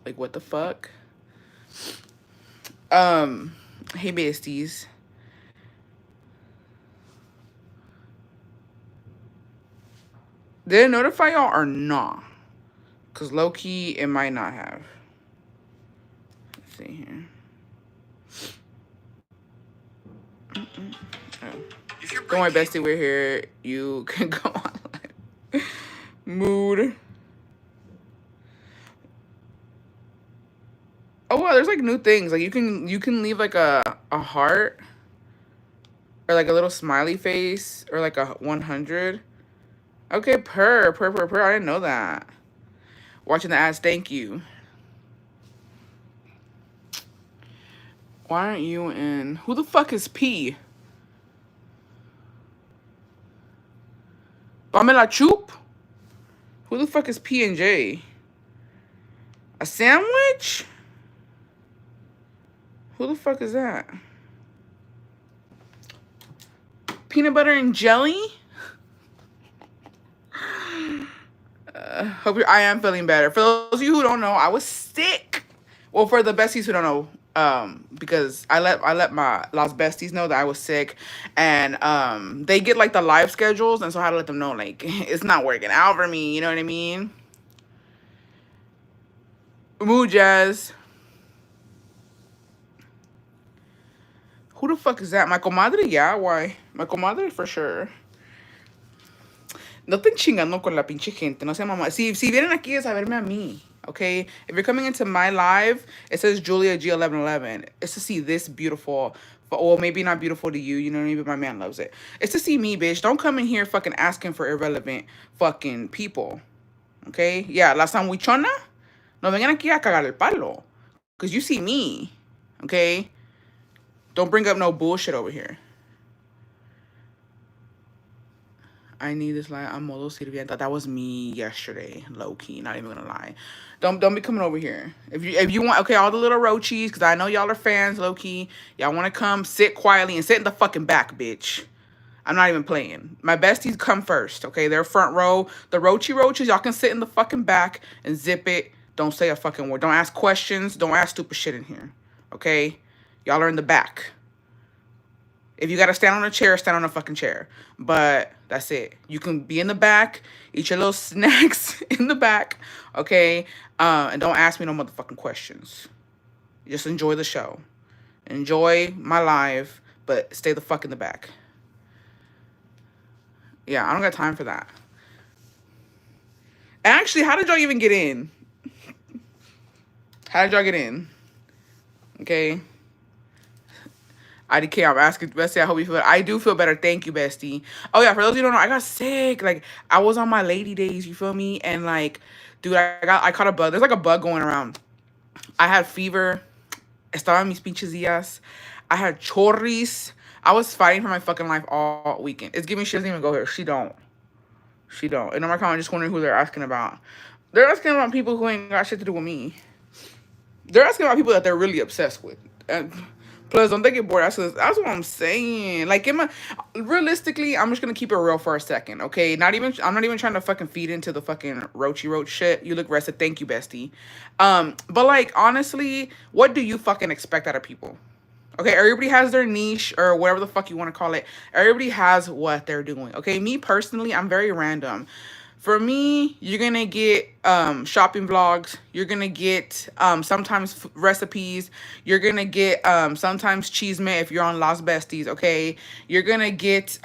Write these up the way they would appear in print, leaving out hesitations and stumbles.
Like, what the fuck? Hey, besties. Did it notify y'all or not? Because low-key, it might not have. Let's see here. Oh. Don't worry, bestie, we're here. You can go on. Mood. Oh wow, there's like new things. Like you can leave like a heart or like a little smiley face or like a 100. Okay, per. I didn't know that. Watching the ads, thank you. Why aren't you in? Who the fuck is P? Pamela Choop? Who the fuck is P and J? A sandwich? Who the fuck is that? Peanut butter and jelly? I am feeling better. For those of you who don't know, I was sick. Well, for the besties who don't know, because I let my Las Besties know that I was sick, and they get like the live schedules, and so I had to let them know like it's not working out for me. You know what I mean? Mood Jazz. Who the fuck is that? My comadre? Yeah, why? My comadre for sure. No te chingando con la pinche gente, no sé mamá. Si vienen aquí es a verme a mí, okay? If you're coming into my live, it says Julia G1111. It's to see this beautiful, well, maybe not beautiful to you, you know what I mean? But my man loves it. It's to see me, bitch. Don't come in here fucking asking for irrelevant fucking people, okay? Yeah, la sandwichona, no vengan aquí a cagar el palo. Because you see me, okay? Don't bring up no bullshit over here. I need this line. I'm modo sirvienta. That was me yesterday, low key. Not even gonna lie. Don't be coming over here. If you want, okay, all the little roachies, because I know y'all are fans, low key. Y'all want to come sit quietly and sit in the fucking back, bitch. I'm not even playing. My besties come first, okay? They're front row. The roaches, y'all can sit in the fucking back and zip it. Don't say a fucking word. Don't ask questions. Don't ask stupid shit in here, okay? Y'all are in the back. If you gotta stand on a chair, stand on a fucking chair. But that's it. You can be in the back, eat your little snacks in the back, okay? And don't ask me no motherfucking questions. Just enjoy the show. Enjoy my live, but stay the fuck in the back. Yeah, I don't got time for that. Actually, how did y'all even get in? How did y'all get in? Okay. IDK, I'm asking Bestie. I hope you feel better. I do feel better. Thank you, Bestie. Oh yeah, for those of you who don't know, I got sick. Like I was on my lady days, you feel me? And like, dude, I caught a bug. There's like a bug going around. I had fever. Estaba en mis pinches días. I had chorris. I was fighting for my fucking life all weekend. It's giving she doesn't even go here. She don't. And I'm just wondering who they're asking about. They're asking about people who ain't got shit to do with me. They're asking about people that they're really obsessed with. And plus, don't they get bored? That's what I'm saying. Like, realistically, I'm just gonna keep it real for a second, okay? I'm not even trying to fucking feed into the fucking roach shit. You look rested. Thank you, bestie. But like, honestly, what do you fucking expect out of people? Okay, everybody has their niche or whatever the fuck you want to call it. Everybody has what they're doing. Okay, me personally, I'm very random. For me, you're going to get shopping vlogs. You're going to get sometimes recipes. You're going to get sometimes cheesemate if you're on Las Besties, okay? You're going to get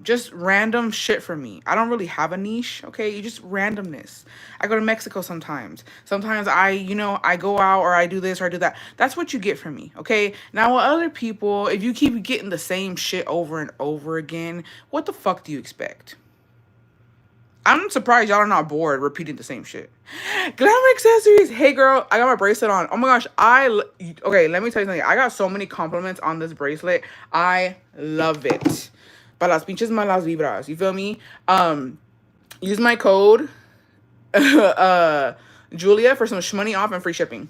just random shit from me. I don't really have a niche, okay? You just randomness. I go to Mexico sometimes. Sometimes I go out or I do this or I do that. That's what you get from me, okay? Now, with other people, if you keep getting the same shit over and over again, what the fuck do you expect? I'm surprised y'all are not bored repeating the same shit. Glamour accessories. Hey, girl, I got my bracelet on. Oh, my gosh. Okay, let me tell you something. I got so many compliments on this bracelet. I love it. Para las pinches malas vibras. You feel me? Use my code, Julia, for some shmoney off and free shipping.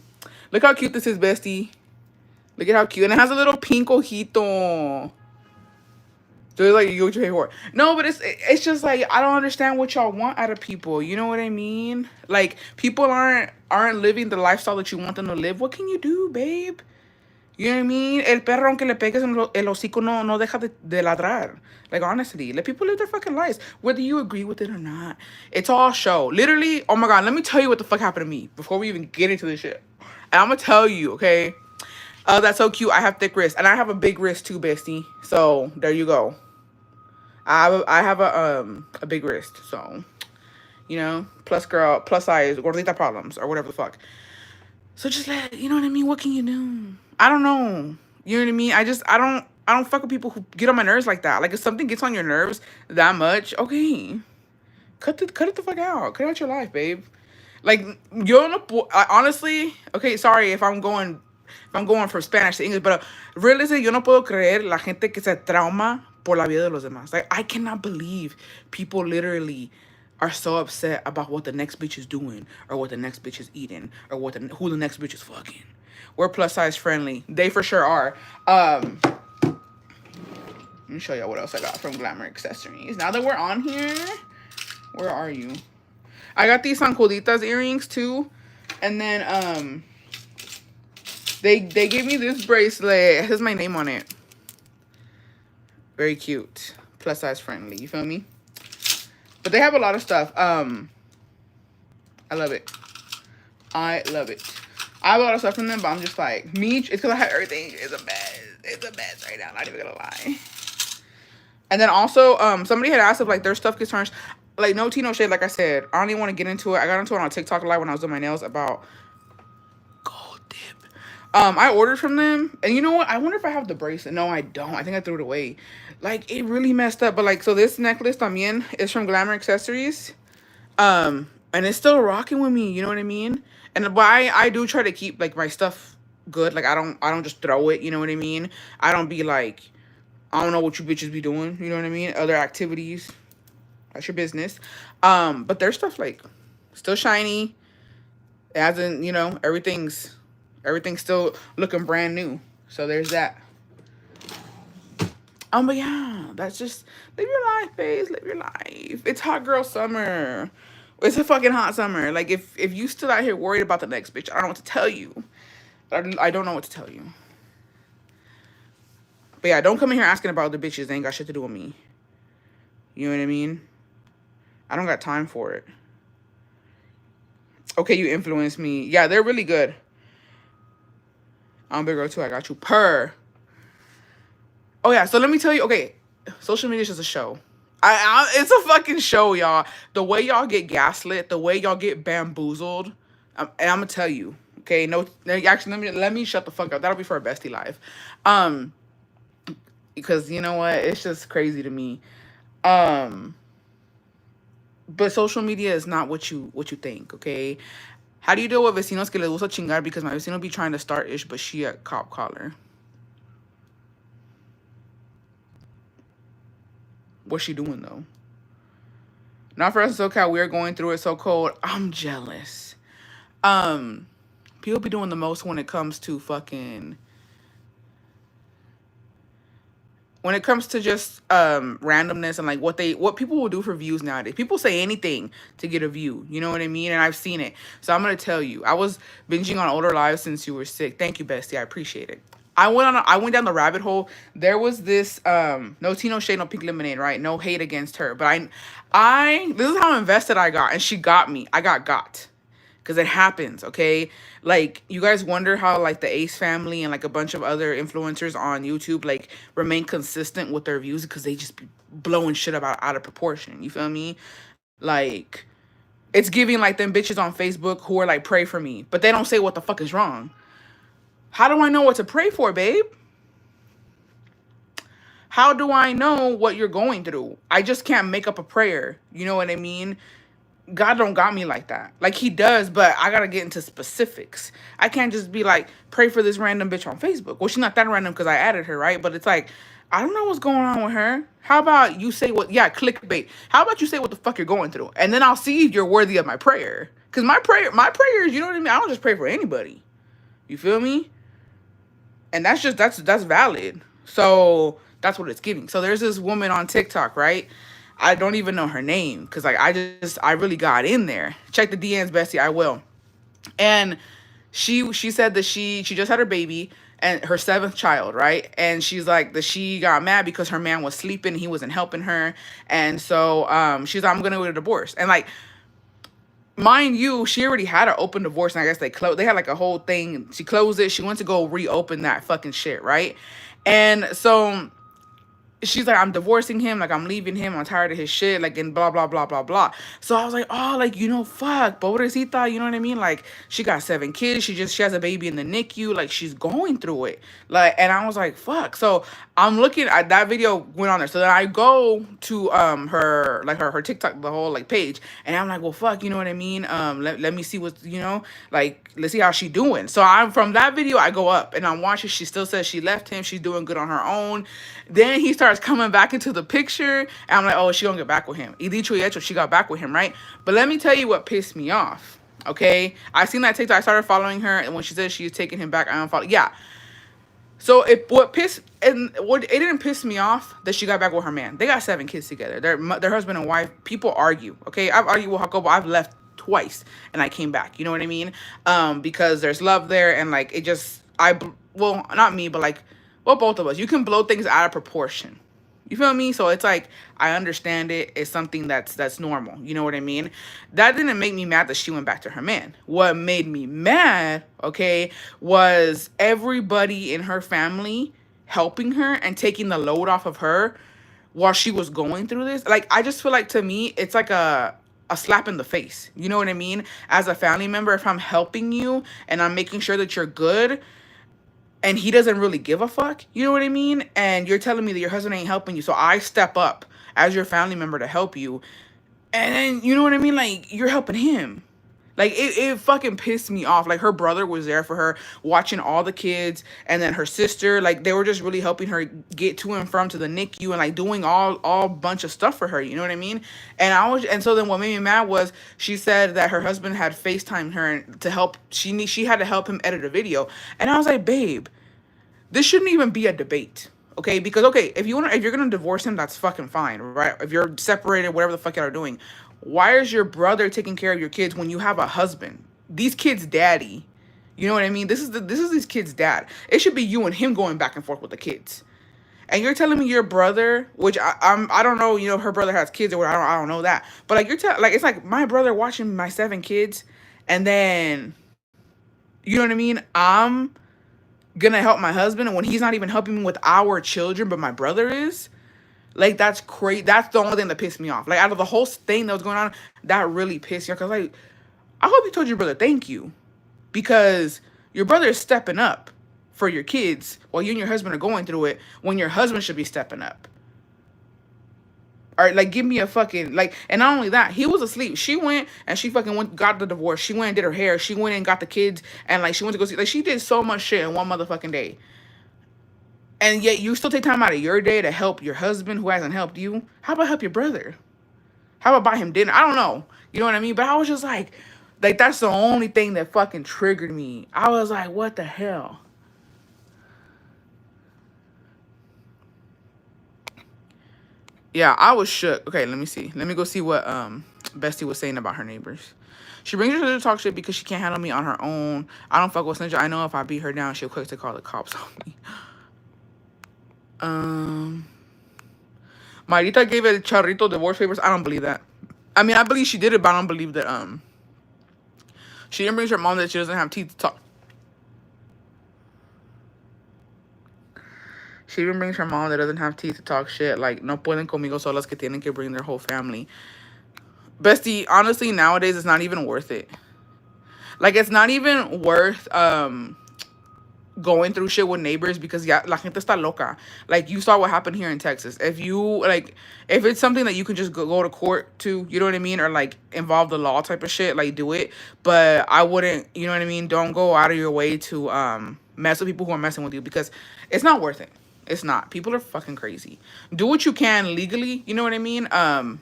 Look how cute this is, bestie. Look at how cute. And it has a little pink ojito. So it's like you get what you pay for. No, but it's just like I don't understand what y'all want out of people. You know what I mean? Like people aren't living the lifestyle that you want them to live. What can you do, babe? You know what I mean? El perro aunque le pegues en el hocico no deja de ladrar. Like honestly, let people live their fucking lives, whether you agree with it or not. It's all show. Literally, oh my god, let me tell you what the fuck happened to me before we even get into this shit. And I'm gonna tell you, okay? Oh, that's so cute. I have thick wrists, and I have a big wrist too, bestie. So there you go. I have a big wrist, so you know, plus girl, plus size, gordita problems or whatever the fuck. So just you know what I mean. What can you do? I don't know. You know what I mean. I don't fuck with people who get on my nerves like that. Like if something gets on your nerves that much, okay, cut it the fuck out. Cut out your life, babe. Like yo no, honestly, okay. Sorry if I'm going from Spanish to English, but realistically, yo no puedo creer la gente que se trauma por la vida de los demás. Like, I cannot believe people literally are so upset about what the next bitch is doing, or what the next bitch is eating, or who the next bitch is fucking. We're plus size friendly. They for sure are. Let me show y'all what else I got from Glamour Accessories. Now that we're on here, where are you? I got these Sancuditas earrings too, and then they gave me this bracelet. It has my name on it. Very cute. Plus size friendly. You feel me? But they have a lot of stuff. I love it. I love it. I have a lot of stuff from them, but I'm just like, me, it's because I have everything. It's a mess. It's a mess right now. Not even gonna lie. And then also, somebody had asked if like their stuff gets tarnished. Like no tea, no shade. Like I said, I don't even want to get into it. I got into it on TikTok live when I was doing my nails about gold dip. I ordered from them, and you know what? I wonder if I have the bracelet. No, I don't. I think I threw it away. Like it really messed up. But like, so this necklace también is from Glamour Accessories. And it's still rocking with me. You know what I mean? And why I do try to keep like my stuff good. Like I don't just throw it. You know what I mean? I don't be like, I don't know what you bitches be doing. You know what I mean? Other activities. That's your business. But their stuff like still shiny. It hasn't, you know, everything's still looking brand new. So there's that. But yeah, that's just live your life, babes. Live your life. It's hot girl summer. It's a fucking hot summer. Like if you still out here worried about the next bitch, I don't know what to tell you. I don't know what to tell you. But yeah, don't come in here asking about the bitches. They ain't got shit to do with me. You know what I mean? I don't got time for it. Okay, you influenced me. Yeah, they're really good. I'm a big girl too. I got you. Oh yeah, so let me tell you. Okay, social media is just a show. It's a fucking show, y'all. The way y'all get gaslit, the way y'all get bamboozled, and I'm gonna tell you. Okay, no, actually, let me shut the fuck up. That'll be for a bestie live, because you know what, it's just crazy to me. But social media is not what you think. Okay, how do you deal with vecinos que les gusta chingar because my vecino be trying to start ish, but she a cop caller? What's she doing though? Not for us in SoCal. We're going through it so cold. I'm jealous. People be doing the most when it comes to fucking. When it comes to just randomness and like what people will do for views nowadays. People say anything to get a view. You know what I mean? And I've seen it. So I'm gonna tell you. I was binging on older lives since you were sick. Thank you, bestie. I appreciate it. I went down the rabbit hole. There was this no tea, no shade, no pink lemonade, right? No hate against her. But I this is how invested I got, and she got me. I got. Because it happens, okay? Like, you guys wonder how, like, the Ace family and, like, a bunch of other influencers on YouTube, like, remain consistent with their views because they just be blowing shit out of proportion. You feel me? Like, it's giving, like, them bitches on Facebook who are, like, pray for me. But they don't say what the fuck is wrong. How do I know what to pray for, babe? How do I know what you're going through? I just can't make up a prayer. You know what I mean? God don't got me like that. Like he does, but I gotta get into specifics. I can't just be like, pray for this random bitch on Facebook. Well, she's not that random because I added her, right? But it's like, I don't know what's going on with her. How about you say clickbait. How about you say what the fuck you're going through? And then I'll see if you're worthy of my prayer. Because my prayers, you know what I mean? I don't just pray for anybody. You feel me? And that's valid. So That's what it's giving. So there's this woman on TikTok, right? I don't even know her name because like I really got in there. Check the DMs, Bestie. I will. And she said that she just had her baby and her seventh child, right? And she's like that she got mad because her man was sleeping, he wasn't helping her, and so she's like, I'm gonna get a divorce. And like, mind you, she already had an open divorce, and I guess they had like a whole thing. She closed it. She went to go reopen that fucking shit, right? And so she's like, I'm divorcing him, like I'm leaving him, I'm tired of his shit, like, and blah blah blah blah blah. So I was like, oh, like, you know, fuck, pobrecita, you know what I mean? Like, she got 7 kids, she has a baby in the NICU, like she's going through it. Like, and I was like, fuck. So I'm looking at that video went on there. So then I go to her like her TikTok, the whole like page, and I'm like, well, fuck, you know what I mean? Let me see what's, you know, like, let's see how she doing. So I'm from that video, I go up and I'm watching. She still says she left him, she's doing good on her own. Then he starts coming back into the picture, and I'm like, oh, she gonna get back with him. Y dicho y hecho, she got back with him, right? But let me tell you what pissed me off. Okay, I seen that TikTok. I started following her, and when she said she was taking him back, I unfollowed. Yeah. So it didn't piss me off that she got back with her man. They got 7 kids together. Their husband and wife. People argue. Okay, I've argued with Jacobo. I've left twice and I came back. You know what I mean? Because there's love there, and like it just well, not me, but like, well, both of us. You can blow things out of proportion. You feel me? So it's like, I understand it. It's something that's normal. You know what I mean? That didn't make me mad that she went back to her man. What made me mad, okay, was everybody in her family helping her and taking the load off of her while she was going through this. Like, I just feel like, to me, it's like a slap in the face. You know what I mean? As a family member, if I'm helping you and I'm making sure that you're good, and he doesn't really give a fuck, you know what I mean? And you're telling me that your husband ain't helping you, so I step up as your family member to help you. And then, you know what I mean? Like, you're helping him. Like, it fucking pissed me off. Like, her brother was there for her, watching all the kids, and then her sister, like, they were just really helping her get to and from to the NICU, and like doing all bunch of stuff for her, you know what I mean? And so then what made me mad was she said that her husband had FaceTimed her to help. She had to help him edit a video. And I was like, babe, this shouldn't even be a debate. Okay, because okay, if you're gonna divorce him, that's fucking fine, right? If you're separated, whatever the fuck y'all are doing, why is your brother taking care of your kids when you have a husband? These kids' daddy, you know what I mean? This is these kids' dad. It should be you and him going back and forth with the kids. And you're telling me your brother, which I don't know, you know, her brother has kids or whatever, I don't know that, but like like it's like my brother watching my 7 kids, and then, you know what I mean? I'm gonna help my husband, and when he's not even helping me with our children, but my brother is. Like, that's crazy. That's the only thing that pissed me off. Like, out of the whole thing that was going on, that really pissed me off. Because, like, I hope you told your brother thank you. Because your brother is stepping up for your kids while you and your husband are going through it, when your husband should be stepping up. All right, like, give me a fucking, like, and not only that, he was asleep. She went and she fucking got the divorce. She went and did her hair. She went and got the kids, and, like, she went to go see, like, she did so much shit in one motherfucking day. And yet you still take time out of your day to help your husband who hasn't helped you. How about help your brother? How about buy him dinner? I don't know. You know what I mean? But I was just like that's the only thing that fucking triggered me. I was like, what the hell? Yeah, I was shook. Okay, let me see. Let me go see what Bestie was saying about her neighbors. She brings her to talk shit because she can't handle me on her own. I don't fuck with Snitch. I know if I beat her down, she'll quick to call the cops on me. Marita gave El Charrito divorce papers. I don't believe that. I mean, I believe she did it, but I don't believe that she didn't bring her mom that she doesn't have teeth to talk. She even brings her mom that doesn't have teeth to talk shit. Like, no pueden conmigo solas, que tienen que bring their whole family. Bestie, honestly, nowadays it's not even worth it. Like, it's not even worth going through shit with neighbors, because yeah, la gente está loca. Like, you saw what happened here in Texas. If it's something that you can just go to court to, you know what I mean, or like involve the law type of shit, like, do it. But I wouldn't, you know what I mean, don't go out of your way to mess with people who are messing with you, because it's not worth it. It's not. People are fucking crazy. Do what you can legally, you know what I mean? And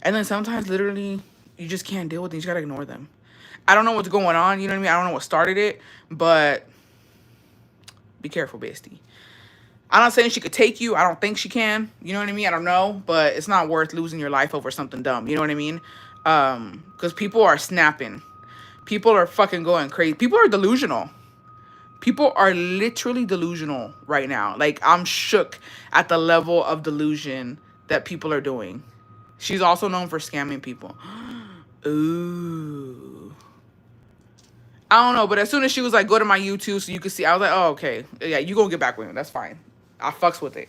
then sometimes literally you just can't deal with things. You gotta ignore them. I don't know what's going on, you know what I mean? I don't know what started it, but be careful, bestie. I'm not saying she could take you. I don't think she can. You know what I mean? I don't know, but it's not worth losing your life over something dumb. You know what I mean? Because people are snapping. People are fucking going crazy. People are delusional. People are literally delusional right now. Like, I'm shook at the level of delusion that people are doing. She's also known for scamming people. Ooh. I don't know, but as soon as she was like, go to my YouTube so you can see, I was like, oh, okay. Yeah, you gonna get back with me. That's fine. I fucks with it.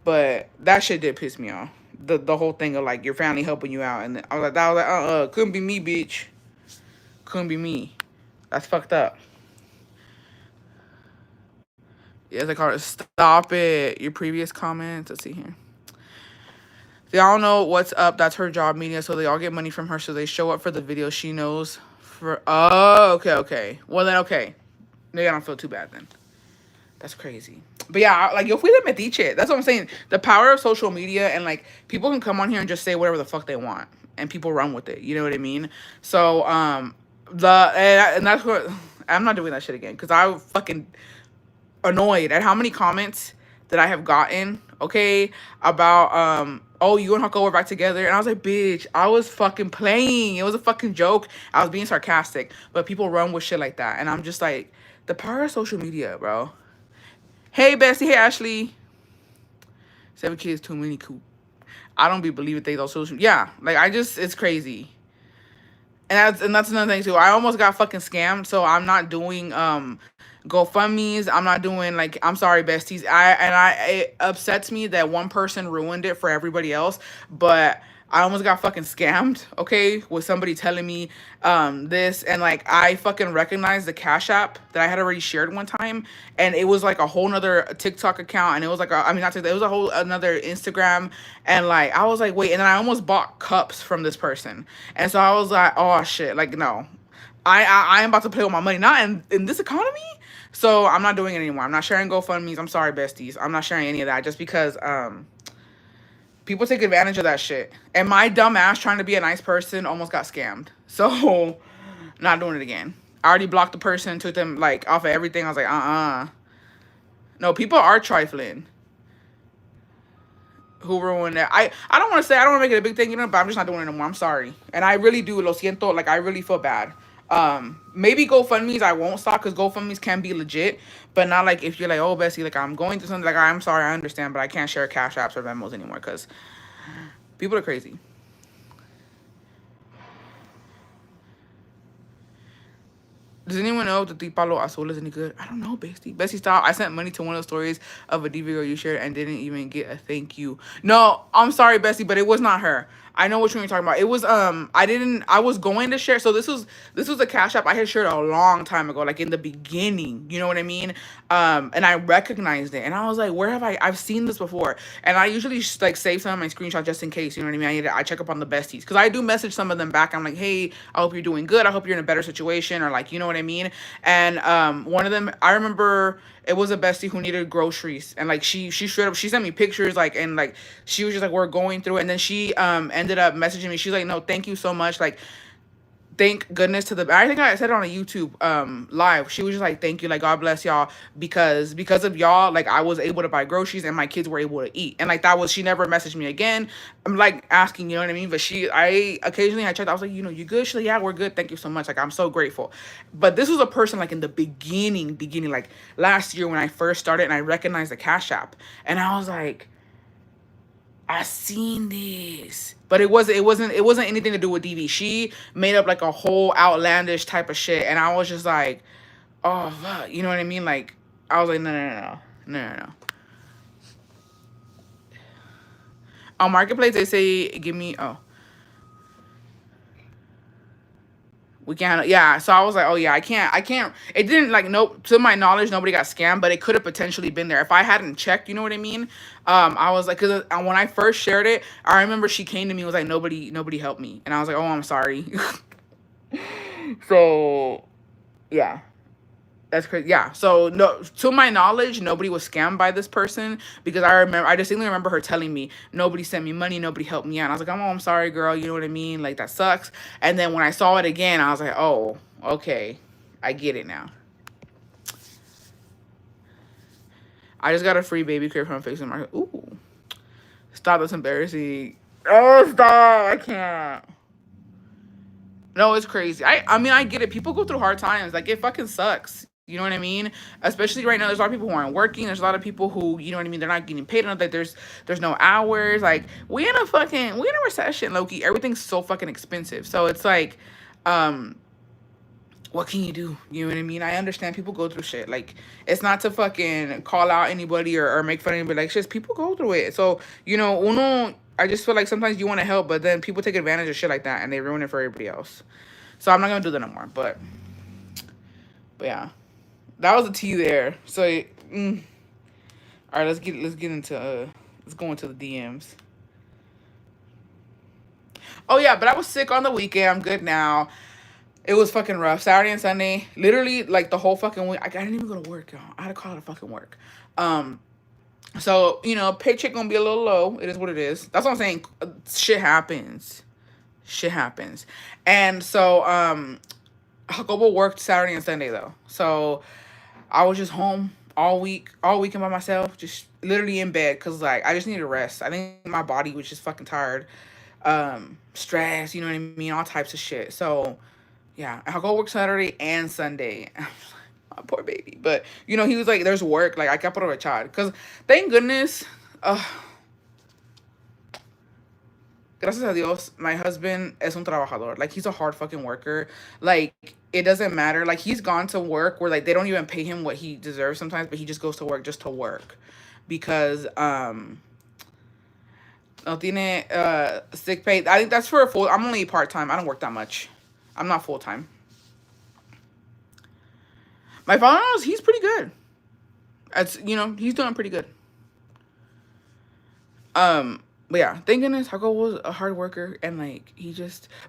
But that shit did piss me off. The whole thing of like your family helping you out. And I was like, couldn't be me, bitch. Couldn't be me. That's fucked up. Yes, I call it. Stop it. Your previous comments. Let's see here. They all know what's up. That's her job media. So they all get money from her. So they show up for the video she knows for. Oh, okay, okay. Well, then, okay. Maybe I don't feel too bad then. That's crazy. But yeah, like, yo fui de metiche. That's what I'm saying. The power of social media and, like, people can come on here and just say whatever the fuck they want. And people run with it. You know what I mean? So, and that's what, I'm not doing that shit again. Because I fucking annoyed at how many comments that I have gotten, okay, about, oh, you and Hucko were back together. And I was like, bitch, I was fucking playing. It was a fucking joke. I was being sarcastic. But people run with shit like that. And I'm just like, the power of social media, bro. Hey, Bestie. Hey, Ashley. 7 kids, too many cool. I don't be believing things on social media. Yeah, like, it's crazy. And that's another thing, too. I almost got fucking scammed, so I'm not doing, GoFundMe's. I'm not doing, like, I'm sorry, besties. It upsets me that one person ruined it for everybody else, but I almost got fucking scammed, okay, with somebody telling me this, and like I fucking recognized the Cash App that I had already shared one time, and it was like a whole nother TikTok account, and it was like I mean not TikTok, it was a whole another Instagram, and like I was like, wait, and then I almost bought cups from this person, and so I was like, oh shit, like no. I am about to play with my money, not in this economy. So I'm not doing it anymore. I'm not sharing GoFundMe's. I'm sorry, besties. I'm not sharing any of that just because people take advantage of that shit. And my dumb ass trying to be a nice person almost got scammed. So not doing it again. I already blocked the person, took them like off of everything. I was like, no, people are trifling. Who ruined that? I don't want to say, I don't want to make it a big thing, you know, but I'm just not doing it anymore. I'm sorry. And I really do, lo siento, like I really feel bad. Maybe GoFundMe's I won't stop because GoFundMe's can be legit, but not like if you're like, oh, Bessie, like I'm going through something, like I'm sorry, I understand, but I can't share Cash Apps or Venmos anymore because people are crazy. Does anyone know if the Tipalo Azul is any good? I don't know, Bestie. Bestie, stop. I sent money to one of the stories of a D video you shared and didn't even get a thank you. No, I'm sorry, Bestie, but it was not her. I know which one you're talking about. It was I was going to share. So this was a Cash App I had shared a long time ago, like in the beginning. You know what I mean? And I recognized it, and I was like, where have I've seen this before? And I usually like save some of my screenshots just in case. You know what I mean? I check up on the besties because I do message some of them back. I'm like, hey, I hope you're doing good. I hope you're in a better situation, or like, you know what I mean? And one of them, I remember it was a bestie who needed groceries, and like she straight up, she sent me pictures, like, and like she was just like, we're going through it, and then she ended up messaging me. She's like, no, thank you so much, like thank goodness to the, I think I said it on a YouTube live. She was just like, thank you, like God bless y'all, because of y'all, like I was able to buy groceries and my kids were able to eat. And like that was, she never messaged me again. I'm like asking, you know what I mean? But I occasionally I checked, I was like, you know, you good? She's like, yeah, we're good, thank you so much, like I'm so grateful. But this was a person like in the beginning, like last year when I first started, and I recognized the Cash App, and I was like, I seen this, but it wasn't anything to do with DV. She made up like a whole outlandish type of shit, and I was just like, oh fuck, you know what I mean? Like I was like, no. On Marketplace they say give me, oh, we can't, yeah. So I was like, oh yeah, I can't. It didn't, like, nope, to my knowledge, nobody got scammed, but it could have potentially been there if I hadn't checked, you know what I mean? I was like, because when I first shared it, I remember she came to me and was like, nobody helped me. And I was like, oh, I'm sorry. So, yeah. That's crazy. Yeah. So no, to my knowledge, nobody was scammed by this person, because I distinctly remember her telling me nobody sent me money, nobody helped me out. And I was like, oh, I'm sorry, girl. You know what I mean? Like that sucks. And then when I saw it again, I was like, oh, okay, I get it now. I just got a free baby crib from Fixing Market. Ooh, stop! That's embarrassing. Oh, stop! I can't. No, it's crazy. I mean, I get it. People go through hard times. Like, it fucking sucks. You know what I mean? Especially right now, there's a lot of people who aren't working. There's a lot of people who, you know what I mean, they're not getting paid enough. Like, there's no hours. Like, we in a recession, Loki. Everything's so fucking expensive. So it's like, um, what can you do? You know what I mean? I understand people go through shit. Like, it's not to fucking call out anybody or make fun of anybody. Like, it's just people go through it. So, uno, I just feel like sometimes you want to help, but then people take advantage of shit like that and they ruin it for everybody else. So I'm not gonna do that no more. But yeah, that was the tea there. So, all right, let's go into the DMs. Oh yeah, but I was sick on the weekend. I'm good now. It was fucking rough. Saturday and Sunday, literally like the whole fucking week. I didn't even go to work, y'all. I had to call out of fucking work. Um, so paycheck gonna be a little low. It is what it is. That's what I'm saying. Shit happens. Shit happens. And so Jacobo worked Saturday and Sunday though. So I was just home all weekend by myself, just literally in bed because like I just needed rest. I think my body was just fucking tired, stressed. You know what I mean? All types of shit. So yeah, I'll go work Saturday and Sunday. My poor baby, but he was like, "There's work." Like I kept it a child because thank goodness. Gracias a Dios, my husband es un trabajador. Like he's a hard fucking worker. Like it doesn't matter. Like he's gone to work where like they don't even pay him what he deserves sometimes, but he just goes to work just to work because no tiene sick pay. I think that's for a full. I'm only part time. I don't work that much. I'm not full time. My father-in-law, he's pretty good. That's he's doing pretty good. But yeah, thank goodness Hago was a hard worker and like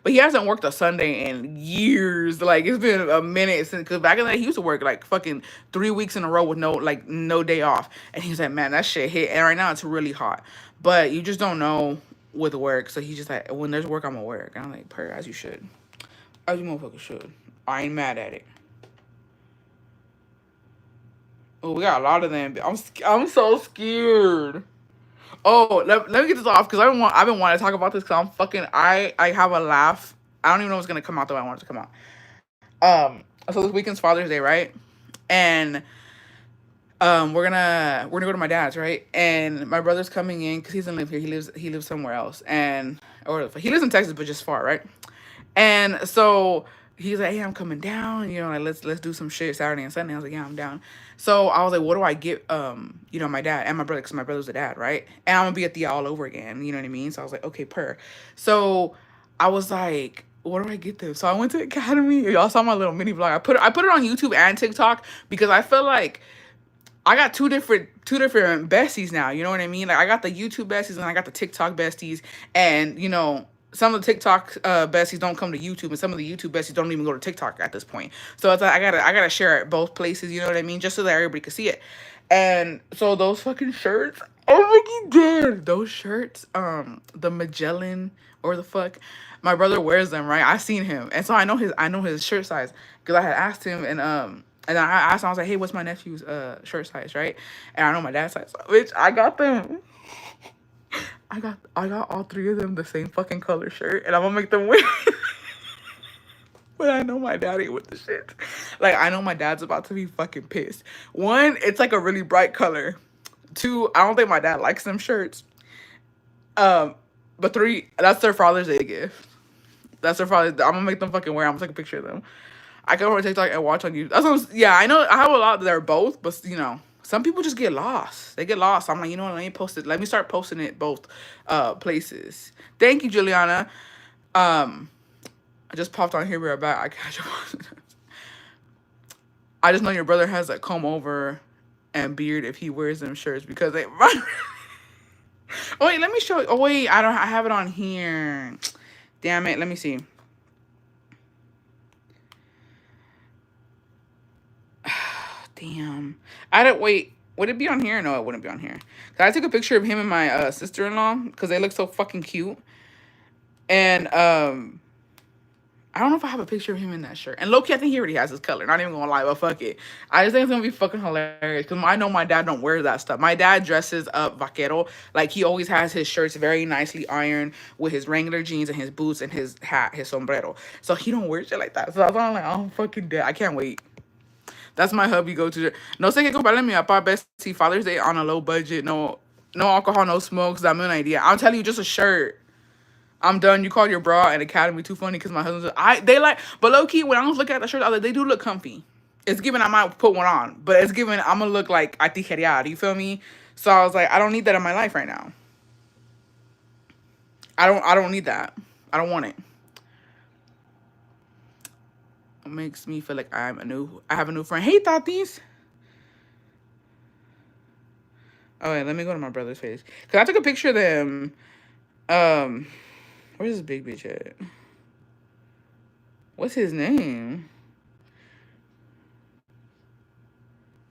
but he hasn't worked a Sunday in years. Like it's been a minute since, because back in the day he used to work like fucking 3 weeks in a row with no day off. And he's like, man, that shit hit. And right now it's really hot, but you just don't know with work. So he's just like, when there's work, I'm gonna work. And I'm like, per as you should, as you motherfuckers should. I ain't mad at it. Oh, we got a lot of them. I'm so scared. Oh, let me get this off because I've been wanting to talk about this because I have a laugh. I don't even know what's gonna come out the way I want it to come out. So this weekend's Father's Day, right? And we're gonna go to my dad's, right? And my brother's coming in because he doesn't live here. He lives somewhere else, or he lives in Texas, but just far, right? And so he's like, "Hey, I'm coming down. Like let's do some shit Saturday and Sunday." I was like, "Yeah, I'm down." So I was like, "What do I get?" My dad and my brother, because my brother's the dad, right? And I'm gonna be at the all over again. You know what I mean? So I was like, "Okay, per." So I was like, "What do I get them?" So I went to Academy. Y'all saw my little mini vlog. I put it on YouTube and TikTok because I feel like I got two different besties now. You know what I mean? Like I got the YouTube besties and I got the TikTok besties, and some of the TikTok besties don't come to YouTube, and some of the YouTube besties don't even go to TikTok at this point. So it's like I gotta share it both places. You know what I mean? Just so that everybody can see it. And so those fucking shirts, oh my god, those shirts, the Magellan or the fuck, my brother wears them, right? I seen him, and so I know his shirt size because I had asked him, and I asked him, I was like, "Hey, what's my nephew's shirt size, right?" And I know my dad's size, which I got them. I got all three of them the same fucking color shirt, and I'm gonna make them wear. But I know my dad ain't with the shit. Like I know my dad's about to be fucking pissed. One, it's like a really bright color. Two, I don't think my dad likes them shirts. But three, that's their Father's Day gift. That's their father. I'm gonna make them fucking wear. I'm gonna take a picture of them. I go on TikTok and watch on YouTube. Yeah, I know. I have a lot that are both, but some people just get lost. They get lost. I'm like, you know what? Let me post it. Let me start posting it both places. Thank you, Juliana. I just popped on here. We're back. I catch you. I just know your brother has a comb over and beard if he wears them shirts because they. Oh wait, let me show you. Oh wait, I have it on here. Damn it. Let me see. Damn. I don't wait. Would it be on here? No, it wouldn't be on here. Cause I took a picture of him and my sister-in-law because they look so fucking cute. And I don't know if I have a picture of him in that shirt. And low-key, I think he already has his color. Not even gonna lie, but fuck it. I just think it's gonna be fucking hilarious. Because I know my dad don't wear that stuff. My dad dresses up vaquero. Like, he always has his shirts very nicely ironed with his Wrangler jeans and his boots and his hat, his sombrero. So he don't wear shit like that. So that's why I'm like, I'm fucking dead. I can't wait. That's my hubby go-to. No sé qué comprarle a mi papá Bestie Father's Day on a low budget. No alcohol, no smokes. Dame una idea. I'm telling you, just a shirt. I'm done. You called your bra and Academy too funny because my husband's they like, but low key when I was looking at the shirts, I was like, they do look comfy. It's given I might put one on, but it's given I'm gonna look like a tijereada. You feel me? So I was like, I don't need that in my life right now. I don't need that. I don't want it. It makes me feel like I have a new friend. Hey Tatis. Oh wait, let me go to my brother's face. Cause I took a picture of them. Where's this big bitch at? What's his name?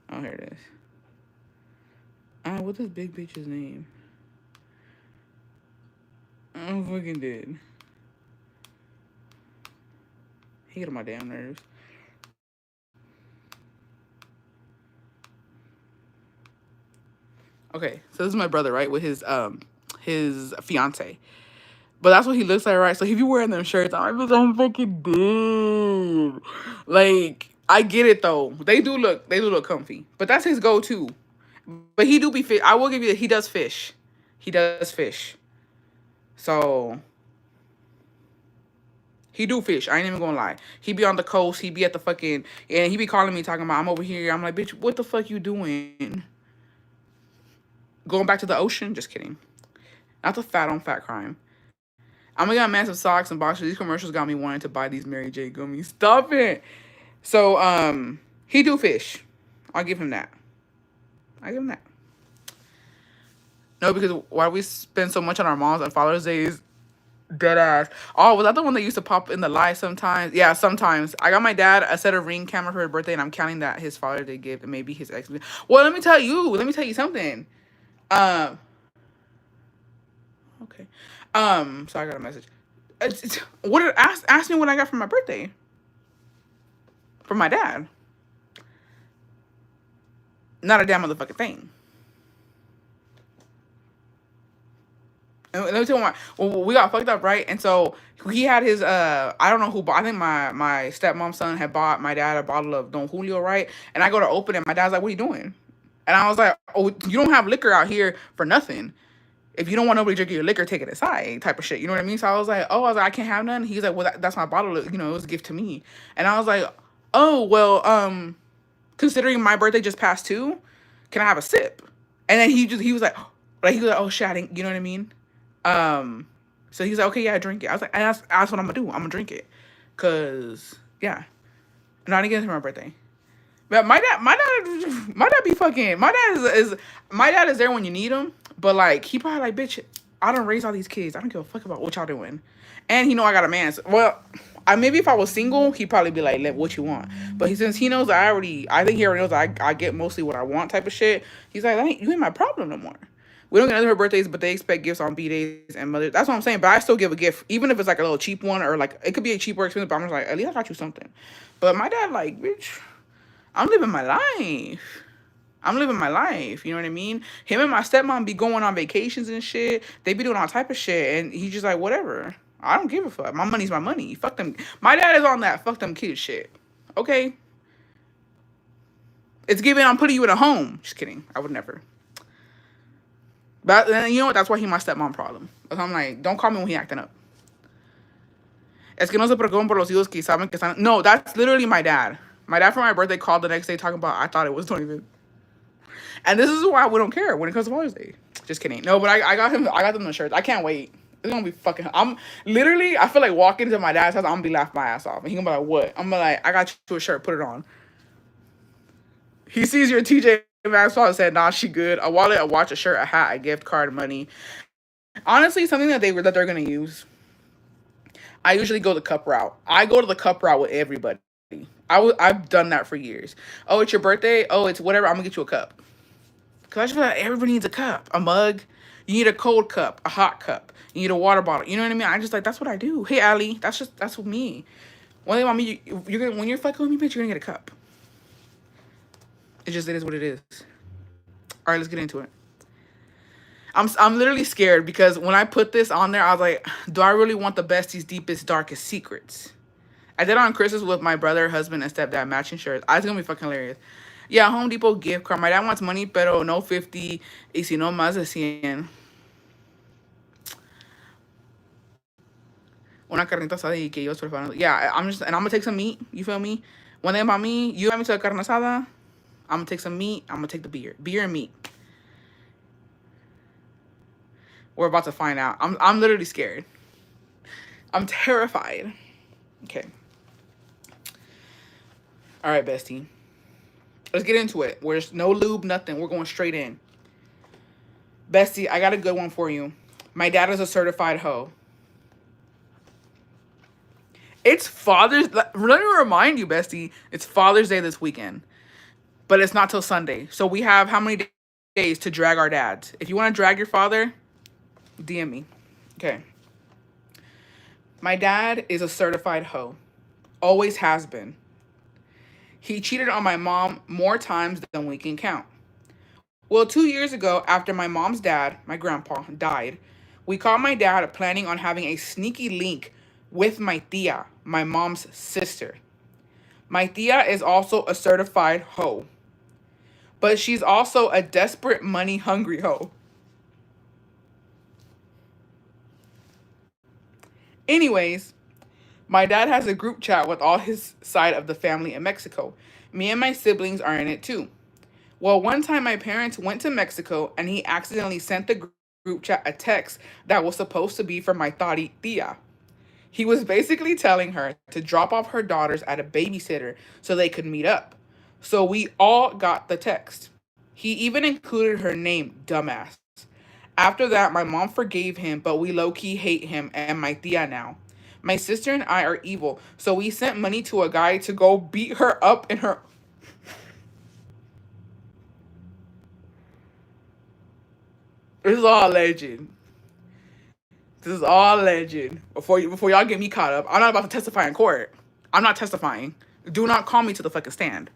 Oh, here it is. What's this big bitch's name? I'm fucking dead. He get on my damn nerves. Okay, so this is my brother, right? With his fiance. But that's what he looks like, right? So if you wearing them shirts, I'm fucking dead. Like, I get it though. They do look comfy. But that's his go-to. But he do be fish. I will give you that he does fish. He does fish. So he do fish. I ain't even gonna lie. He be on the coast. He be at the fucking, and he be calling me talking about I'm over here. I'm like, bitch, what the fuck you doing? Going back to the ocean? Just kidding. Not the fat on fat crime. I'm gonna get massive socks and boxers. These commercials got me wanting to buy these Mary J gummies. Stop it. So he do fish. I'll give him that. I give him that. No, because why we spend so much on our moms on Father's Days? Dead ass. Oh, was that the one that used to pop in the live sometimes? Yeah, sometimes. I got my dad a set of Ring camera for his birthday, and I'm counting that his Father's Day gift and maybe his ex. Well, let me tell you something. Okay. So I got a message. Ask me what I got for my birthday. From my dad. Not a damn motherfucking thing. And let me tell you why. Well, we got fucked up, right? And so he had his I don't know who bought. I think my stepmom's son had bought my dad a bottle of Don Julio, right? And I go to open it. My dad's like, "What are you doing?" And I was like, "Oh, you don't have liquor out here for nothing. If you don't want nobody drinking your liquor, take it aside," type of shit. You know what I mean? So I was like, I can't have none. He's like, "Well, that's my bottle. You know, it was a gift to me." And I was like, "Oh, well, considering my birthday just passed too, can I have a sip?" And then he was like, "Oh shit, I didn't," you know what I mean? So he's like, "Okay, yeah, drink it." I was like, and that's what I'm gonna do. I'm gonna drink it, cause yeah, not against my birthday. But my dad be fucking. My dad is there when you need him. But like, he probably like, bitch, I don't raise all these kids. I don't give a fuck about what y'all doing. And he know I got a man. So, well, maybe if I was single, he'd probably be like, what you want. But since he knows I think he already knows I get mostly what I want type of shit. He's like, you ain't my problem no more. We don't get other her birthdays, but they expect gifts on B-days and Mother's. That's what I'm saying. But I still give a gift, even if it's like a little cheap one or like it could be a cheap or expensive. But I'm just like, at least I got you something. But my dad like, bitch, I'm living my life. I'm living my life. You know what I mean? Him and my stepmom be going on vacations and shit. They be doing all type of shit. And he's just like, whatever. I don't give a fuck. My money's my money. Fuck them. My dad is on that fuck them kids shit. Okay? It's given I'm putting you in a home. Just kidding. I would never. But you know what? That's why he my stepmom problem. I'm like, don't call me when he acting up. Es que no se preocupan por los hijos que saben que están... No, that's literally my dad. My dad for my birthday called the next day talking about I thought it was 25th. And this is why we don't care when it comes to Father's Day. Just kidding. No, but I got them the shirts. I can't wait. It's gonna be fucking. I feel like walking to my dad's house, I'm gonna be laughing my ass off. And he gonna be like, what? I'm gonna like, I got you a shirt, put it on. He sees your TJ Maxwell and said, nah, she good. A wallet, a watch, a shirt, a hat, a gift card, money. Honestly, something that they're gonna use. I usually go the cup route. I go to the cup route with everybody. I've done that for years. Oh, it's your birthday? Oh, it's whatever. I'm gonna get you a cup. Because I just feel like everybody needs a cup, a mug. You need a cold cup, a hot cup. You need a water bottle. You know what I mean? I just like, that's what I do. Hey, Ali, that's with me. One thing about me, you're gonna when you're fucking with me, bitch, you're gonna get a cup. It is what it is. All right, let's get into it. I'm literally scared because when I put this on there, I was like, do I really want the bestie's deepest, darkest secrets? I did it on Christmas with my brother, husband, and stepdad matching shirts. I was gonna be fucking hilarious. Yeah, Home Depot gift card. My dad wants money, pero no 50. Y si no más de 100. Una carnita asada y que yo preparando. Yeah, I'm gonna take some meat. You feel me? One thing about me, you invite me to a carne asada, I'm gonna take some meat. I'm gonna take the beer and meat. We're about to find out. I'm literally scared. I'm terrified. Okay. All right, bestie. Let's get into it. There's no lube, nothing. We're going straight in. Bestie, I got a good one for you. My dad is a certified hoe. It's Father's... Let me remind you, bestie. It's Father's Day this weekend. But it's not till Sunday. So we have how many days to drag our dads? If you want to drag your father, DM me. Okay. My dad is a certified hoe. Always has been. He cheated on my mom more times than we can count. Well, 2 years ago, after my mom's dad, my grandpa, died, we caught my dad planning on having a sneaky link with my tia, my mom's sister. My tia is also a certified hoe, but she's also a desperate, money-hungry hoe. Anyways, my dad has a group chat with all his side of the family in Mexico. Me and my siblings are in it too. Well, one time my parents went to Mexico and he accidentally sent the group chat a text that was supposed to be from my thoughty tia. He was basically telling her to drop off her daughters at a babysitter so they could meet up. So we all got the text. He even included her name, dumbass. After that, my mom forgave him, but we low key hate him and my tia now. My sister and I are evil, so we sent money to a guy to go beat her up in her. This is all alleged. This is all alleged. Before y'all get me caught up, I'm not about to testify in court. I'm not testifying. Do not call me to the fucking stand.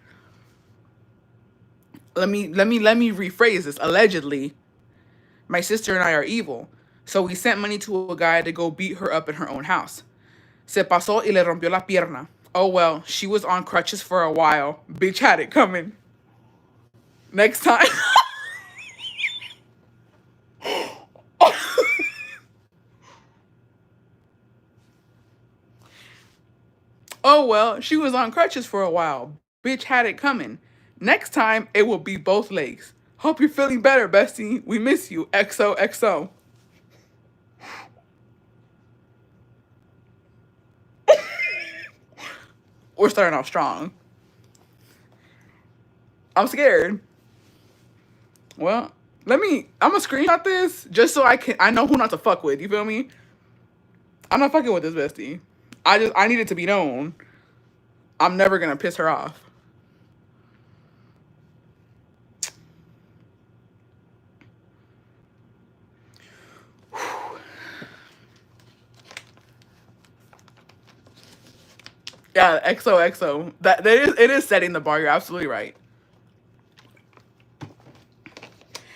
Let me rephrase this. Allegedly, my sister and I are evil, so we sent money to a guy to go beat her up in her own house. Se pasó y le rompió la pierna. Oh well, she was on crutches for a while. Bitch had it coming. Next time. Oh well, she was on crutches for a while. Bitch had it coming. Next time, it will be both legs. Hope you're feeling better, bestie. We miss you. XOXO. We're starting off strong. I'm scared. Well, I'm gonna screenshot this just so I know who not to fuck with. You feel me? I'm not fucking with this bestie. I need it to be known. I'm never gonna piss her off. Yeah, XOXO. It is setting the bar. You're absolutely right.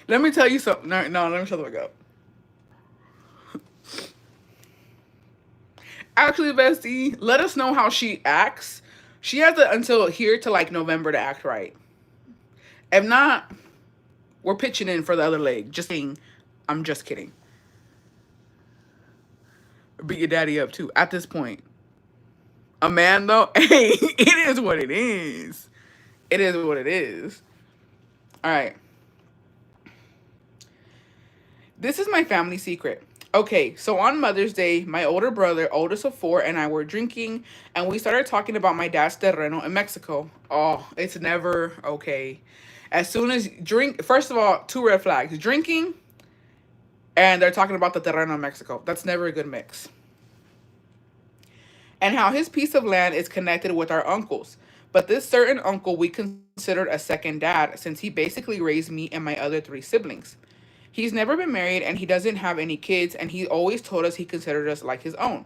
Let me tell you something. No, let me shut the fuck up. Actually, bestie, let us know how she acts. She has until here to like November to act right. If not, we're pitching in for the other leg. Just kidding. I'm just kidding. Beat your daddy up too. At this point, a man though, hey, it is what it is. It is what it is. All right. This is my family secret. Okay, so on Mother's Day, my older brother, oldest of four, and I were drinking, and we started talking about my dad's terreno in Mexico. Oh, it's never okay. As soon as first of all, two red flags. Drinking, and they're talking about the terreno in Mexico. That's never a good mix. And how his piece of land is connected with our uncle's. But this certain uncle we considered a second dad since he basically raised me and my other three siblings. He's never been married and he doesn't have any kids, and he always told us he considered us like his own.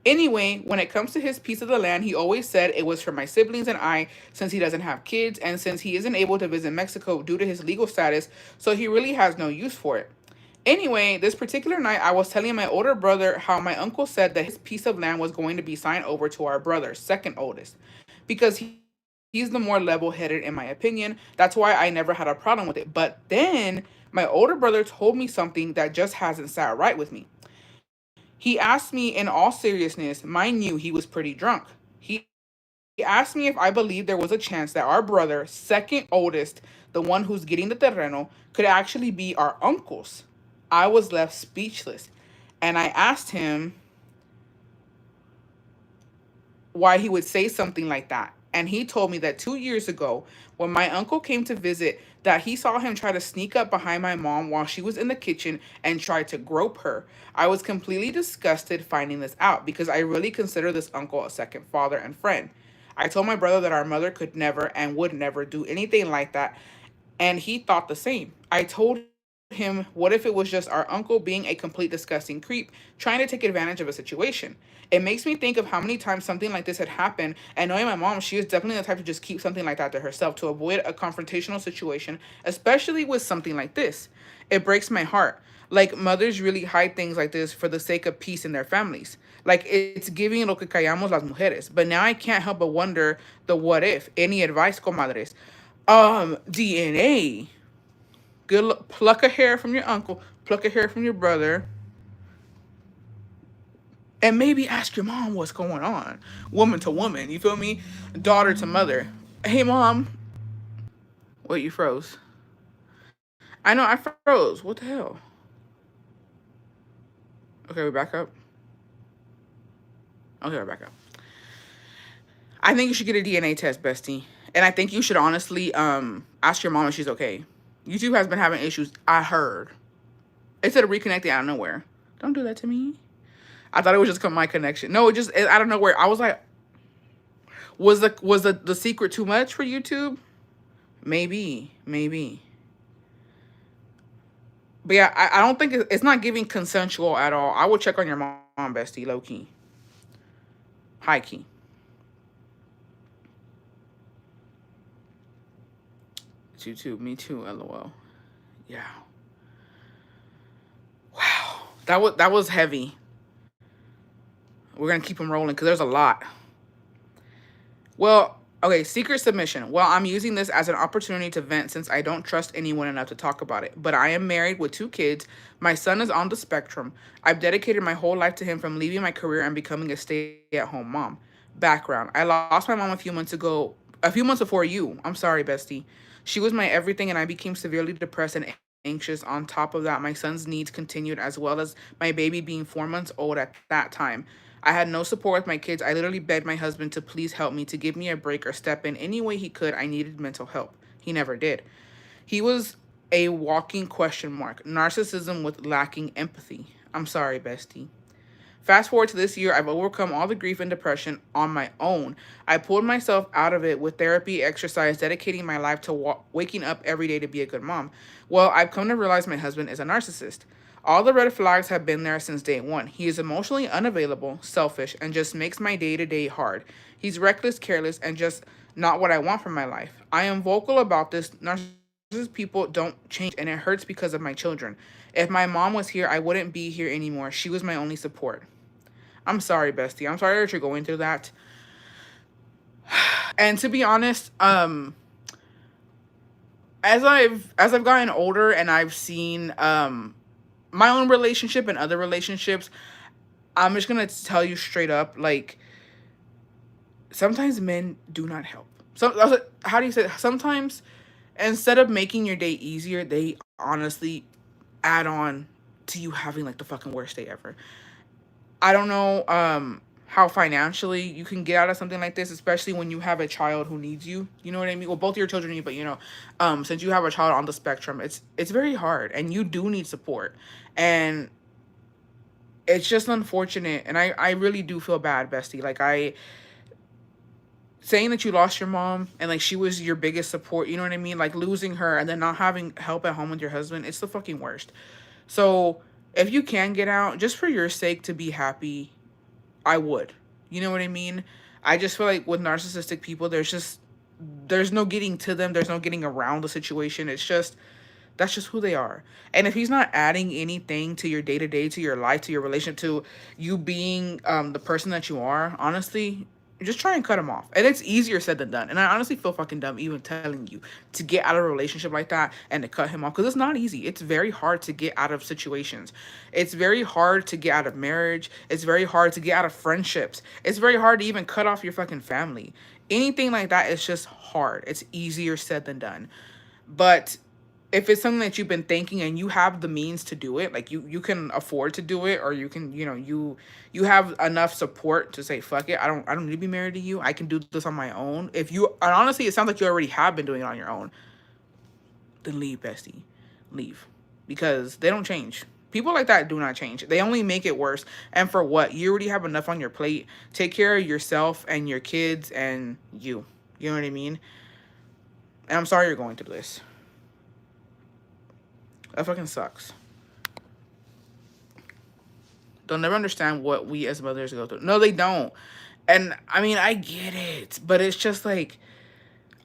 Anyway, when it comes to his piece of the land, he always said it was for my siblings and I, since he doesn't have kids and since he isn't able to visit Mexico due to his legal status, so he really has no use for it. Anyway, this particular night, I was telling my older brother how my uncle said that his piece of land was going to be signed over to our brother, second oldest, because he's the more level headed, in my opinion. That's why I never had a problem with it. But then my older brother told me something that just hasn't sat right with me. He asked me in all seriousness, mind you, he was pretty drunk. He asked me if I believed there was a chance that our brother, second oldest, the one who's getting the terreno, could actually be our uncles. I was left speechless. And I asked him why he would say something like that. And he told me that 2 years ago, when my uncle came to visit, that he saw him try to sneak up behind my mom while she was in the kitchen and tried to grope her. I was completely disgusted finding this out because I really consider this uncle a second father and friend. I told my brother that our mother could never and would never do anything like that, and he thought the same. I told him, what if it was just our uncle being a complete disgusting creep, trying to take advantage of a situation? It makes me think of how many times something like this had happened, and knowing my mom, she is definitely the type to just keep something like that to herself to avoid a confrontational situation, especially with something like this. It breaks my heart. Like, mothers really hide things like this for the sake of peace in their families. Like, it's giving lo que callamos las mujeres. But now I can't help but wonder the what if. Any advice, comadres? DNA. Good look, pluck a hair from your uncle, pluck a hair from your brother, and maybe ask your mom what's going on. Woman to woman, you feel me? Daughter to mother. Hey, mom. Wait, you froze. I know, I froze. What the hell? Okay, we're back up. Okay, we're back up. I think you should get a DNA test, bestie. And I think you should honestly ask your mom if she's okay. YouTube has been having issues, I heard. Instead of reconnecting out of nowhere. Don't do that to me. I thought it was just my connection. No, it just out of nowhere. I was like, was the secret too much for YouTube? Maybe. But yeah, I don't think it's not giving consensual at all. I will check on your mom, bestie, low key, high key. YouTube, me too. LOL. Yeah. Wow, that was heavy. We're gonna keep them rolling because there's a lot. Well, okay, secret submission. Well, I'm using this as an opportunity to vent since I don't trust anyone enough to talk about it. But I am married with two kids. My son is on the spectrum. I've dedicated my whole life to him from leaving my career and becoming a stay-at-home mom. Background. I lost my mom a few months before you. I'm sorry, bestie. She was my everything and I became severely depressed and anxious. On top of that, my son's needs continued as well as my baby being 4 months old at that time. I had no support with my kids. I literally begged my husband to please help me, to give me a break or step in any way he could. I needed mental help. He never did. He was a walking question mark, narcissism with lacking empathy. I'm sorry, bestie. Fast forward to this year, I've overcome all the grief and depression on my own. I pulled myself out of it with therapy, exercise, dedicating my life to waking up every day to be a good mom. Well, I've come to realize my husband is a narcissist. All the red flags have been there since day one. He is emotionally unavailable, selfish, and just makes my day to day hard. He's reckless, careless, and just not what I want from my life. I am vocal about this. Narcissist people don't change, and it hurts because of my children. If my mom was here, I wouldn't be here anymore. She was my only support. I'm sorry, bestie. I'm sorry that you're going through that. And to be honest, as I've gotten older and I've seen my own relationship and other relationships, I'm just gonna tell you straight up, like, sometimes men do not help. So how do you say it? Sometimes instead of making your day easier, they honestly add on to you having like the fucking worst day ever. I don't know how financially you can get out of something like this, especially when you have a child who needs you. You know what I mean? Well, both of your children need, but since you have a child on the spectrum, it's very hard, and you do need support, and it's just unfortunate. And I really do feel bad, bestie. Like, I saying that you lost your mom and like she was your biggest support. You know what I mean? Like, losing her and then not having help at home with your husband. It's the fucking worst. So if you can get out, just for your sake, to be happy, I would. You know what I mean? I just feel like with narcissistic people, there's no getting to them. There's no getting around the situation. It's just that's just who they are. And if he's not adding anything to your day to day, to your life, to your relationship, to you being the person that you are, honestly, just try and cut him off. And it's easier said than done. And I honestly feel fucking dumb even telling you to get out of a relationship like that and to cut him off because it's not easy. It's very hard to get out of situations. It's very hard to get out of marriage. It's very hard to get out of friendships. It's very hard to even cut off your fucking family. Anything like that is just hard. It's easier said than done. But if it's something that you've been thinking and you have the means to do it, like you can afford to do it, or you can, you have enough support to say fuck it, I don't need to be married to you, I can do this on my own. If you, and honestly it sounds like you already have been doing it on your own, then leave, bestie. Leave. Because they don't change. People like that do not change. They only make it worse. And for what? You already have enough on your plate. Take care of yourself and your kids and you know what I mean? And I'm sorry you're going through this. That fucking sucks. They'll never understand what we as mothers go through. No, they don't. And I mean, I get it, but it's just like,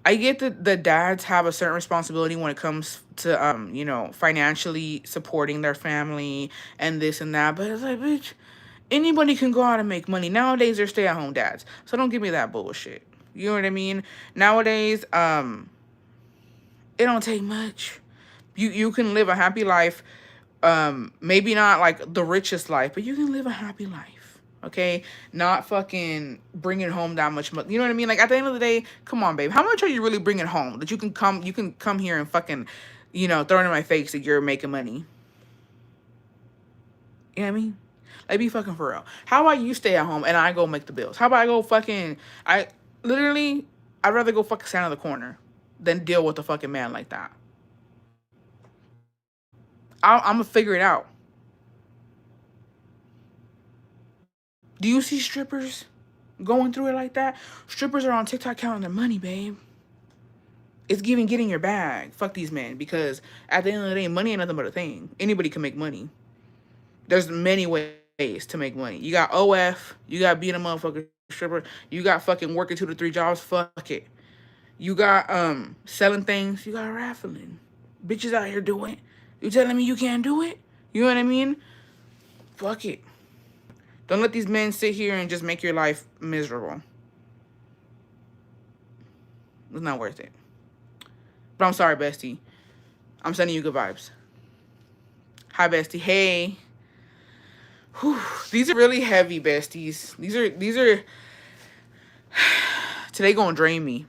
I get that the dads have a certain responsibility when it comes to, financially supporting their family and this and that. But it's like, bitch, anybody can go out and make money. Nowadays, they're stay-at-home dads. So don't give me that bullshit. You know what I mean? Nowadays, it don't take much. You can live a happy life. Maybe not like the richest life, but you can live a happy life. Okay, not fucking bringing home that much money. You know what I mean? Like at the end of the day, come on, babe. How much are you really bringing home that you can come here and fucking, throw it in my face that you're making money? You know what I mean? Like be fucking for real. How about you stay at home and I go make the bills? How about I go fucking, I'd rather go fucking stand in the corner than deal with a fucking man like that. I'm gonna figure it out. Do you see strippers going through it like that? Strippers are on TikTok counting their money, babe. It's getting your bag. Fuck these men, because at the end of the day, money ain't nothing but a thing. Anybody can make money. There's many ways to make money. You got OF, you got being a motherfucking stripper, you got fucking working 2 to 3 jobs, fuck it. You got selling things, you got raffling. Bitches out here doing it. You telling me you can't do it? You know what I mean? Fuck it. Don't let these men sit here and just make your life miserable. It's not worth it. But I'm sorry, bestie. I'm sending you good vibes. Hi, bestie. Hey. Whew. These are really heavy, besties. These are today gonna drain me.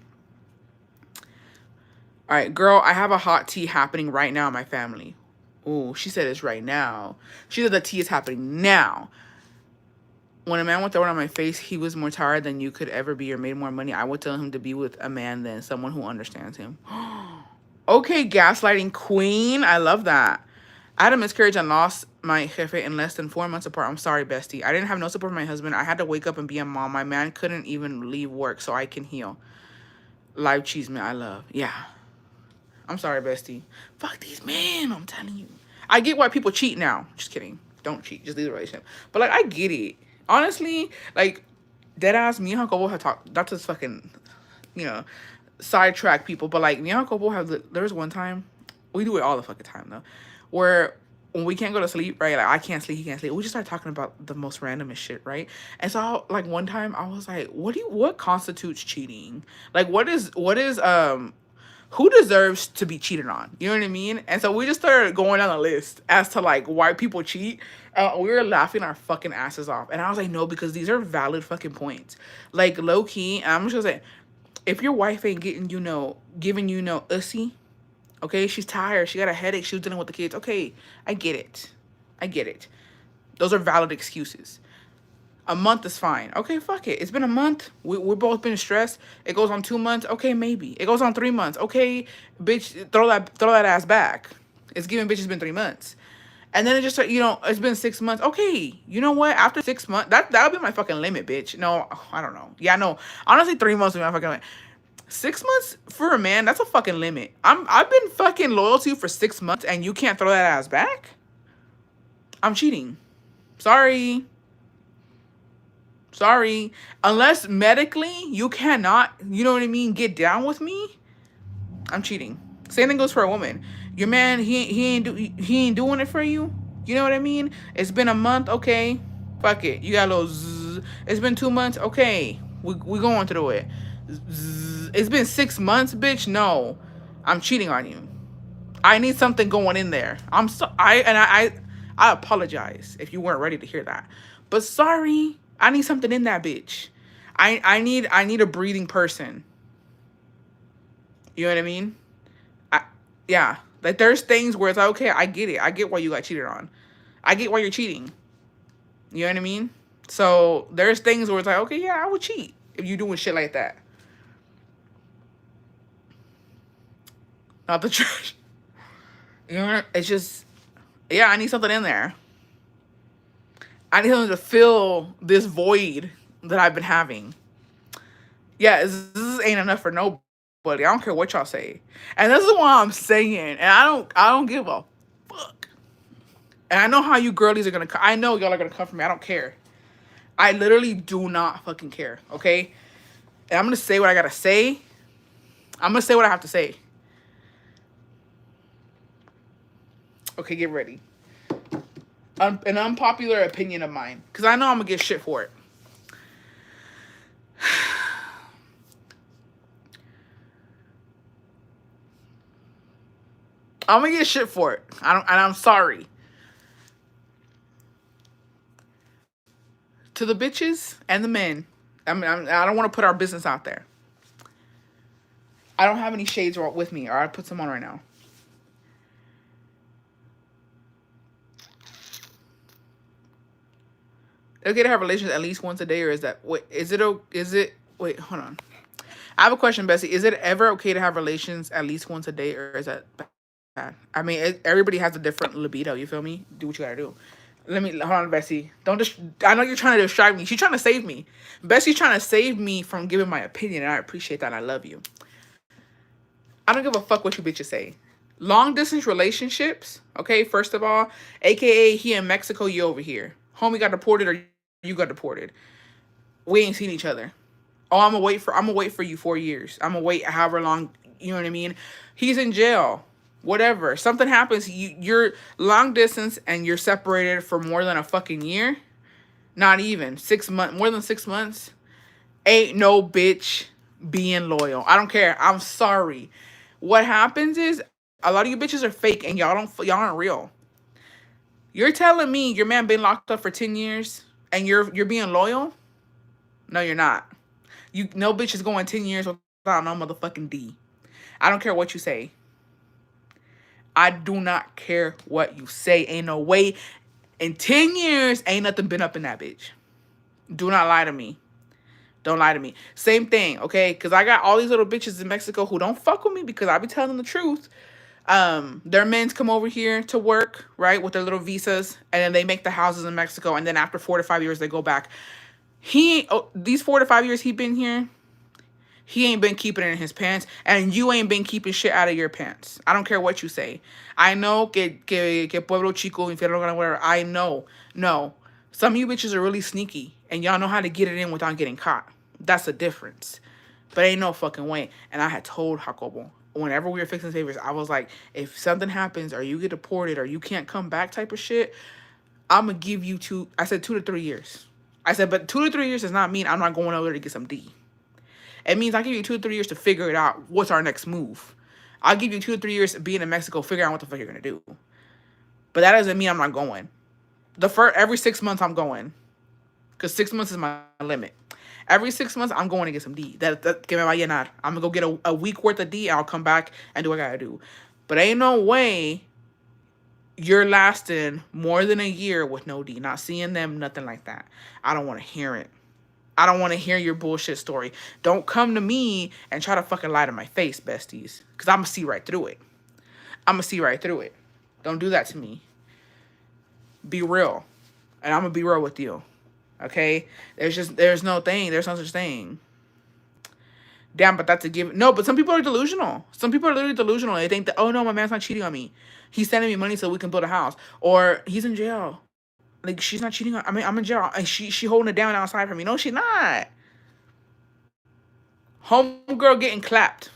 All right, girl, I have a hot tea happening right now in my family. Ooh, she said it's right now. She said the tea is happening now. When a man would throw it on my face, he was more tired than you could ever be or made more money. I would tell him to be with a man than someone who understands him. Okay, gaslighting queen. I love that. I had a miscarriage and lost my jefe in less than 4 months apart. I'm sorry, bestie. I didn't have no support from my husband. I had to wake up and be a mom. My man couldn't even leave work so I can heal. Live cheese, man. I love. Yeah. I'm sorry, bestie. Fuck these men, I'm telling you. I get why people cheat now. Just kidding. Don't cheat. Just leave the relationship. But, like, I get it. Honestly, like, deadass, me and Jacobo have talked. Not to fucking, sidetrack people. But, like, me and Jacobo there was one time. We do it all the fucking time, though. Where when we can't go to sleep, right? Like, I can't sleep, he can't sleep. We just start talking about the most randomest shit, right? And so, like, one time I was like, what constitutes cheating? Like, what is who deserves to be cheated on? You know what I mean? And so we just started going down the list as to like why people cheat. We were laughing our fucking asses off. And I was like, no, because these are valid fucking points. Like low key, and I'm just gonna say, if your wife ain't giving you no ussy, okay, she's tired, she got a headache, she was dealing with the kids. Okay, I get it. Those are valid excuses. A month is fine. Okay, fuck it. It's been a month. We're both been stressed. It goes on 2 months. Okay, maybe. It goes on 3 months. Okay, bitch, throw that ass back. It's giving bitches been 3 months. And then it just, it's been 6 months. Okay, you know what? After 6 months, that'll be my fucking limit, bitch. No, I don't know. Yeah, no. Honestly, 3 months will be my fucking limit. 6 months for a man, that's a fucking limit. I've been fucking loyal to you for 6 months and you can't throw that ass back? I'm cheating. Sorry. Sorry. Unless medically you cannot, you know what I mean, get down with me, I'm cheating. Same thing goes for a woman. Your man, he ain't doing it for you. You know what I mean? It's been a month, okay. Fuck it. You got a little zzz. It's been 2 months, okay. We going through it. Zzz. It's been 6 months, bitch. No. I'm cheating on you. I need something going in there. I apologize if you weren't ready to hear that. But sorry, I need something in that bitch. I need a breathing person. You know what I mean? I, yeah. Like there's things where it's like, okay, I get it. I get why you got cheated on. I get why you're cheating. You know what I mean? So there's things where it's like, okay, yeah, I would cheat if you doing shit like that. Not the trash. You know, it's just, yeah, I need something in there. I need something to fill this void that I've been having. Yeah, this ain't enough for nobody. I don't care what y'all say, and this is what I'm saying. And I don't give a fuck. And I know how you girlies are gonna. I know y'all are gonna come for me. I don't care. I literally do not fucking care. Okay, and I'm gonna say what I gotta say. I'm gonna say what I have to say. Okay, get ready. An unpopular opinion of mine, because I know I'm gonna get shit for it. I'm gonna get shit for it. And I'm sorry to the bitches and the men. I don't want to put our business out there. I don't have any shades with me, or I'd put some on right now. Okay to have relations at least once a day, or is that wait? Is it? Wait, hold on. I have a question, Bessie. Is it ever okay to have relations at least once a day, or is that bad? I mean, everybody has a different libido. You feel me? Do what you gotta do. Let me hold on, Bessie. Don't just. I know you're trying to distract me. She's trying to save me. Bessie's trying to save me from giving my opinion, and I appreciate that. And I love you. I don't give a fuck what you bitches say. Long distance relationships, okay, first of all, aka he in Mexico, you over here. Homie got deported or you got deported. We ain't seen each other. Oh, I'm gonna wait for you 4 years. I'm gonna wait however long, you know what I mean? He's in jail. Whatever. Something happens, you're long distance and you're separated for more than a fucking year. Not even 6 months, more than 6 months. Ain't no bitch being loyal. I don't care. I'm sorry. What happens is a lot of you bitches are fake and y'all aren't real. You're telling me your man been locked up for 10 years and you're being loyal? No, you're not. No bitch is going 10 years without no motherfucking D. I don't care what you say. I do not care what you say. Ain't no way. In 10 years, ain't nothing been up in that bitch. Do not lie to me. Don't lie to me. Same thing, okay? Because I got all these little bitches in Mexico who don't fuck with me because I be telling them the truth. Their men's come over here to work, right, with their little visas, and then they make the houses in Mexico, and then after 4 to 5 years, they go back. These 4 to 5 years he been here, he ain't been keeping it in his pants, and you ain't been keeping shit out of your pants. I don't care what you say. I know que pueblo chico, infierno, whatever. I know. No. Some of you bitches are really sneaky, and y'all know how to get it in without getting caught. That's the difference. But ain't no fucking way. And I had told Jacobo, whenever we were fixing favors, I was like, if something happens or you get deported or you can't come back type of shit, I'm going to give you 2 to 3 years. I said, but 2 to 3 years does not mean I'm not going over there to get some D. It means I give you 2 to 3 years to figure it out. What's our next move? I'll give you 2 to 3 years of being in Mexico, figure out what the fuck you're going to do. But that doesn't mean I'm not going. Every 6 months I'm going. Because 6 months is my limit. Every 6 months, I'm going to get some D. I'm going to go get a week worth of D, and I'll come back and do what I got to do. But ain't no way you're lasting more than a year with no D. Not seeing them, nothing like that. I don't want to hear it. I don't want to hear your bullshit story. Don't come to me and try to fucking lie to my face, besties. Because I'm going to see right through it. I'm going to see right through it. Don't do that to me. Be real. And I'm going to be real with you. Okay? There's no such thing. Damn, but that's a given. No, but some people are delusional. Some people are literally delusional. They think that, oh no, my man's not cheating on me. He's sending me money so we can build a house. Or he's in jail. Like, she's not cheating on. I mean, I'm in jail, and she holding it down outside for me. No, she's not. Homegirl getting clapped.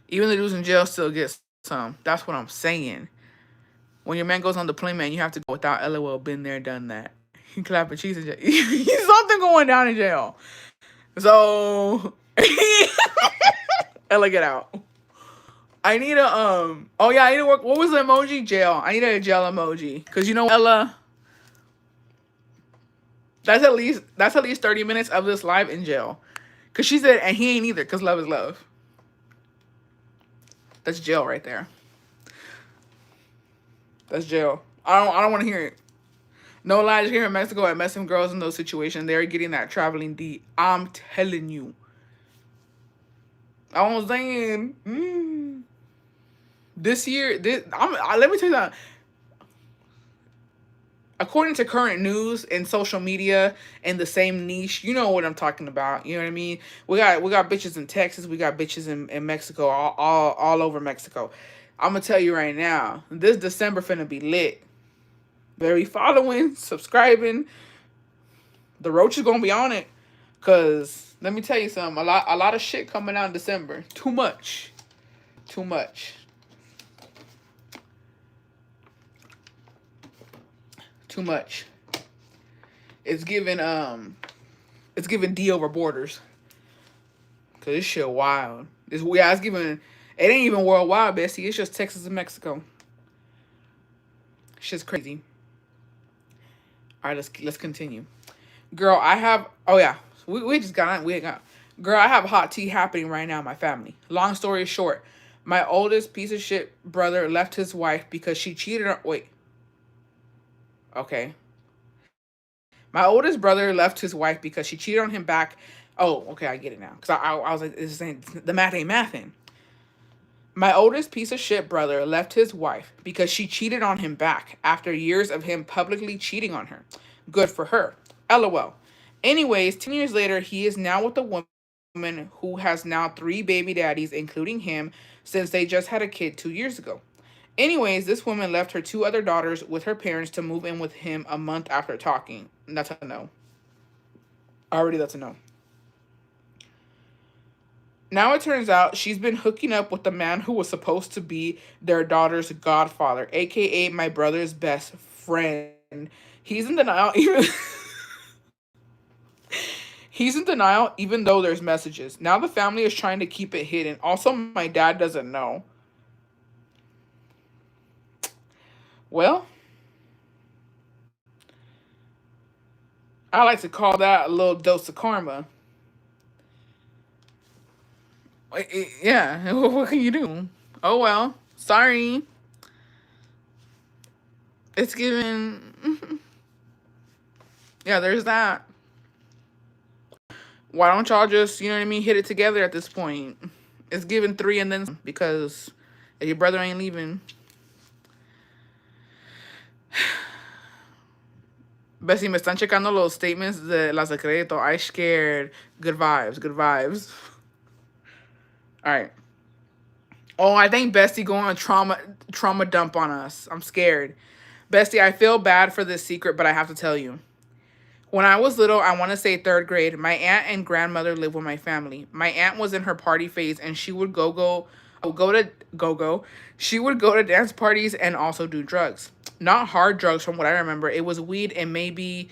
Even the dudes in jail still get some. That's what I'm saying. When your man goes on deployment, you have to go without LOL. Been there, done that. He clapping cheeks in jail. Something going down in jail. So, Ella, get out. I need a Oh yeah, I need to work. What was the emoji? Jail. I need a jail emoji. Cause you know, Ella, that's at least 30 minutes of this live in jail. Cause she said, and he ain't either. Cause love is love. That's jail right there. That's jail. I don't want to hear it. No lies here in Mexico. I met some girls in those situations. They're getting that traveling D. I'm telling you. I was saying. This year, let me tell you that. According to current news and social media and the same niche, you know what I'm talking about. You know what I mean? We got bitches in Texas, we got bitches in Mexico, all over Mexico. I'm gonna tell you right now, this December finna be lit. Better be following, subscribing. The roach is gonna be on it. Cause let me tell you something, a lot of shit coming out in December. Too much. Too much. Too much. It's giving D over borders. Cause this shit wild. It's giving. It ain't even worldwide, Bestie. It's just Texas and Mexico. Shit's crazy. All right, let's continue. Girl, I have. Oh yeah, we just got on. We got. Girl, I have hot tea happening right now in my family. Long story short, my oldest piece of shit brother left his wife because she cheated on. Wait. Okay. My oldest brother left his wife because she cheated on him back. Oh, okay, I get it now. Because I was like, this ain't, the math ain't mathin'. My oldest piece of shit brother left his wife because she cheated on him back after years of him publicly cheating on her. Good for her. LOL. Anyways, 10 years later, he is now with a woman who has now 3 baby daddies, including him, since they just had a kid 2 years ago. Anyways, this woman left her 2 other daughters with her parents to move in with him a month after talking. That's a no. Already that's a no. Now it turns out she's been hooking up with the man who was supposed to be their daughter's godfather, aka my brother's best friend. He's in denial even He's in denial even though there's messages. Now the family is trying to keep it hidden. Also, my dad doesn't know. Well, I like to call that a little dose of karma. Yeah, what can you do? Oh well, sorry. It's given. Yeah, there's that. Why don't y'all just, you know what I mean, hit it together at this point? It's given 3 and then because if your brother ain't leaving. Bessie, me están checando los statements de la secreto. I scared. Good vibes, good vibes. All right. Oh, I think Bestie going on trauma dump on us. I'm scared. Bestie, I feel bad for this secret, but I have to tell you. When I was little, I want to say 3rd grade, my aunt and grandmother lived with my family. My aunt was in her party phase, and she would She would go to dance parties and also do drugs. Not hard drugs from what I remember. It was weed and maybe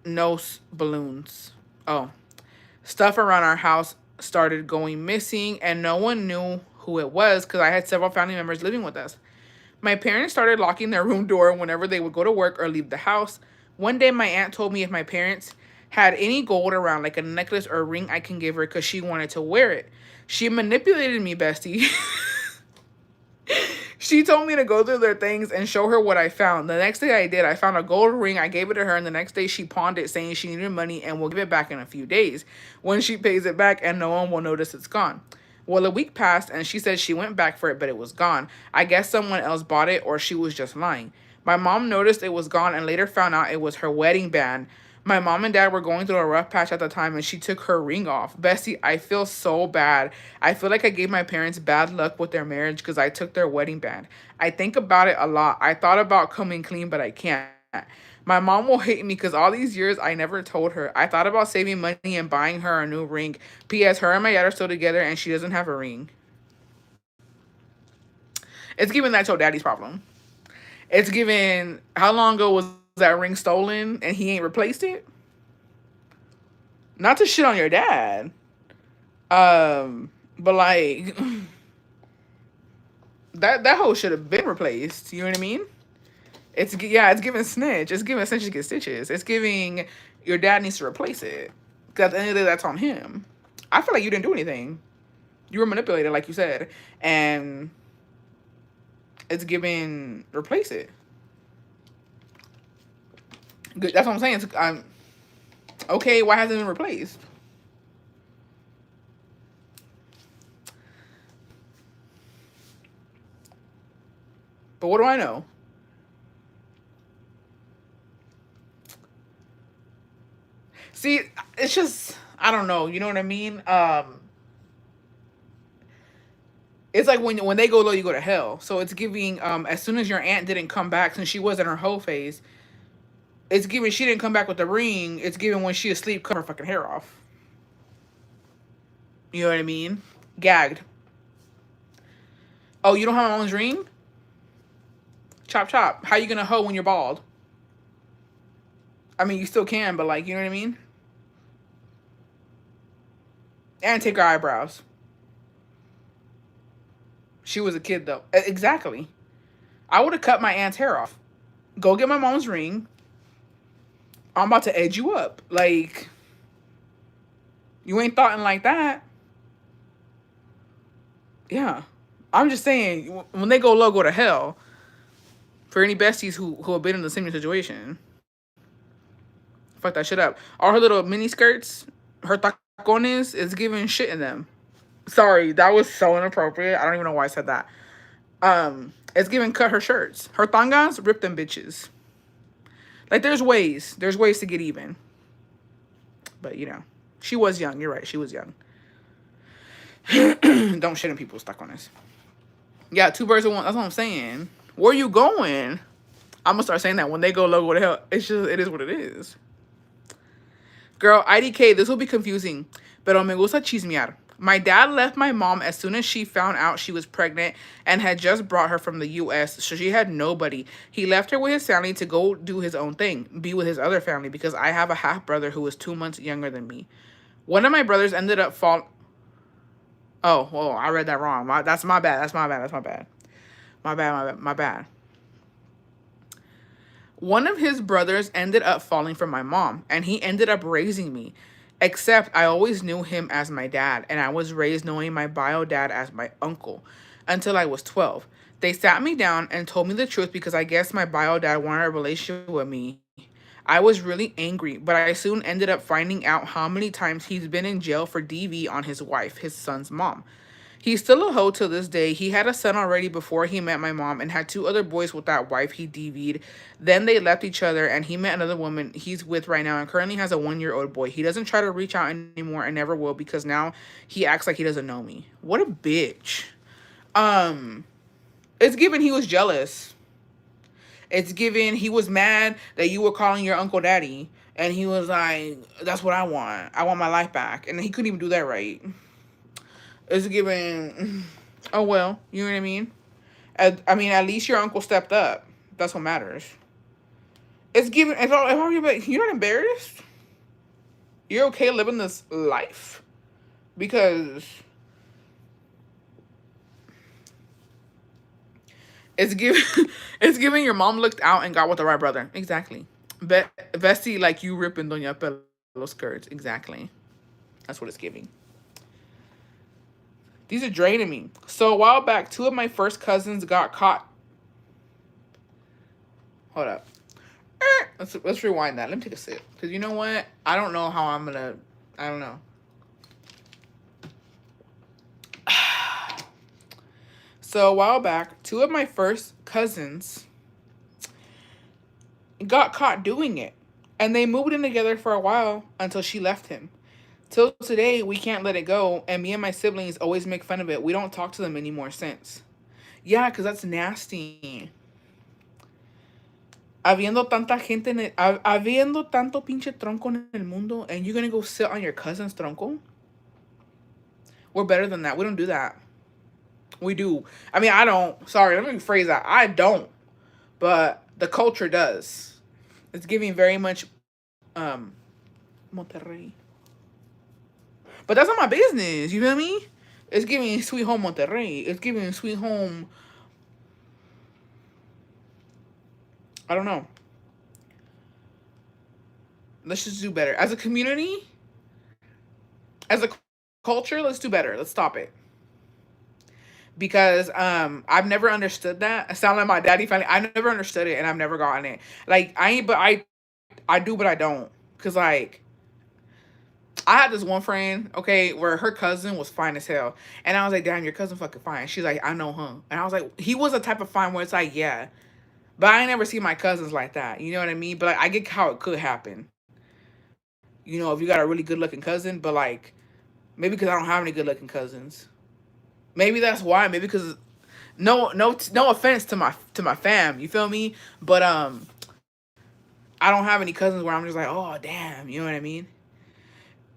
balloons. Oh. Stuff around our house started going missing, and no one knew who it was because I had several family members living with us. My parents started locking their room door whenever they would go to work or leave the house. One day, my aunt told me if my parents had any gold around, like a necklace or a ring, I can give her because she wanted to wear it. She manipulated me, Bestie. She told me to go through their things and show her what I found. The next day I did. I found a gold ring. I gave it to her, and the next day she pawned it, saying she needed money and will give it back in a few days when she pays it back and no one will notice it's gone. Well, a week passed, and she said she went back for it, but it was gone. I guess someone else bought it, or she was just lying. My mom noticed it was gone and later found out it was her wedding band. My mom and dad were going through a rough patch at the time and she took her ring off. Bestie, I feel so bad. I feel like I gave my parents bad luck with their marriage because I took their wedding band. I think about it a lot. I thought about coming clean, but I can't. My mom will hate me because all these years I never told her. I thought about saving money and buying her a new ring. P.S. Her and my dad are still together and she doesn't have a ring. It's given that's your daddy's problem. It's given how long ago was that ring stolen and he ain't replaced it? Not to shit on your dad. But like that hoe should have been replaced. You know what I mean? It's giving snitch. It's giving snitches get stitches. It's giving your dad needs to replace it. Because at the end of the day, that's on him. I feel like you didn't do anything. You were manipulated, like you said, and it's giving replace it. Good. That's what I'm saying. I'm okay. Why hasn't it been replaced? But what do I know? See, it's just I don't know. You know what I mean? It's like when they go low, you go to hell. So it's giving as soon as your aunt didn't come back since she was in her whole phase, it's giving she didn't come back with the ring. It's giving when she asleep, cut her fucking hair off. You know what I mean? Gagged. Oh, you don't have my mom's ring? Chop chop. How you gonna hoe when you're bald? I mean, you still can, but like, you know what I mean? And take her eyebrows. She was a kid though. Exactly. I would have cut my aunt's hair off. Go get my mom's ring. I'm about to edge you up. Like, you ain't thoughtin' like that. Yeah. I'm just saying, when they go low, go to hell. For any besties who have been in the same situation. Fuck that shit up. All her little mini skirts, her tacones, is giving shit in them. Sorry, that was so inappropriate. I don't even know why I said that. It's giving cut her shirts. Her tangas, rip them bitches. Like there's ways. There's ways to get even. But you know, she was young. You're right. She was young. Don't shit in people's tacones. Yeah, two birds with one. That's what I'm saying. Where you going? I'm gonna start saying that when they go low, go to hell. It's just it is what it is. Girl, IDK, this will be confusing, pero me gusta chismear. My dad left my mom as soon as she found out she was pregnant and had just brought her from the US, so she had nobody. He left her with his family to go do his own thing, be with his other family, because I have a half brother who is 2 months younger than me. One of my brothers ended up Oh, well, I read that wrong. That's my bad. That's my bad. That's my bad. My bad. My bad. My bad. One of his brothers ended up falling for my mom, and he ended up raising me. Except I always knew him as my dad, and I was raised knowing my bio dad as my uncle until I was 12. They sat me down and told me the truth because I guess my bio dad wanted a relationship with me. I was really angry, but I soon ended up finding out how many times he's been in jail for DV on his wife, his son's mom. He's still a hoe till this day. He had a son already before he met my mom and had two other boys with that wife he DV'd. Then they left each other and he met another woman he's with right now and currently has a 1-year-old boy. He doesn't try to reach out anymore and never will because now he acts like he doesn't know me. What a bitch. It's given he was jealous. It's given he was mad that you were calling your uncle daddy. And he was like, that's what I want. I want my life back. And he couldn't even do that right. It's given, oh well, you know what I mean? I mean, at least your uncle stepped up. That's what matters. It's given, you're not embarrassed? You're okay living this life? Because it's given, it's given your mom looked out and got with the right brother. Exactly. Bestie, like you ripping Doña Pelo skirts. Exactly. That's what it's giving. These are draining me. So a while back, two of my first cousins got caught. Hold up. Let's rewind that. Let me take a sip. Because you know what? I don't know how I'm going to... I don't know. So a while back, two of my first cousins got caught doing it. And they moved in together for a while until she left him. Till today, we can't let it go, and me and my siblings always make fun of it. We don't talk to them anymore since. Yeah, because that's nasty. Habiendo tanta gente habiendo tanto pinche tronco en el mundo, and you're gonna go sit on your cousin's tronco? We're better than that. We don't do that. We do. I mean, I don't. Sorry, let me rephrase that. I don't. But the culture does. It's giving very much Monterrey. But that's not my business. You feel me? It's giving Sweet Home Monterrey. It's giving Sweet Home. I don't know. Let's just do better. As a community, as a culture, let's do better. Let's stop it. Because I've never understood that. I sound like my daddy family. I never understood it and I've never gotten it. Like I ain't but I do but I don't. Cause like I had this one friend, okay, where her cousin was fine as hell. And I was like, damn, your cousin fucking fine. She's like, I know her. And I was like, he was a type of fine where it's like, yeah. But I ain't never seen my cousins like that. You know what I mean? But like I get how it could happen. You know, if you got a really good looking cousin, but like maybe because I don't have any good looking cousins. Maybe that's why. Maybe because no offense to my fam. You feel me? But I don't have any cousins where I'm just like, oh damn, you know what I mean?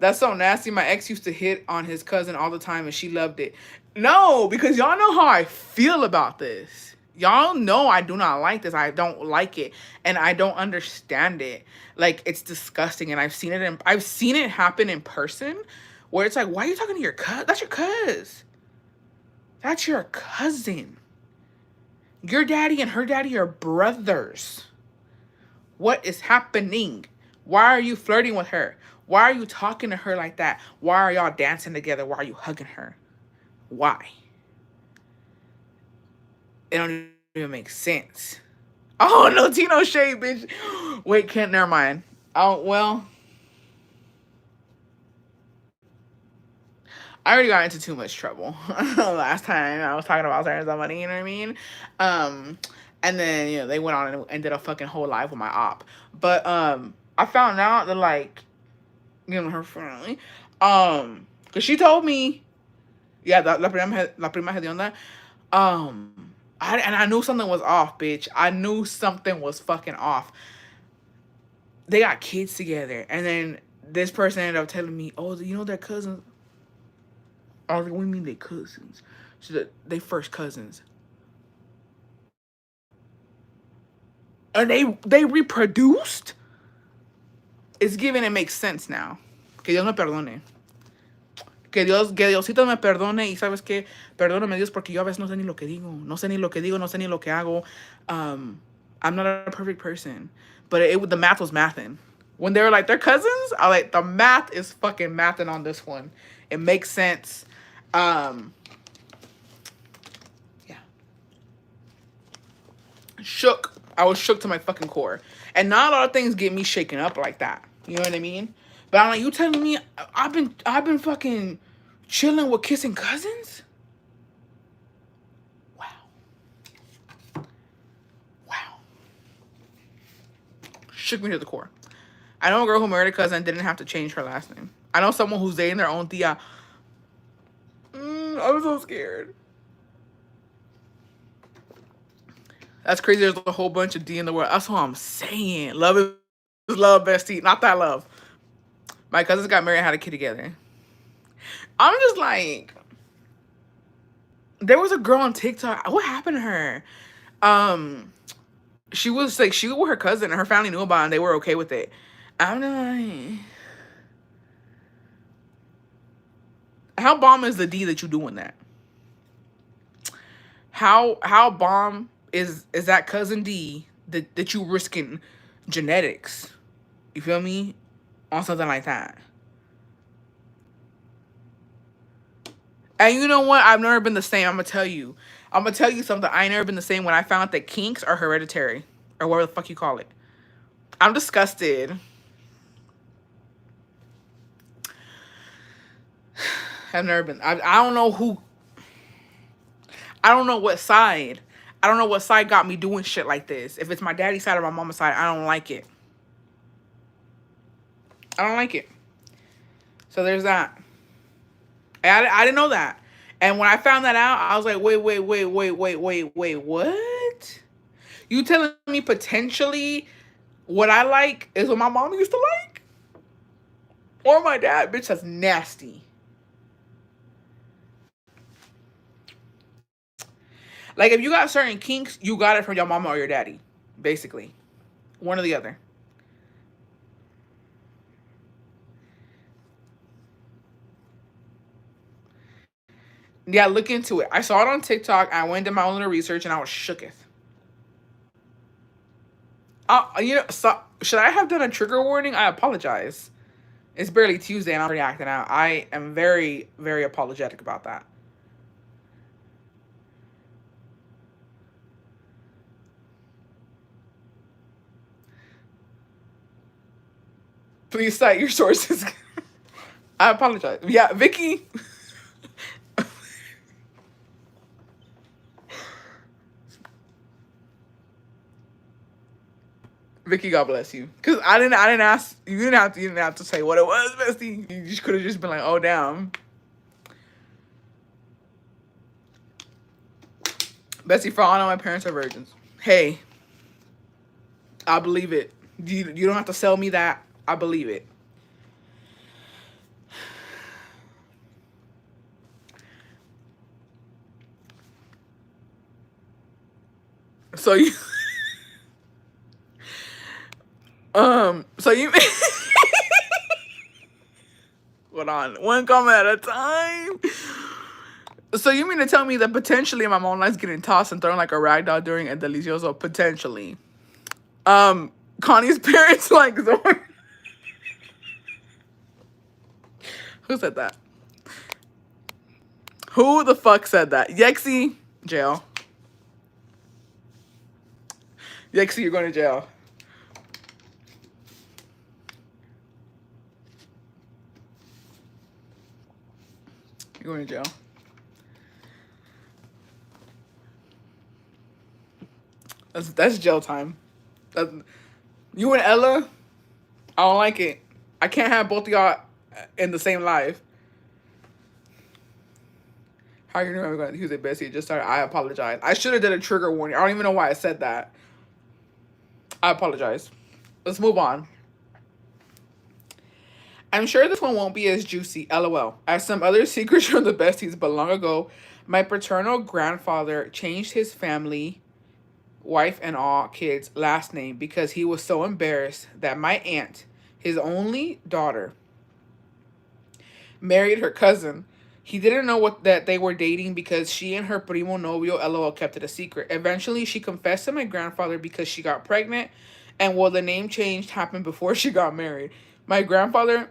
That's so nasty. My ex used to hit on his cousin all the time, and she loved it. No, because y'all know how I feel about this. Y'all know I do not like this. I don't like it, and I don't understand it. Like it's disgusting, and I've seen it happen in person, where it's like, why are you talking to your cousin? That's your cousin. That's your cousin. Your daddy and her daddy are brothers. What is happening? Why are you flirting with her? Why are you talking to her like that? Why are y'all dancing together? Why are you hugging her? Why? It don't even make sense. Oh, no Tino shade, bitch. Wait, can't, never mind. Oh, well. I already got into too much trouble last time I was talking about certain somebody, you know what I mean? And then, you know, they went on and ended up fucking whole life with my op. But I found out that like, you know, her family, cause she told me, yeah, la prima hedionda, I knew something was off, bitch. I knew something was fucking off. They got kids together, and then this person ended up telling me, oh, you know, they're cousins. I was like, what do you mean they cousins? She said, they first cousins. And they reproduced? It's given, it makes sense now. Que Dios me perdone. Que Diosito me perdone. Y sabes qué, perdóname Dios porque yo a veces no sé ni lo que digo. No sé ni lo que digo, no sé ni lo que hago. I'm not a perfect person. But the math was mathing. When they were like, they're cousins, I like, the math is fucking mathing on this one. It makes sense. Yeah. Shook. I was shook to my fucking core. And not a lot of things get me shaken up like that. You know what I mean? But I'm like, you telling me I've been fucking chilling with kissing cousins? Wow. Wow. Shook me to the core. I know a girl who married a cousin and didn't have to change her last name. I know someone who's dating their own tia. I'm so scared. That's crazy. There's a whole bunch of D in the world. That's what I'm saying. Love is love, bestie. Not that love. My cousins got married and had a kid together. I'm just like, there was a girl on TikTok. What happened to her? She was with her cousin and her family knew about it and they were okay with it. I'm like, how bomb is the D that you doing that? How bomb is that cousin D that you risking genetics? You feel me? On something like that. And you know what? I've never been the same. I'm gonna tell you something. I ain't never been the same when I found out that kinks are hereditary. Or whatever the fuck you call it. I'm disgusted. I've never been. I don't know who. I don't know what side. I don't know what side got me doing shit like this. If it's my daddy's side or my mama's side, I don't like it. I don't like it. So there's that. I didn't know that. And when I found that out, I was like, wait, what? You telling me potentially what I like is what my mom used to like? Or my dad? Bitch, that's nasty. Like, if you got certain kinks, you got it from your mama or your daddy, basically. One or the other. Yeah, look into it. I saw it on TikTok. I went to my own little research and I was shooketh. So, should I have done a trigger warning? I apologize. It's barely Tuesday and I'm already acting out. I am very, very apologetic about that. Please cite your sources. I apologize. Yeah, Vicky. Vicky, God bless you. Cause I didn't ask. You didn't have to say what it was, Bestie. You just could have just been like, oh damn. Bestie, for all I know, my parents are virgins. Hey, I believe it. You don't have to sell me that. I believe it. So you, so you, hold on, one comment at a time. So you mean to tell me that potentially my mom likes getting tossed and thrown like a rag doll during a delicioso? Potentially. Connie's parents like Zoe. Who said that? Who the fuck said that? Yexi, jail. Yexi, you're going to jail. You're going to jail. That's jail time. You and Ella, I don't like it. I can't have both of y'all in the same life. How you know I'm going to use it, Bessie? It just started. I apologize. I should have did a trigger warning. I don't even know why I said that. I apologize. Let's move on. I'm sure this one won't be as juicy, lol. As some other secrets from the besties, but long ago, my paternal grandfather changed his family, wife and all kids' last name because he was so embarrassed that my aunt, his only daughter, married her cousin. He didn't know what that they were dating because she and her primo novio lol kept it a secret. Eventually, she confessed to my grandfather because she got pregnant, and the name change happened before she got married. My grandfather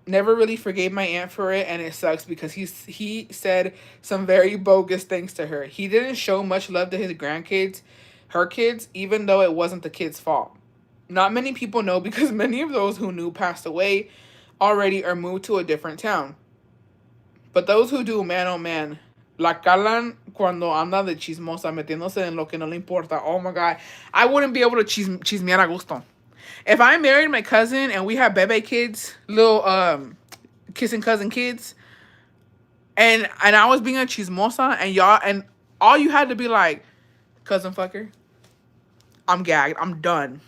never really forgave my aunt for it, and it sucks because he said some very bogus things to her. He didn't show much love to his grandkids, her kids, even though it wasn't the kids' fault. Not many people know because many of those who knew passed away already or moved to a different town. But those who do, man, oh man, la calan cuando anda de chismosa, metiéndose en lo que no le importa. Oh my God. I wouldn't be able to chismear a gusto. If I married my cousin and we had bebe kids, little kissing cousin kids, and I was being a chismosa and all you had to be like, cousin fucker, I'm gagged. I'm done.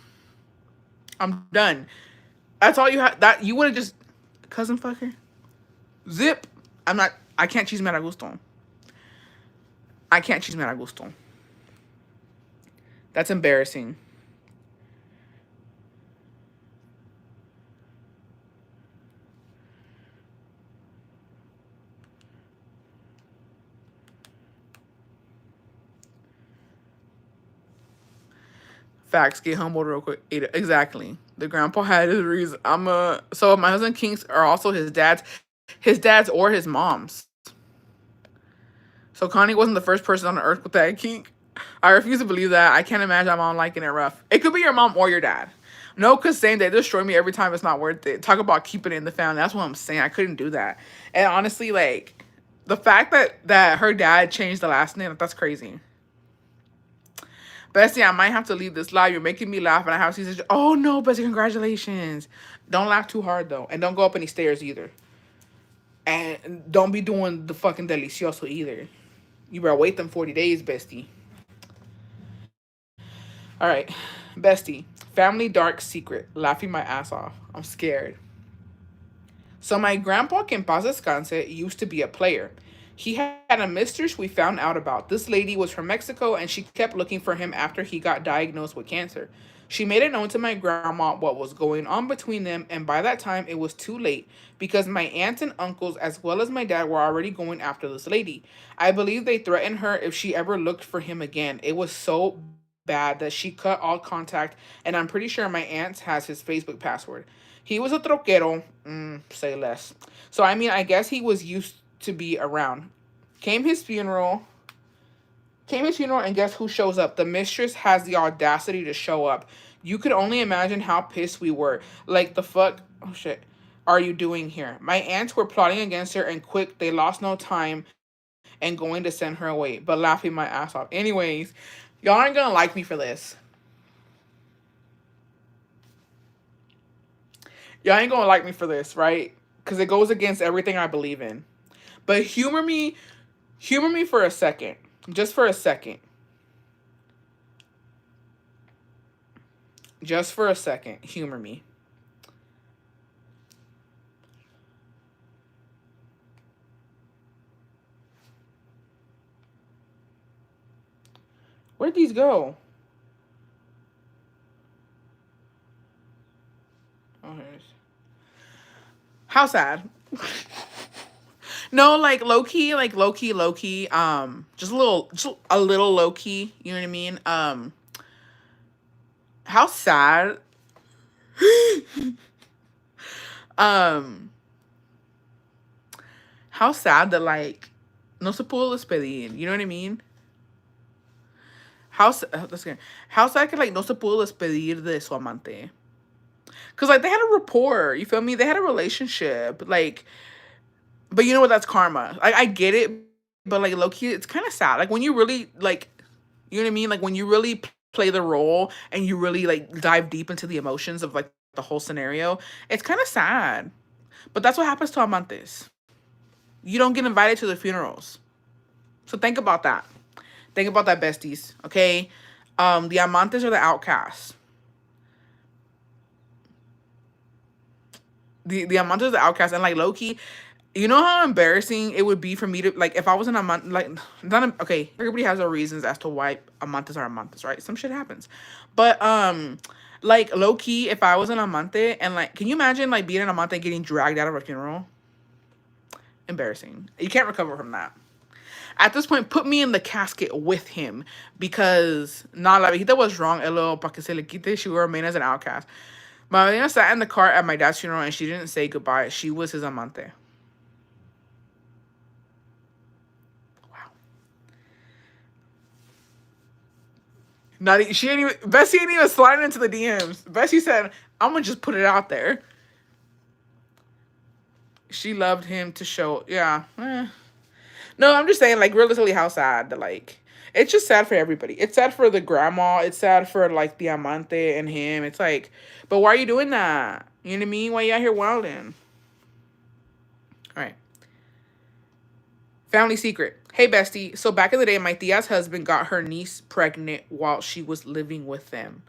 I'm done. That's all you had. That you would have just cousin fucker. Zip. I can't chismear a gusto. I can't chismear a gusto. That's embarrassing. Facts. Get humbled real quick. Exactly. The grandpa had his reason. So my husband kinks are also his dad's or his mom's. So Connie wasn't the first person on the earth with that kink. I refuse to believe that. I can't imagine my mom liking it rough. It could be your mom or your dad. No, because saying they destroy me every time, it's not worth it. Talk about keeping it in the family. That's what I'm saying. I couldn't do that. And honestly, like, the fact that her dad changed the last name, that's crazy. Bestie, I might have to leave this live. You're making me laugh, and I have to. Oh no, Bestie, congratulations! Don't laugh too hard though, and don't go up any stairs either. And don't be doing the fucking delicioso either. You better wait them 40 days, Bestie. All right, Bestie. Family dark secret. Laughing my ass off. I'm scared. So my grandpa, que en paz descanse, used to be a player. He had a mistress we found out about. This lady was from Mexico and she kept looking for him after he got diagnosed with cancer. She made it known to my grandma what was going on between them, and by that time it was too late because my aunts and uncles, as well as my dad, were already going after this lady. I believe they threatened her if she ever looked for him again. It was so bad that she cut all contact, and I'm pretty sure my aunt has his Facebook password. He was a troquero, say less. So I mean, I guess he was used to be around. Came his funeral. Came his funeral, and guess who shows up? The mistress has the audacity to show up. You could only imagine how pissed we were. Like, the fuck? Oh, shit. Are you doing here? My aunts were plotting against her, and quick, they lost no time and going to send her away, but laughing my ass off. Anyways, y'all aren't gonna like me for this. Y'all ain't gonna like me for this, right? Because it goes against everything I believe in. But humor me for a second. Just for a second. Just for a second. Humor me. Where'd these go? Oh, here's. How sad. No, like low key. Just a little low key. You know what I mean? How sad. um, how sad that like no se pudo despedir. You know what I mean? That's good. How sad que like no se pudo despedir de su amante. Cause like they had a rapport. You feel me? They had a relationship. Like, but you know what? That's karma. Like I get it, but like low key, it's kind of sad. Like when you really like, you know what I mean? Like when you really play the role and you really like dive deep into the emotions of like the whole scenario, it's kind of sad. But that's what happens to amantes. You don't get invited to the funerals. So think about that. Think about that, besties. Okay, the amantes are the outcasts. The amantes are the outcasts, and like low key, you know how embarrassing it would be for me to like if I was an amante, like not okay. Everybody has their reasons as to why amantes are amantes, right? Some shit happens, but like low key, if I was an amante and like, can you imagine like being an amante and getting dragged out of a funeral? Embarrassing. You can't recover from that. At this point, put me in the casket with him because nah, la viejita was wrong. A little pa que se le quite, she will remain as an outcast. My madrina sat in the car at my dad's funeral and she didn't say goodbye. She was his amante. Wow. Not she ain't even Bessie ain't even sliding into the DMs. Bessie said, "I'm gonna just put it out there." She loved him to show. Yeah. No, I'm just saying, like, realistically, how sad that, like, it's just sad for everybody. It's sad for the grandma. It's sad for, like, the amante and him. It's like, but why are you doing that? You know what I mean? Why you out here wilding? All right. Family secret. Hey, bestie. So back in the day, my tia's husband got her niece pregnant while she was living with them.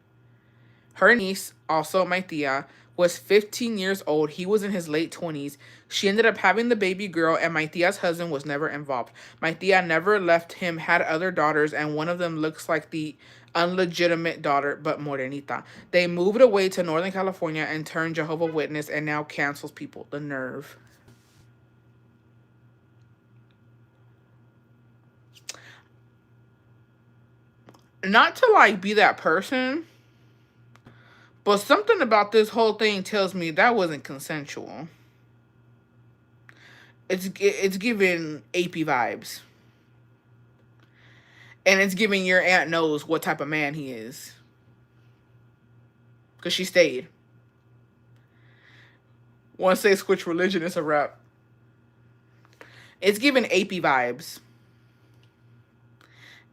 Her niece, also my tia, was 15 years old. He was in his late 20s. She ended up having the baby girl, and my tia's husband was never involved. My tia never left him, had other daughters, and one of them looks like the unlegitimate daughter, but morenita. They moved away to Northern California and turned Jehovah's Witness and now cancels people. The nerve. Not to, like, be that person, but something about this whole thing tells me that wasn't consensual. It's giving AP vibes. And it's giving your aunt knows what type of man he is. Because she stayed. Once they switch religion, it's a wrap. It's giving AP vibes.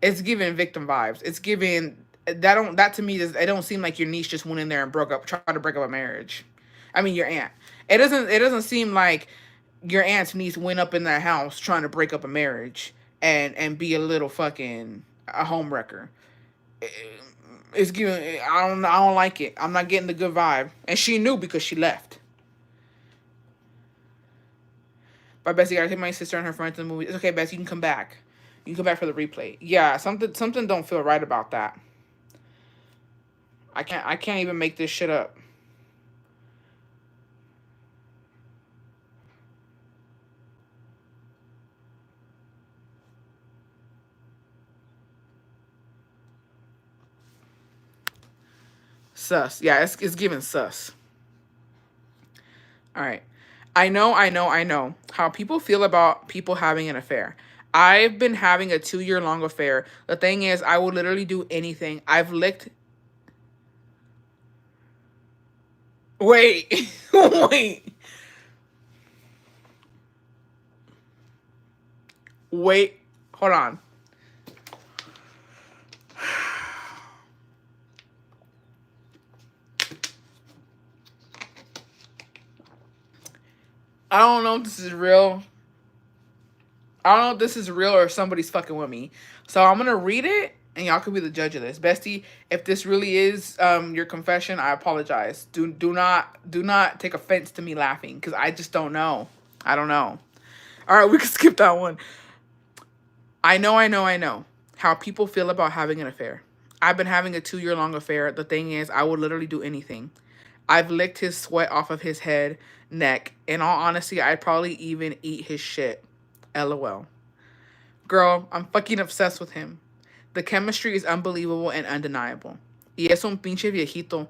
It's giving victim vibes. It's giving That to me it don't seem like your niece just went in there and tried to break up a marriage. I mean your aunt. It doesn't seem like your aunt's niece went up in that house trying to break up a marriage and be a little fucking a home wrecker. It's giving. I don't like it. I'm not getting the good vibe. And she knew because she left. But Bessie gotta take my sister and her friends to the movie. It's okay, Bessie. You can come back. You can come back for the replay. Yeah, something don't feel right about that. I can't even make this shit up. Sus. Yeah, it's giving sus. All right. I know how people feel about people having an affair. I've been having a 2 year long affair. The thing is, I will literally do anything. I've licked. Wait. Wait. Wait. Hold on. I don't know if this is real. I don't know if this is real or if somebody's fucking with me. So I'm gonna read it and y'all can be the judge of this. Bestie, if this really is your confession, I apologize. Do not take offense to me laughing because I just don't know. I don't know. All right, we can skip that one. I know how people feel about having an affair. I've been having a 2 year long affair. The thing is, I would literally do anything. I've licked his sweat off of his head, neck. In all honesty, I'd probably even eat his shit. LOL. Girl, I'm fucking obsessed with him. The chemistry is unbelievable and undeniable. Y es un pinche viejito.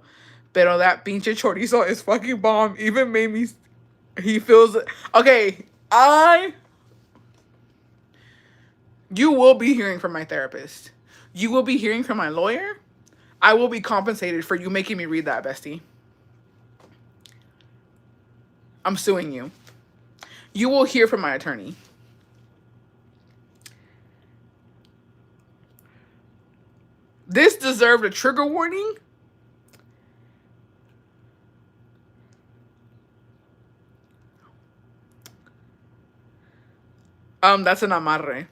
Pero that pinche chorizo is fucking bomb. Even made me. He feels. Okay, You will be hearing from my therapist. You will be hearing from my lawyer. I will be compensated for you making me read that, Bestie. I'm suing you. You will hear from my attorney. This deserved a trigger warning. That's an amarre.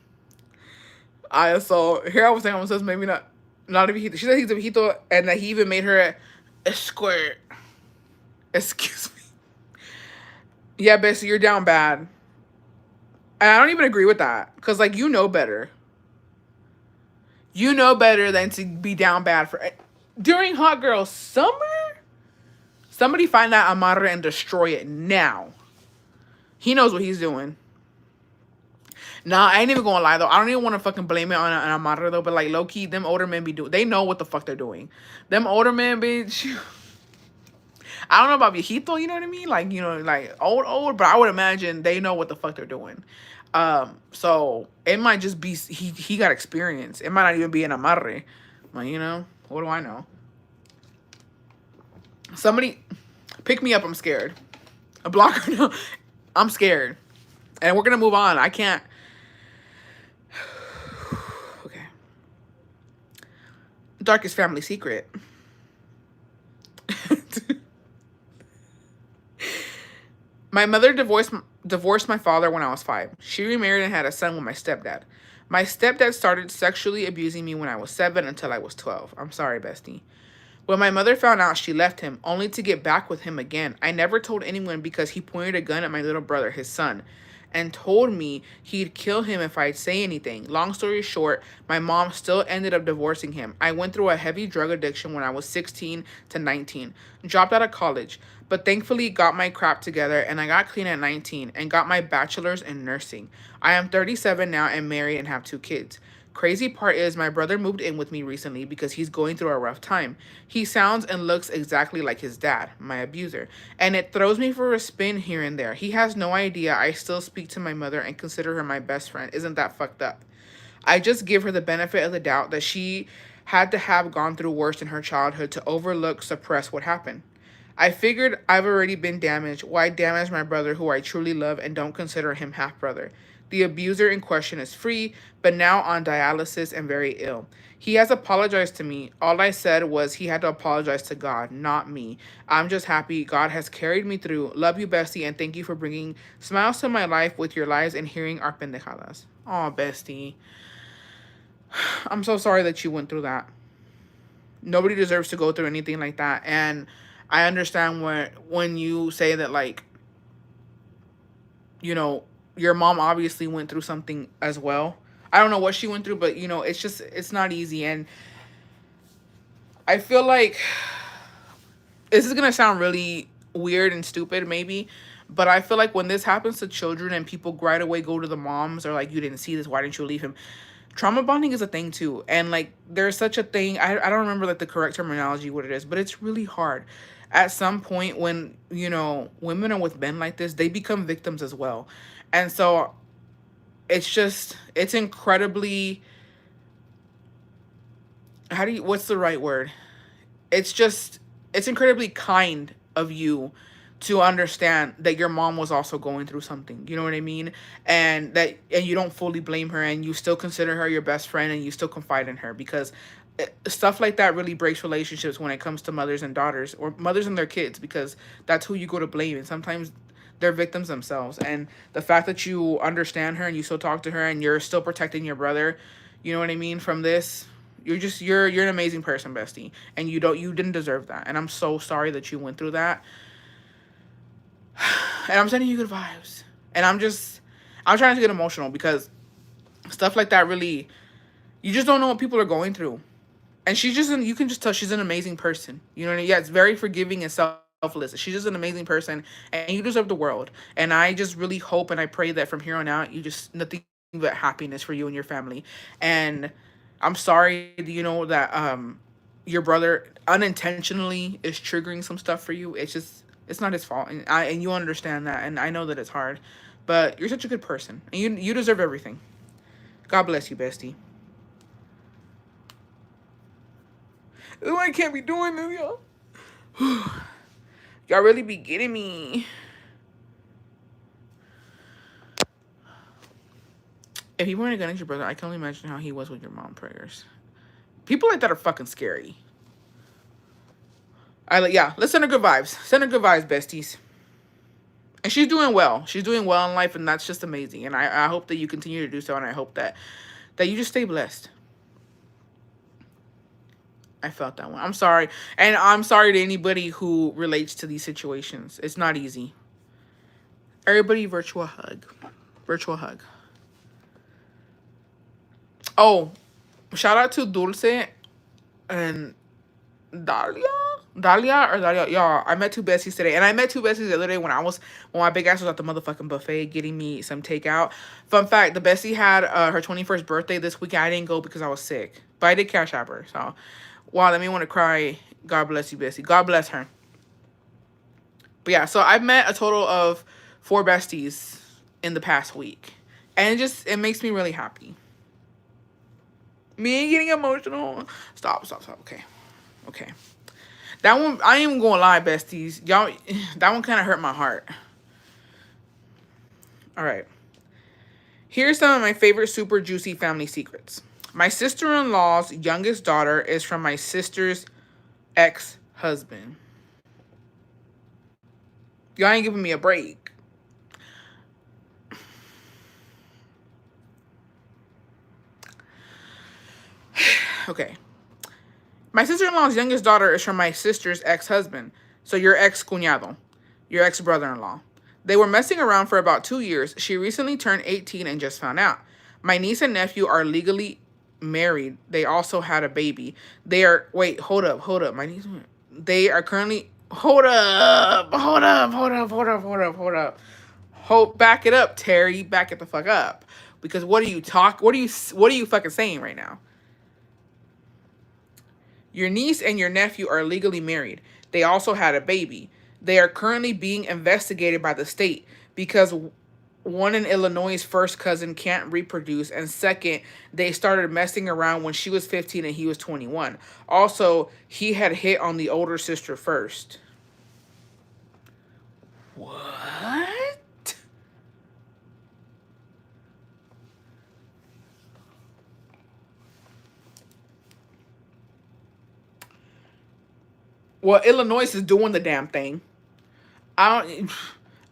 So here I was saying, I was maybe not a viejito. She said he's a viejito, and that he even made her a squirt. Excuse me. Yeah, Bessie, you're down bad. And I don't even agree with that. Because, like, you know better. You know better than to be down bad for... During Hot Girl Summer? Somebody find that amarre and destroy it now. He knows what he's doing. Nah, I ain't even gonna lie, though. I don't even want to fucking blame it on an amarre, though. But, like, low-key, them older men be doing... They know what the fuck they're doing. Them older men, bitch... I don't know about viejito, you know what I mean? Like, you know, like old, but I would imagine they know what the fuck they're doing. So it might just be he got experience. It might not even be an amarre. Well, you know, what do I know? Somebody pick me up. I'm scared. A blocker. No, I'm scared. And we're gonna move on. I can't. Okay. Darkest family secret. My mother divorced my father when I was 5. She remarried and had a son with my stepdad. My stepdad started sexually abusing me when I was 7 until I was 12. I'm sorry, Bestie. When my mother found out, she left him, only to get back with him again. I never told anyone because he pointed a gun at my little brother, his son, and told me he'd kill him if I'd say anything. Long story short, my mom still ended up divorcing him. I went through a heavy drug addiction when I was 16 to 19. Dropped out of college, but thankfully got my crap together and I got clean at 19 and got my bachelor's in nursing. I am 37 now and married and have 2 kids. Crazy part is my brother moved in with me recently because he's going through a rough time. He sounds and looks exactly like his dad, my abuser, and it throws me for a spin here and there. He has no idea I still speak to my mother and consider her my best friend. Isn't that fucked up? I just give her the benefit of the doubt that she had to have gone through worse in her childhood to overlook, suppress what happened. I figured I've already been damaged. Why damage my brother who I truly love and don't consider him half-brother? The abuser in question is free, but now on dialysis and very ill. He has apologized to me. All I said was he had to apologize to God, not me. I'm just happy God has carried me through. Love you, Bestie, and thank you for bringing smiles to my life with your lives and hearing our pendejadas. Oh, Bestie. I'm so sorry that you went through that. Nobody deserves to go through anything like that. And I understand when you say that, like, you know, your mom obviously went through something as well. I don't know what she went through, but it's just it's not easy. And I feel like this is gonna sound really weird and stupid, maybe, but I feel like when this happens to children and people right away go to the moms or like, you didn't see this, why didn't you leave him? Trauma bonding is a thing too, and like there's such a thing. I don't remember like the correct terminology what it is, but it's really hard. At some point when women are with men like this, they become victims as well, and so it's incredibly, what's the right word? It's just it's incredibly kind of you to understand that your mom was also going through something. You know what I mean? And you don't fully blame her, and you still consider her your best friend, and you still confide in her, because stuff like that really breaks relationships when it comes to mothers and daughters, or mothers and their kids, because that's who you go to blame, and sometimes they're victims themselves. And the fact that you understand her and you still talk to her and you're still protecting your brother, you know what I mean, from this, you're an amazing person, Bestie, and you didn't deserve that. And I'm so sorry that you went through that. And I'm sending you good vibes. And I'm trying to get emotional, because stuff like that really, you just don't know what people are going through. And you can just tell she's an amazing person. You know what I mean? Yeah, it's very forgiving and selfless. She's just an amazing person, and you deserve the world. And I just really hope and I pray that from here on out, you just nothing but happiness for you and your family. And I'm sorry, that your brother unintentionally is triggering some stuff for you. It's not his fault, and you understand that, and I know that it's hard, but you're such a good person, and you deserve everything. God bless you, Bestie. Oh, I can't be doing this, y'all. Y'all really be getting me. If he weren't against your brother, I can only imagine how he was with your mom prayers. People like that are fucking scary. Yeah, let's send her good vibes. Send her good vibes, besties. And she's doing well. She's doing well in life, and that's just amazing. And I hope that you continue to do so, and I hope that you just stay blessed. I felt that one. I'm sorry. And I'm sorry to anybody who relates to these situations. It's not easy. Everybody, virtual hug. Virtual hug. Oh, shout out to Dulce and Dalia. Y'all, I met two besties today. And I met two besties the other day when my big ass was at the motherfucking buffet getting me some takeout. Fun fact, the bestie had her 21st birthday this week. I didn't go because I was sick. But I did cash app her. So, wow, that made me want to cry. God bless you, bestie. God bless her. But yeah, so I've met a total of 4 besties in the past week. And it makes me really happy. Me ain't getting emotional. Stop. Okay. That one, I ain't even gonna lie, besties. Y'all, that one kind of hurt my heart. All right. Here's some of my favorite super juicy family secrets. My sister-in-law's youngest daughter is from my sister's ex-husband. Y'all ain't giving me a break. Okay. My sister-in-law's youngest daughter is from my sister's ex-husband. So your ex-cuñado, your ex-brother-in-law. They were messing around for about 2 years. She recently turned 18 and just found out. My niece and nephew are legally married. They also had a baby. Hold up. They are currently, hold up. Back it up, Terry. Back it the fuck up. Because what are you fucking saying right now? Your niece and your nephew are legally married. They also had a baby. They are currently being investigated by the state because one in Illinois' first cousin can't reproduce, and second, they started messing around when she was 15 and he was 21. Also, he had hit on the older sister first. What? Well, Illinois is doing the damn thing. I don't.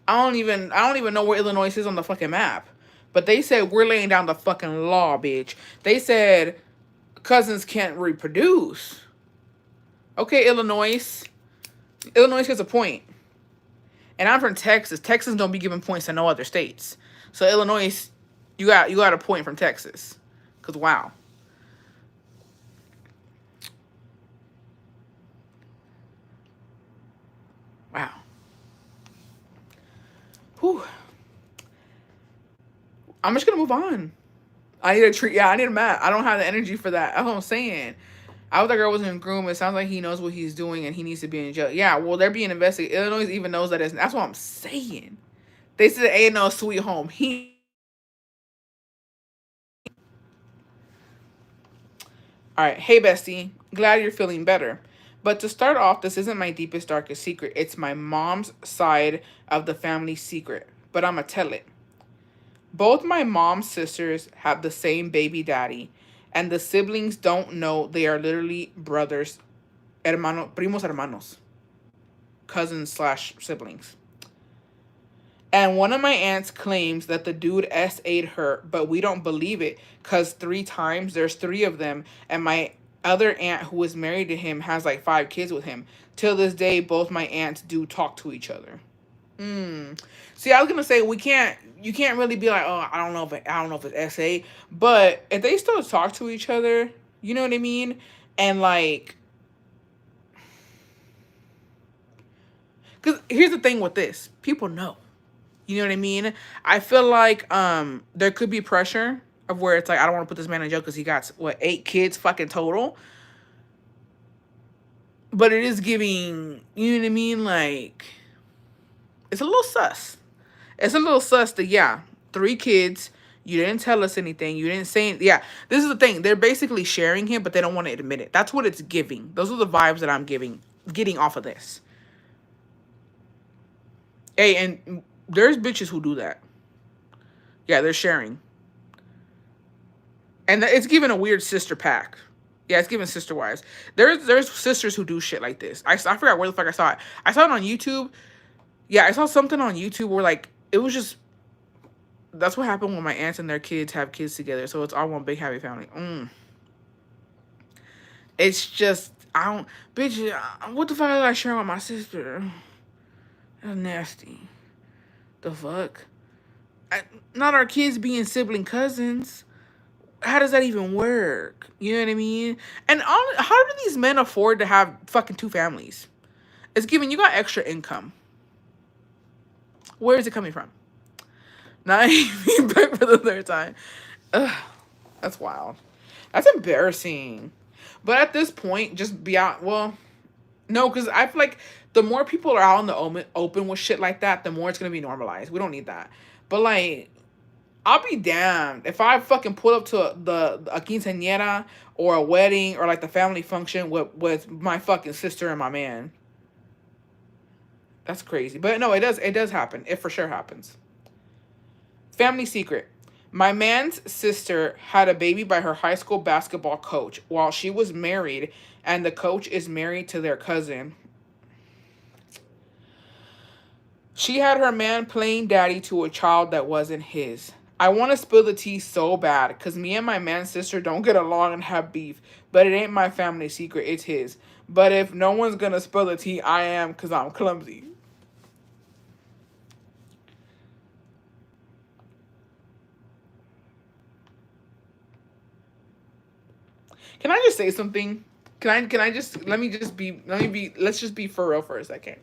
I don't even know where Illinois is on the fucking map. But they said we're laying down the fucking law, bitch. They said cousins can't reproduce. Okay, Illinois. Illinois gets a point. And I'm from Texas. Texas don't be giving points to no other states. So Illinois, you got a point from Texas. Cause wow. Wow. Whew. I'm just gonna move on. I need a treat. Yeah, I need a mat. I don't have the energy for that. That's what I'm saying. I was that girl wasn't groomed. It sounds like he knows what he's doing and he needs to be in jail. Yeah, well, they're being investigated. Illinois even knows that. That's what I'm saying. They said ain't no sweet home. All right. Hey, Bestie. Glad you're feeling better. But to start off, this isn't my deepest, darkest secret. It's my mom's side of the family secret. But I'ma tell it. Both my mom's sisters have the same baby daddy, and the siblings don't know they are literally brothers, primos hermanos, cousins slash siblings. And one of my aunts claims that the dude SA'd her, but we don't believe it because 3 times there's 3 of them, and my other aunt who was married to him has like 5 kids with him. Till this day, both my aunts do talk to each other. See, I was gonna say we can't. You can't really be like, oh, I don't know if it's SA, but if they still talk to each other, you know what I mean, and like, because here's the thing with this, people know. You know what I mean? I feel like there could be pressure of where it's like I don't want to put this man in jail because he got what 8 kids fucking total. But it is giving, you know what I mean? Like it's a little sus. It's a little sus that yeah, 3 kids. You didn't tell us anything. You didn't say yeah. This is the thing. They're basically sharing him, but they don't want to admit it. That's what it's giving. Those are the vibes that I'm getting off of this. Hey, and there's bitches who do that. Yeah, they're sharing. And it's given a weird sister pack. Yeah, it's given sister wives. There's sisters who do shit like this. I forgot where the fuck I saw it. I saw it on YouTube. Yeah, I saw something on YouTube where like it was just that's what happened when my aunts and their kids have kids together. So it's all one big happy family. It's just I don't bitch. What the fuck did I share with my sister? That's nasty. The fuck. Not our kids being sibling cousins. How does that even work? You know what I mean? And how do these men afford to have fucking 2 families? It's giving you got extra income. Where is it coming from? Not even back for the 3rd time. Ugh, that's wild. That's embarrassing. But at this point, just be out. Well, no, because I feel like the more people are out in the open with shit like that, the more it's gonna be normalized. We don't need that. But like, I'll be damned if I fucking pull up to a quinceañera or a wedding or like the family function with my fucking sister and my man. That's crazy. But no, it does happen. It for sure happens. Family secret. My man's sister had a baby by her high school basketball coach while she was married, and the coach is married to their cousin. She had her man playing daddy to a child that wasn't his. I want to spill the tea so bad because me and my man's sister don't get along and have beef, but it ain't my family secret, it's his. But if no one's going to spill the tea, I am because I'm clumsy. Can I just say something? Can I just let's just be for real for a second.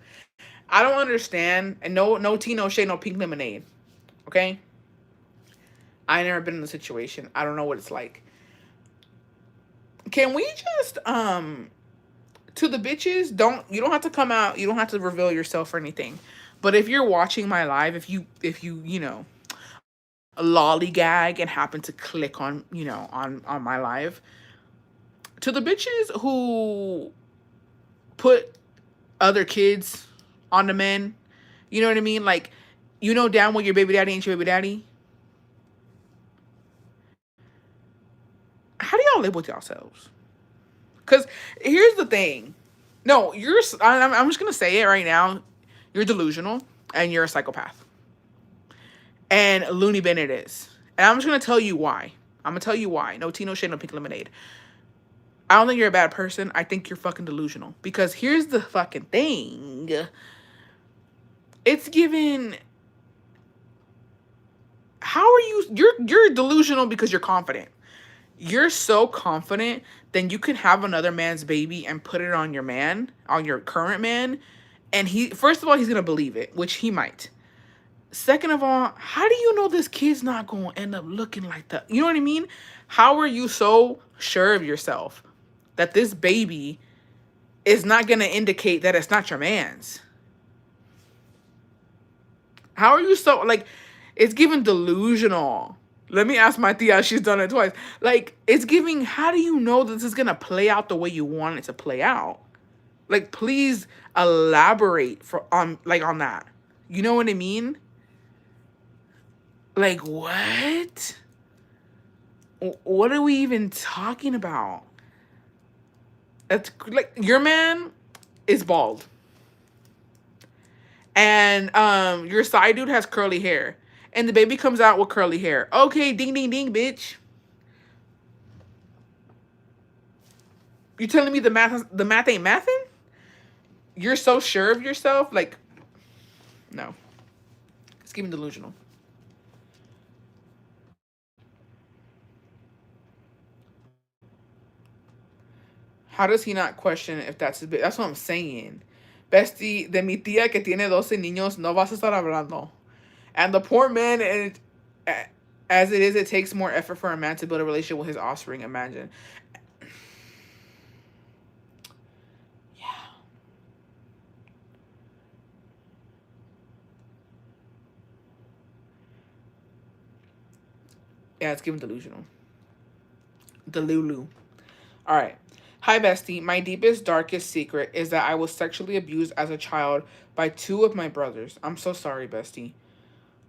I don't understand and no tea, no shade, no pink lemonade. Okay? I never been in the situation. I don't know what it's like. Can we just to the bitches, you don't have to come out, you don't have to reveal yourself or anything. But if you're watching my live, if you, lollygag and happen to click on, on my live, to the bitches who put other kids on the men, you know what I mean? Like, damn well your baby daddy ain't your baby daddy. How do y'all live with yourselves? Because here's the thing. No, I'm just gonna say it right now. You're delusional and you're a psychopath. And loony bin it is. And I'm just gonna tell you why. I'm gonna tell you why. No tea, no shade, no pink lemonade. I don't think you're a bad person. I think you're fucking delusional. Because here's the fucking thing. It's given. How are you? You're delusional because you're confident. You're so confident, then you can have another man's baby and put it on your man, on your current man, and he, first of all, he's gonna believe it, which he might. Second of all, how do you know this kid's not gonna end up looking like that? You know what I mean? How are you so sure of yourself that this baby is not gonna indicate that it's not your man's? How are you so, like, it's giving delusional. Let me ask my tia. She's done it twice. Like, it's giving, how do you know this is going to play out the way you want it to play out? Like, please elaborate on that. You know what I mean? Like, what? What are we even talking about? It's like, your man is bald. And your side dude has curly hair. And the baby comes out with curly hair. Okay, ding, ding, ding, bitch. You telling me the math ain't mathing? You're so sure of yourself? Like, no. It's giving delusional. How does he not question if that's his baby? That's what I'm saying. Bestie, de mi tía que tiene 12 niños, no vas a estar hablando. And the poor man, and as it is, it takes more effort for a man to build a relationship with his offspring. Imagine. Yeah. Yeah, it's giving delusional. Delulu. All right. Hi, Bestie. My deepest, darkest secret is that I was sexually abused as a child by two of my brothers. I'm so sorry, Bestie.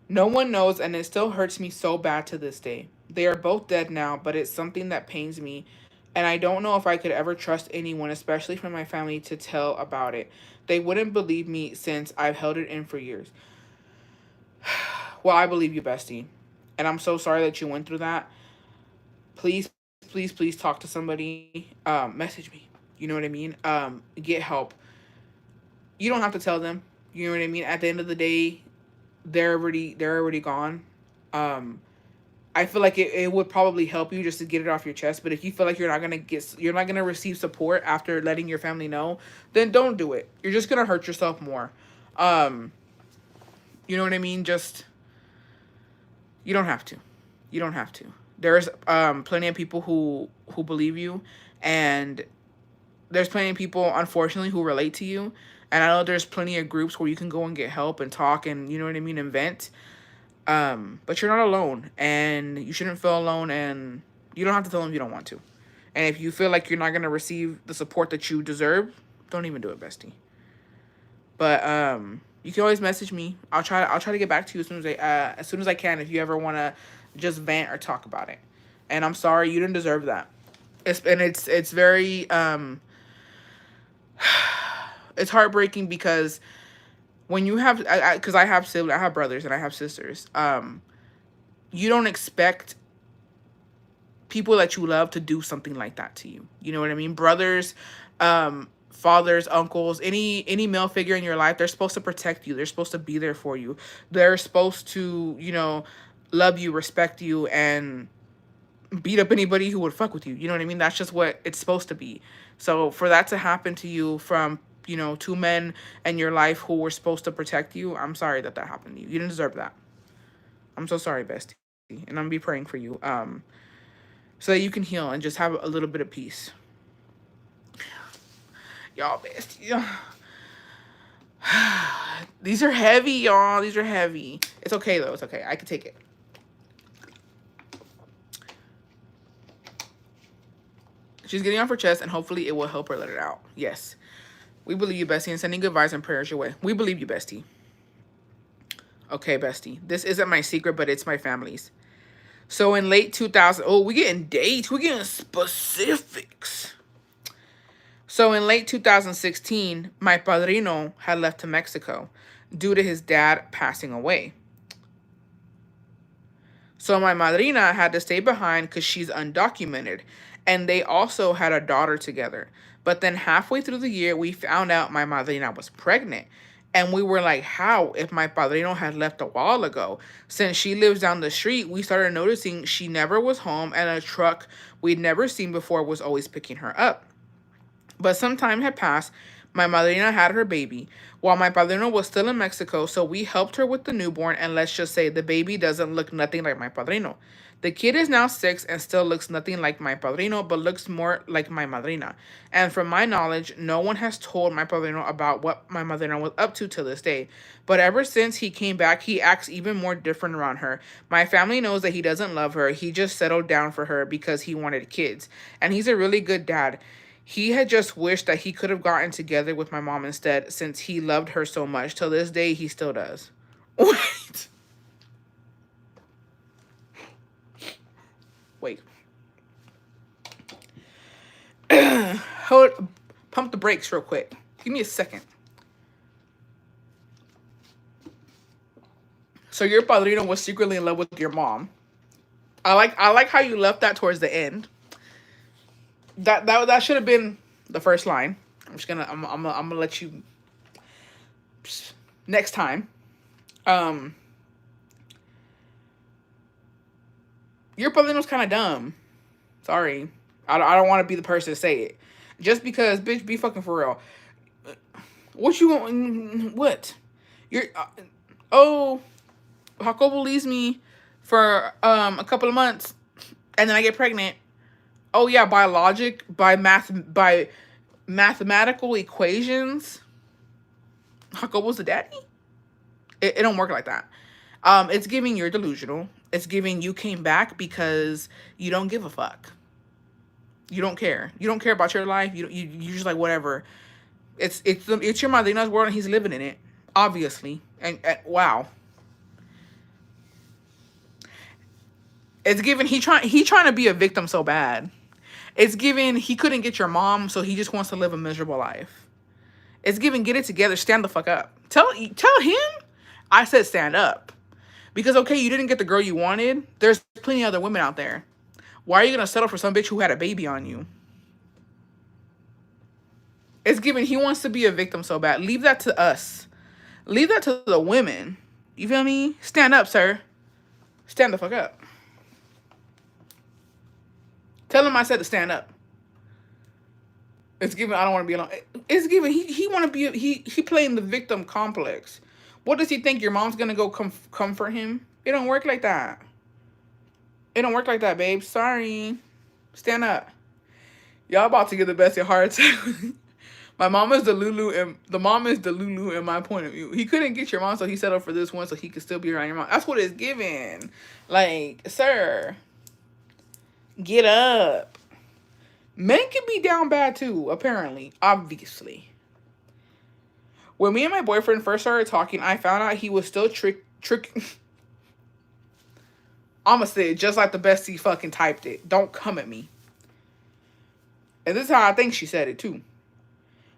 No one knows, and it still hurts me so bad to this day. They are both dead now, but it's something that pains me, and I don't know if I could ever trust anyone, especially from my family, to tell about it. They wouldn't believe me since I've held it in for years. Well, I believe you, Bestie. And I'm so sorry that you went through that. Please, please, please talk to somebody. Message me. You know what I mean? Get help. You don't have to tell them. You know what I mean? At the end of the day, they're already gone. Um, I feel like it would probably help you just to get it off your chest. But if you feel like you're not gonna receive support after letting your family know, then don't do it. You're just gonna hurt yourself more. Um, you know what I mean? Just, you don't have to. You don't have to. There's plenty of people who believe you, and there's plenty of people, unfortunately, who relate to you. And I know there's plenty of groups where you can go and get help and talk and, you know what I mean, and vent. But you're not alone, and you shouldn't feel alone, and you don't have to tell them you don't want to. And if you feel like you're not gonna receive the support that you deserve, don't even do it, Bestie. But you can always message me. I'll try to get back to you as soon as I can if you ever wanna just vent or talk about it. And I'm sorry, you didn't deserve that. It's very it's heartbreaking because when you have, because I have siblings, I have brothers and I have sisters. You don't expect people that you love to do something like that to you. You know what I mean? Brothers, fathers, uncles, any male figure in your life, they're supposed to protect you. They're supposed to be there for you. They're supposed to, love you, respect you, and beat up anybody who would fuck with you. You know what I mean? That's just what it's supposed to be. So for that to happen to you from, two men in your life who were supposed to protect you, I'm sorry that happened to you. You didn't deserve that. I'm so sorry, Bestie. And I'm gonna be praying for you. So that you can heal and just have a little bit of peace. Y'all, Bestie. These are heavy, y'all. These are heavy. It's okay, though. It's okay. I can take it. She's getting off her chest, and hopefully it will help her let it out. Yes. We believe you, Bestie, and sending good vibes and prayers your way. We believe you, Bestie. Okay, Bestie. This isn't my secret, but it's my family's. So in late 2000... Oh, we getting dates. We getting specifics. So in late 2016, my padrino had left to Mexico due to his dad passing away. So my madrina had to stay behind because she's undocumented. And they also had a daughter together. But then halfway through the year, we found out my madrina was pregnant. And we were like, how? If my padrino had left a while ago. Since she lives down the street, we started noticing she never was home and a truck we'd never seen before was always picking her up. But some time had passed. My madrina had her baby while my padrino was still in Mexico, so we helped her with the newborn, and let's just say the baby doesn't look nothing like my padrino. The kid is now 6 and still looks nothing like my padrino, but looks more like my madrina. And from my knowledge, no one has told my padrino about what my madrina was up to this day. But ever since he came back, he acts even more different around her. My family knows that he doesn't love her. He just settled down for her because he wanted kids. And he's a really good dad. He had just wished that he could have gotten together with my mom instead, since he loved her so much. Till this day, he still does. Wait. Wait. Hold. Pump the brakes real quick. Give me a second. So your padrino was secretly in love with your mom. I like how you left that towards the end. That should have been the first line. I'm gonna let you next time. Your padrino's kind of dumb. Sorry, I don't want to be the person to say it. Just because, bitch, be fucking for real. What you want? What? You're oh, Jacobo leaves me for a couple of months, and then I get pregnant. Oh yeah, by logic, by mathematical equations, Jacobo's the daddy. It don't work like that. It's giving you're delusional. It's giving you came back because you don't give a fuck. You don't care. You don't care about your life. You just like whatever. It's your madrina's world and he's living in it, obviously. And wow. It's given he trying to be a victim so bad. It's given he couldn't get your mom, so he just wants to live a miserable life. It's given get it together, stand the fuck up. Tell him I said stand up. Because okay, you didn't get the girl you wanted. There's plenty of other women out there. Why are you gonna settle for some bitch who had a baby on you? It's given he wants to be a victim so bad. Leave that to us. Leave that to the women. You feel me? Stand up, sir. Stand the fuck up. Tell him I said to stand up. It's given I don't want to be alone. It's given he want to be he playing the victim complex. What does he think your mom's gonna go comfort him? It don't work like that. It don't work like that, babe. Sorry. Stand up. Y'all about to get the Bestie heart attack. My mom is the Lulu, and the mom is the Lulu in my point of view. He couldn't get your mom, so he settled for this one, so he could still be around your mom. That's what it's given. Like, sir, get up. Men can be down bad too, apparently, obviously. When me and my boyfriend first started talking, I found out he was still tricking. I'ma say it just like the Bestie fucking typed it. Don't come at me. And this is how I think she said it too.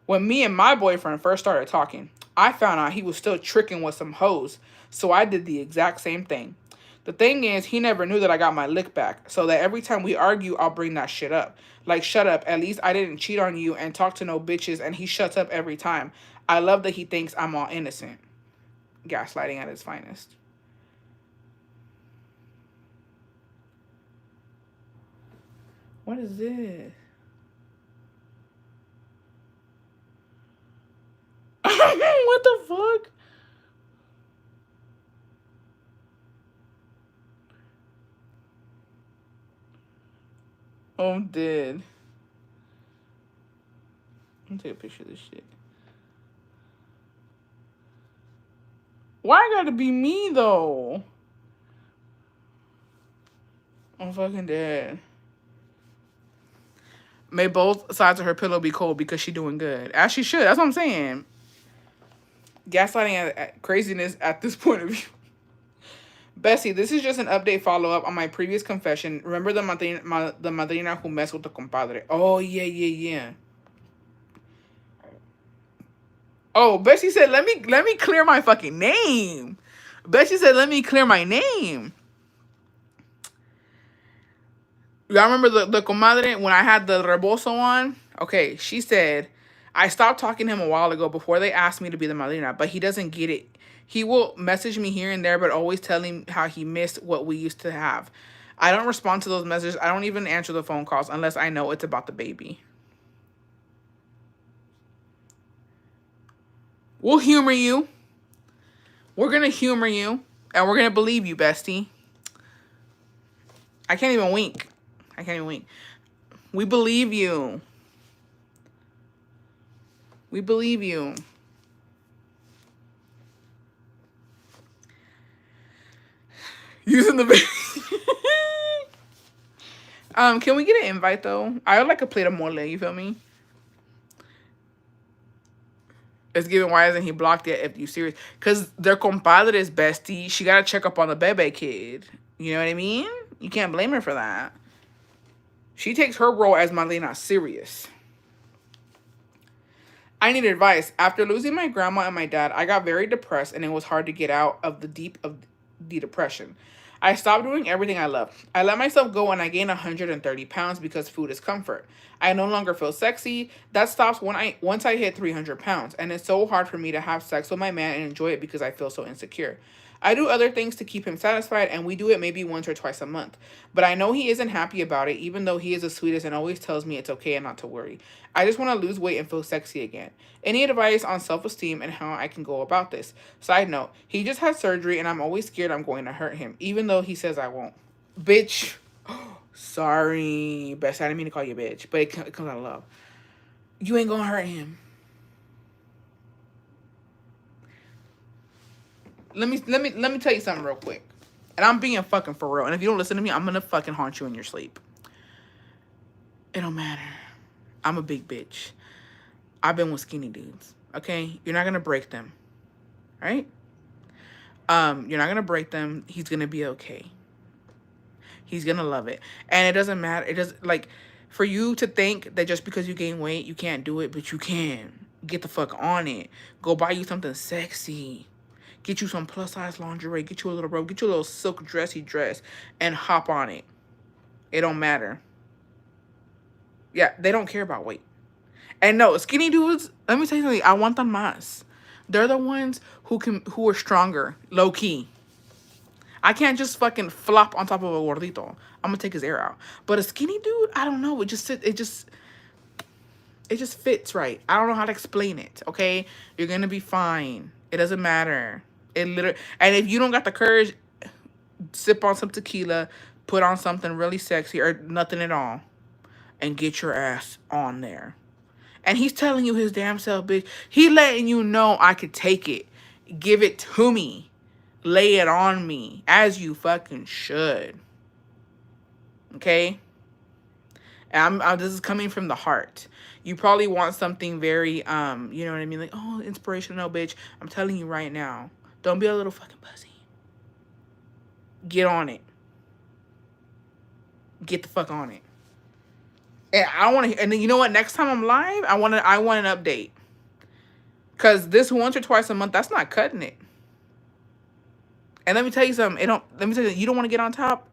When me and my boyfriend first started talking, I found out he was still tricking with some hoes, so I did the exact same thing. The thing is, he never knew that I got my lick back, so that every time we argue, I'll bring that shit up. Like, shut up, at least I didn't cheat on you and talk to no bitches, and he shuts up every time. I love that he thinks I'm all innocent. Gaslighting at its finest. What is this? What the fuck? Oh, I'm dead. Let me take a picture of this shit. Why I gotta be me, though? I'm fucking dead. May both sides of her pillow be cold because she doing good. As she should. That's what I'm saying. Gaslighting at craziness at this point of view. Bessie, this is just an update follow-up on my previous confession. Remember the madrina who messed with the compadre? Oh, yeah. Oh, Bessie said, let me clear my fucking name. Bessie said, let me clear my name. Y'all remember the comadre when I had the rebozo on? Okay, she said, I stopped talking to him a while ago before they asked me to be the madrina, but he doesn't get it. He will message me here and there, but always telling how he missed what we used to have. I don't respond to those messages. I don't even answer the phone calls unless I know it's about the baby. We'll humor you. We're going to humor you, and we're going to believe you, bestie. I can't even wink. I can't even wink. We believe you. We believe you. Using the baby. Can we get an invite, though? I would like a plate of mole, you feel me? It's given, why isn't he blocked yet if you serious? Because their compadre's bestie. She got to check up on the bebe kid. You know what I mean? You can't blame her for that. She takes her role as Marlena serious. I need advice. After losing my grandma and my dad, I got very depressed and it was hard to get out of the deep of the depression. I stopped doing everything I love. I let myself go and I gained 130 pounds because food is comfort. I no longer feel sexy. That stops once I hit 300 pounds. And it's so hard for me to have sex with my man and enjoy it because I feel so insecure. I do other things to keep him satisfied, and we do it maybe once or twice a month. But I know he isn't happy about it, even though he is the sweetest and always tells me it's okay and not to worry. I just want to lose weight and feel sexy again. Any advice on self-esteem and how I can go about this? Side note, he just had surgery, and I'm always scared I'm going to hurt him, even though he says I won't. Bitch. Sorry, Bess. I didn't mean to call you a bitch, but it comes out of love. You ain't gonna hurt him. Let me tell you something real quick. And I'm being fucking for real. And if you don't listen to me, I'm gonna fucking haunt you in your sleep. It don't matter. I'm a big bitch. I've been with skinny dudes. Okay? You're not gonna break them. Right? You're not gonna break them. He's gonna be okay. He's gonna love it. And it doesn't matter. It doesn't, like, for you to think that just because you gain weight, you can't do it, but you can. Get the fuck on it. Go buy you something sexy. Get you some plus size lingerie. Get you a little robe. Get you a little silk dressy dress and hop on it. It don't matter. Yeah, they don't care about weight. And no, skinny dudes, let me tell you something. I want them más. They're the ones who are stronger, low key. I can't just fucking flop on top of a gordito. I'm gonna take his air out. But a skinny dude, I don't know. It just fits right. I don't know how to explain it. Okay, you're gonna be fine. It doesn't matter. It literally, and if you don't got the courage, sip on some tequila, put on something really sexy or nothing at all, and get your ass on there. And he's telling you his damn self, bitch. He letting you know I could take it. Give it to me. Lay it on me. As you fucking should. Okay? And this is coming from the heart. You probably want something very, you know what I mean? Like, oh, inspirational, bitch. I'm telling you right now. Don't be a little fucking pussy. Get on it. Get the fuck on it. And I want to, and then you know what? Next time I'm live, I want an update. Cause this once or twice a month, that's not cutting it. And let me tell you something. Let me tell you, you don't want to get on top.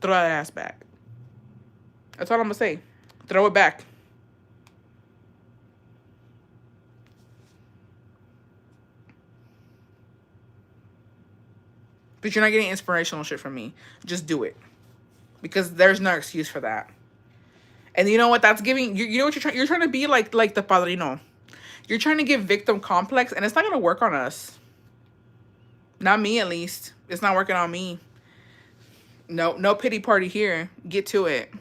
Throw that ass back. That's all I'm gonna say. Throw it back. But you're not getting inspirational shit from me. Just do it. Because there's no excuse for that. And you know what? That's giving, you know what you're trying to be like the padrino. You're trying to give victim complex, and it's not going to work on us. Not me, at least. It's not working on me. No pity party here. Get to it.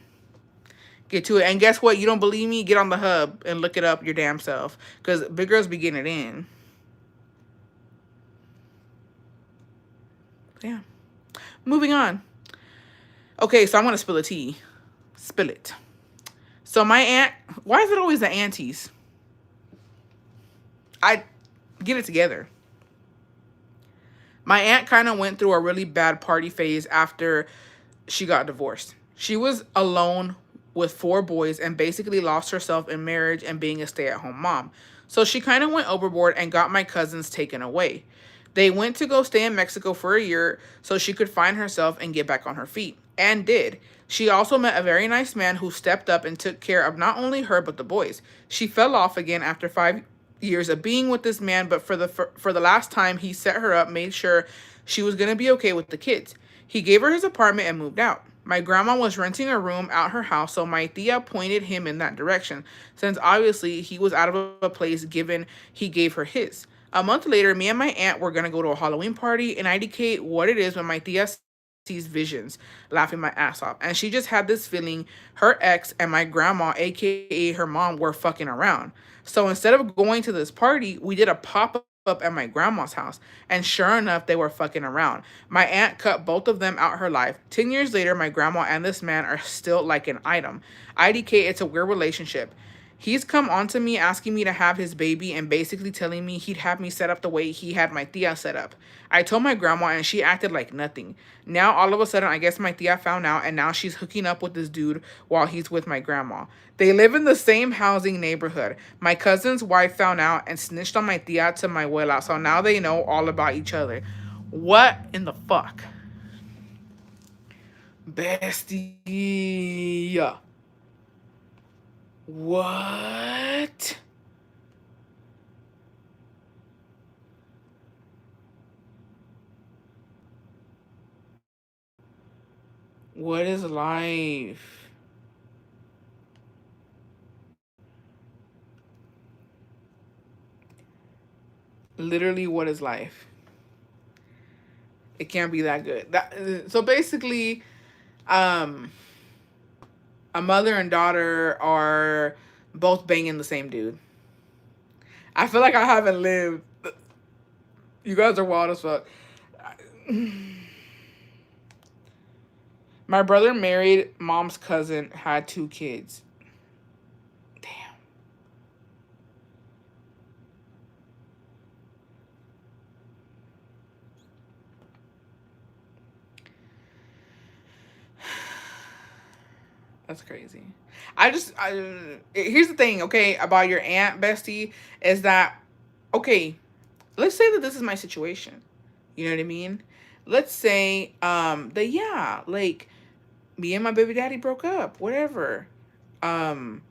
Get to it. And guess what? You don't believe me? Get on the hub and look it up your damn self. Because big girls be getting it in. Yeah. Moving on. Okay, so I'm going to spill the tea. Spill it. So my aunt, why is it always the aunties? I get it together. My aunt kind of went through a really bad party phase after she got divorced. She was alone with 4 boys and basically lost herself in marriage and being a stay-at-home mom. So she kind of went overboard and got my cousins taken away. They went to go stay in Mexico for a year so she could find herself and get back on her feet. And did. She also met a very nice man who stepped up and took care of not only her but the boys. She fell off again after 5 years of being with this man, but for the last time he set her up, made sure she was going to be okay with the kids. He gave her his apartment and moved out. My grandma was renting a room out her house, so my tia pointed him in that direction, since obviously he was out of a place given he gave her his. A month later, me and my aunt were going to go to a Halloween party, and I indicate what it is when my tia sees visions, laughing my ass off. And she just had this feeling her ex and my grandma, aka her mom, were fucking around. So instead of going to this party, we did a pop up at my grandma's house. And sure enough, they were fucking around. My aunt cut both of them out her life. 10 years later, my grandma and this man are still like an item. IDK, it's a weird relationship. He's come on to me asking me to have his baby and basically telling me he'd have me set up the way he had my tia set up. I told my grandma and she acted like nothing. Now all of a sudden I guess my tia found out and now she's hooking up with this dude while he's with my grandma. They live in the same housing neighborhood. My cousin's wife found out and snitched on my tia to my abuela, so now they know all about each other. What in the fuck? Bestie. What? What is life? Literally, what is life? It can't be that good. So basically, um, a mother and daughter are both banging the same dude. I feel like I haven't lived. You guys are wild as fuck. My brother married mom's cousin, had 2 kids. Damn. That's crazy. Here's the thing, okay, about your aunt, Bestie, is that, okay, let's say that this is my situation. You know what I mean? Let's say, that, yeah, like, me and my baby daddy broke up, whatever. Um,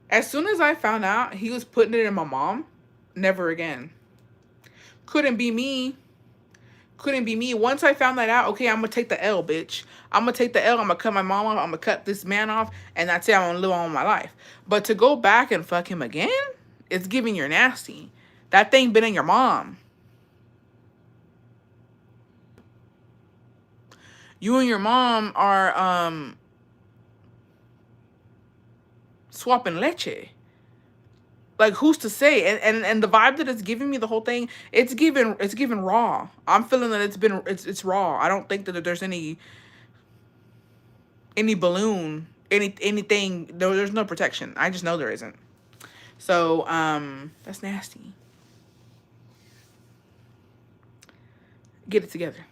as soon as I found out he was putting it in my mom, never again. Couldn't be me. Couldn't be me. Once I found that out, okay, I'm gonna take the L, bitch. I'm gonna take the L. I'm gonna cut my mom off. I'm gonna cut this man off, and that's it. I'm gonna live on my life. But to go back and fuck him again, it's giving you're nasty. That thing been in your mom. You and your mom are swapping leche. Like, who's to say? And the vibe that it's giving me, the whole thing, it's given raw. I'm feeling that it's raw. I don't think that there's any balloon, anything. There's no protection. I just know there isn't. So that's nasty. Get it together.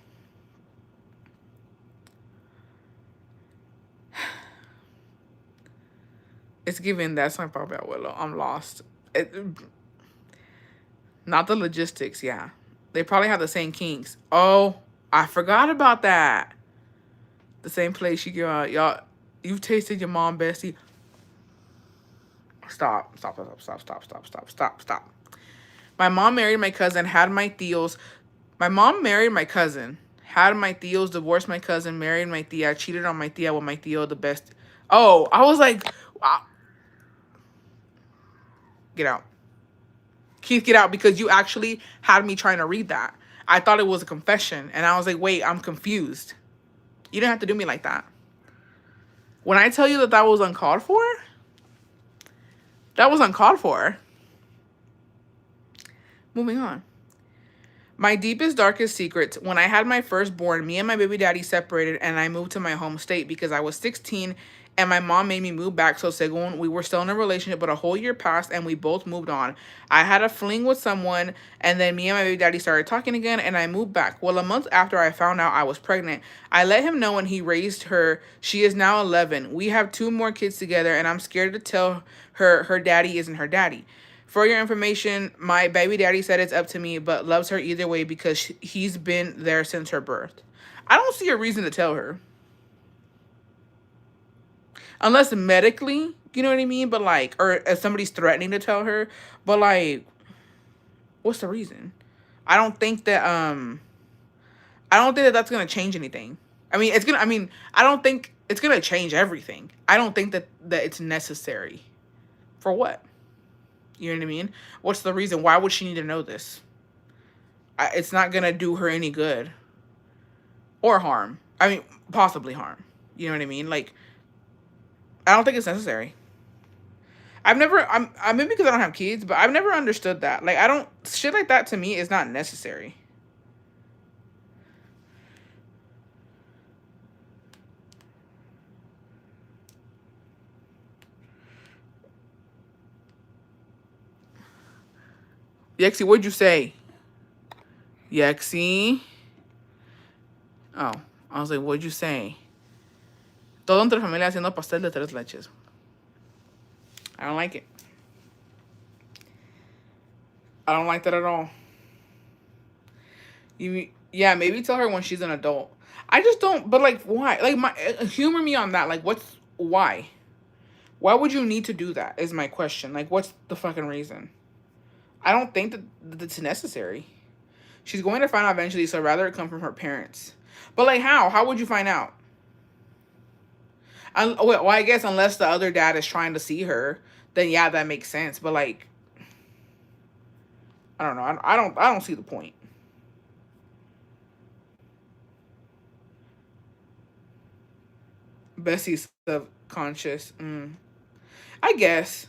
It's given that's my Papa Abuelo. I'm lost. Not the logistics, yeah. They probably have the same kinks. Oh, I forgot about that. The same place you go out. Y'all, you've tasted your mom, Bestie. Stop. My mom married my cousin, had my tios. My mom married my cousin, had my tios, divorced my cousin, married my tia, cheated on my tia with my tio, the best. Oh, I was like, wow. Get out. Keith, get out, because you actually had me trying to read that. I thought it was a confession, and I was like, wait, I'm confused. You didn't have to do me like that. When I tell you that that was uncalled for, that was uncalled for. Moving on. My deepest, darkest secrets. When I had my firstborn, me and my baby daddy separated, and I moved to my home state because I was 16 and my mom made me move back. So según we were still in a relationship, but a whole year passed and we both moved on. I had a fling with someone, and then me and my baby daddy started talking again, and I moved back. Well, a month after I found out I was pregnant, I let him know, and he raised her. She is now 11. We have 2 more kids together, and I'm scared to tell her daddy isn't her daddy. For your information, my baby daddy said it's up to me, but loves her either way because he's been there since her birth. I don't see a reason to tell her. Unless medically, you know what I mean? But like, or if somebody's threatening to tell her, but like, what's the reason? I don't think that, I don't think that that's going to change anything. I don't think it's going to change everything. I don't think that it's necessary. For what? You know what I mean? What's the reason? Why would she need to know this? It's not going to do her any good or harm. I mean, possibly harm. You know what I mean? Like, I don't think it's necessary. I maybe because I don't have kids, but I've never understood that. Like, I don't, shit like that to me is not necessary. Yexi, what'd you say? Yexi? Oh, I was like, what'd you say? Todo entre familia haciendo pastel de 3 leches. I don't like it. I don't like that at all. Yeah, maybe tell her when she's an adult. I just don't, but like, why? Like, humor me on that. Like, why? Why would you need to do that is my question. Like, what's the fucking reason? I don't think that it's necessary. She's going to find out eventually, so rather it come from her parents. But like, how? How would you find out? Well, I guess unless the other dad is trying to see her, then yeah, that makes sense. But like, I don't know. I don't see the point. Bessie's subconscious. I guess.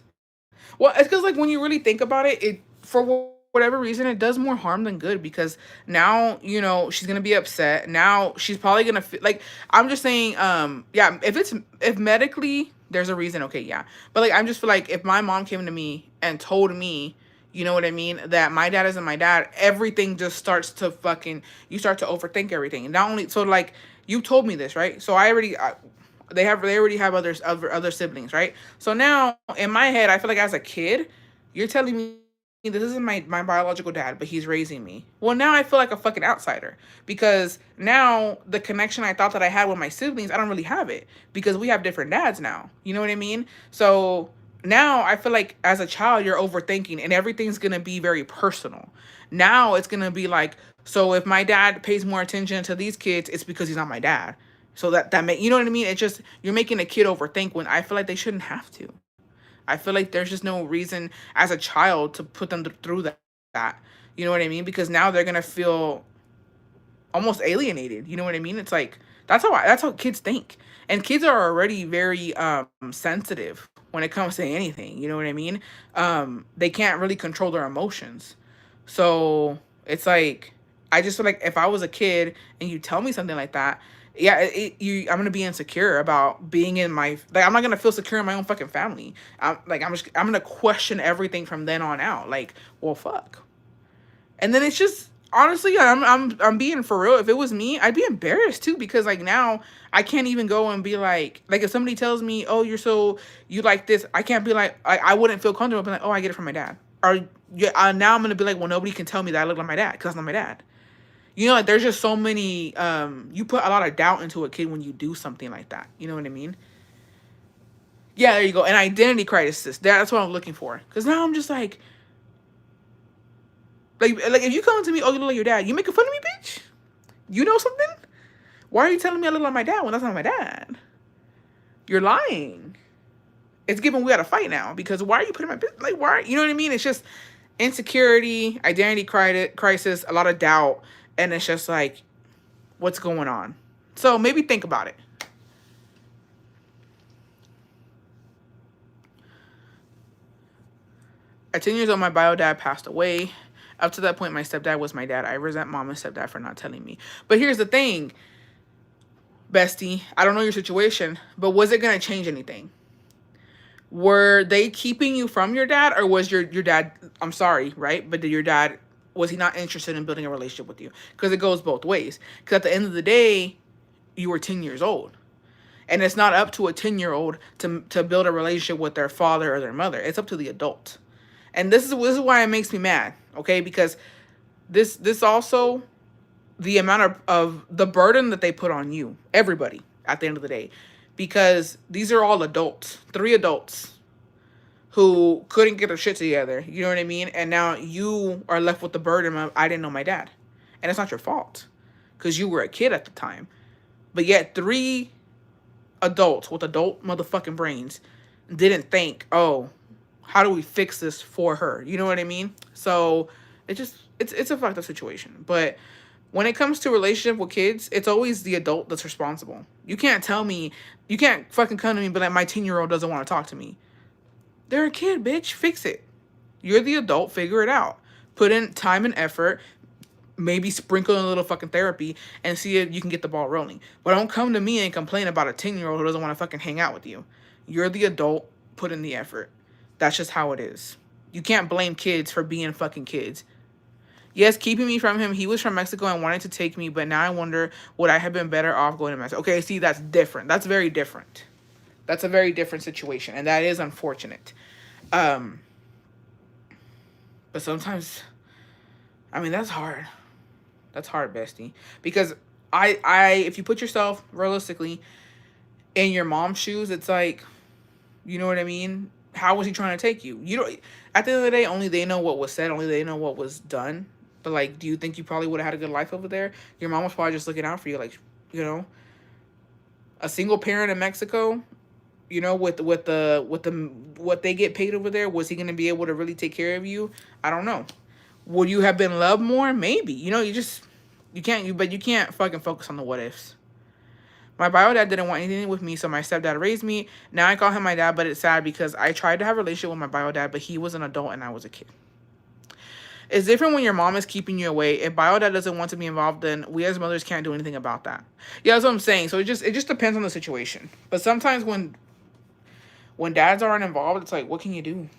Well, it's because like when you really think about it, for whatever reason it does more harm than good because now she's gonna be upset. Now she's probably gonna feel like I'm just saying. Yeah, if medically there's a reason, okay, yeah. But like I'm just feel like if my mom came to me and told me, you know what I mean, that my dad isn't my dad, everything just starts to you start to overthink everything. And not only so like you told me this, right? So they already have other siblings, right? So now in my head, I feel like as a kid, you're telling me this isn't my biological dad, but he's raising me. Well, now I feel like a fucking outsider because now the connection I thought that I had with my siblings, I don't really have it because we have different dads now. You know what I mean? So now I feel like as a child, you're overthinking and everything's going to be very personal. Now it's going to be like, so if my dad pays more attention to these kids, it's because he's not my dad. So you know what I mean? It's just, you're making a kid overthink when I feel like they shouldn't have to. I feel like there's just no reason as a child to put them through that. You know what I mean? Because now they're going to feel almost alienated. You know what I mean? It's like, that's how kids think. And kids are already very sensitive when it comes to anything. You know what I mean? They can't really control their emotions. So it's like, I just feel like if I was a kid and you tell me something like that, yeah, I'm gonna be insecure about being in I'm not gonna feel secure in my own fucking family. I'm gonna question everything from then on out. Like, well, fuck. And then it's just honestly, I'm being for real. If it was me, I'd be embarrassed too because like now I can't even go and be like if somebody tells me, oh, you like this, I can't be like I wouldn't feel comfortable being like, oh, I get it from my dad. Or yeah, now I'm gonna be like, well, nobody can tell me that I look like my dad because that's not my dad. You know, like there's just so many, you put a lot of doubt into a kid when you do something like that. You know what I mean? Yeah, there you go. An identity crisis. That's what I'm looking for. Because now I'm just like if you come to me, oh, you look like your dad, you making fun of me, bitch? You know something? Why are you telling me I look like my dad when that's not my dad? You're lying. It's given we got to fight now because why are you putting my business? Like, why? You know what I mean? It's just insecurity, identity crisis, a lot of doubt. And it's just like, what's going on? So maybe think about it. At 10 years old, my bio dad passed away. Up to that point, my stepdad was my dad. I resent mom and stepdad for not telling me. But here's the thing. Bestie, I don't know your situation, but was it going to change anything? Were they keeping you from your dad, or was your dad, I'm sorry, right? But did your dad, was he not interested in building a relationship with you? Because it goes both ways. Because at the end of the day, you were 10 years old. And it's not up to a 10-year-old to build a relationship with their father or their mother. It's up to the adult. And this is why it makes me mad, okay? Because this also, the amount of the burden that they put on you, everybody, at the end of the day. Because these are all adults, 3 adults who couldn't get their shit together. You know what I mean? And now you are left with the burden of, I didn't know my dad. And it's not your fault because you were a kid at the time. But yet 3 adults with adult motherfucking brains didn't think, oh, how do we fix this for her? You know what I mean? So it's a fucked up situation. But when it comes to relationship with kids, it's always the adult that's responsible. You can't tell me, you can't fucking come to me and be like, my 10-year-old doesn't want to talk to me. They're a kid, bitch. Fix it. You're the adult. Figure it out. Put in time and effort. Maybe sprinkle in a little fucking therapy and see if you can get the ball rolling. But don't come to me and complain about a 10-year-old who doesn't want to fucking hang out with you. You're the adult. Put in the effort. That's just how it is. You can't blame kids for being fucking kids. Yes, keeping me from him. He was from Mexico and wanted to take me, but now I wonder, would I have been better off going to Mexico? Okay, see, that's different. That's very different. That's a very different situation, and that is unfortunate. But sometimes, I mean, that's hard. That's hard, bestie. Because if you put yourself realistically in your mom's shoes, it's like, you know what I mean? How was he trying to take you? You don't. At the end of the day, only they know what was said. Only they know what was done. But like, do you think you probably would have had a good life over there? Your mom was probably just looking out for you, like, you know, a single parent in Mexico. You know, with what they get paid over there, was he gonna be able to really take care of you? I don't know. Would you have been loved more? Maybe. You know, but you can't fucking focus on the what ifs. My bio dad didn't want anything with me, so my stepdad raised me. Now I call him my dad, but it's sad because I tried to have a relationship with my bio dad, but he was an adult and I was a kid. It's different when your mom is keeping you away. If bio dad doesn't want to be involved, then we as mothers can't do anything about that. Yeah, that's what I'm saying. So it just depends on the situation. But sometimes when dads aren't involved, it's like, what can you do?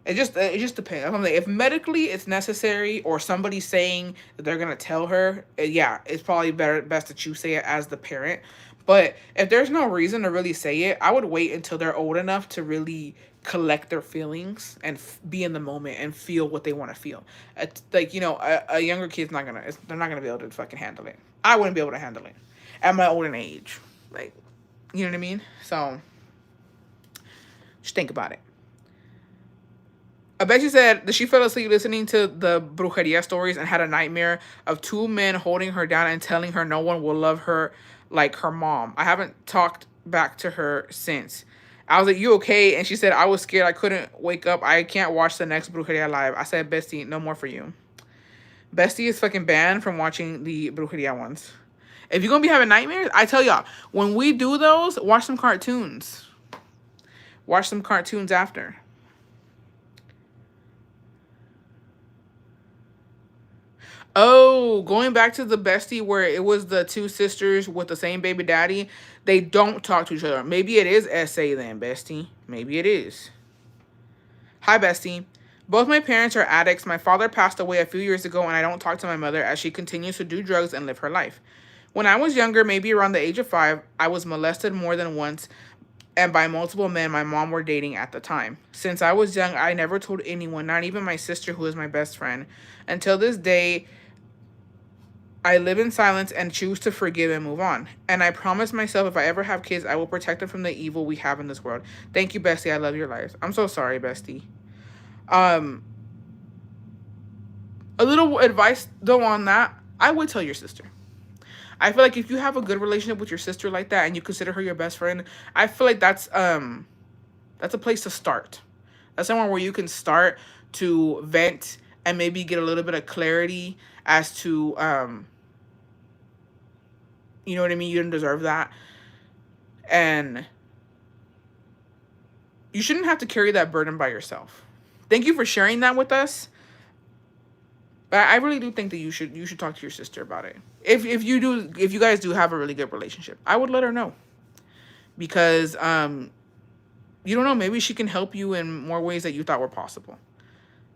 It just depends. I'm like, if medically it's necessary, or somebody's saying that they're gonna tell her, yeah, it's probably best that you say it as the parent. But if there's no reason to really say it, I would wait until they're old enough to really collect their feelings and be in the moment and feel what they want to feel. It's like, you know, a younger kid's they're not gonna be able to fucking handle it. I wouldn't be able to handle it at my older age. Like, you know what I mean? So just think about it. I bet you said that she fell asleep listening to the brujeria stories and had a nightmare of 2 men holding her down and telling her no one will love her like her mom. I haven't talked back to her since. I was like, you okay? And she said, I was scared. I couldn't wake up. I can't watch the next brujeria live. I said, Bestie, no more for you. Bestie is fucking banned from watching the brujeria ones. If you're going to be having nightmares, I tell y'all, when we do those, watch some cartoons. Watch some cartoons after. Oh, going back to the bestie where it was the 2 sisters with the same baby daddy, they don't talk to each other. Maybe it is SA then, bestie. Maybe it is. Hi, bestie. Both my parents are addicts. My father passed away a few years ago, and I don't talk to my mother as she continues to do drugs and live her life. When I was younger, maybe around the age of 5, I was molested more than once and by multiple men my mom were dating at the time. Since I was young, I never told anyone, not even my sister who is my best friend. Until this day, I live in silence and choose to forgive and move on. And I promise myself if I ever have kids, I will protect them from the evil we have in this world. Thank you, Bestie. I love your life. I'm so sorry, Bestie. A little advice, though, on that. I would tell your sister. I feel like if you have a good relationship with your sister like that and you consider her your best friend, I feel like that's a place to start. That's somewhere where you can start to vent and maybe get a little bit of clarity as to, you know what I mean? You didn't deserve that. And you shouldn't have to carry that burden by yourself. Thank you for sharing that with us. But I really do think that you should talk to your sister about it. If you guys do have a really good relationship, I would let her know, because you don't know, maybe she can help you in more ways that you thought were possible.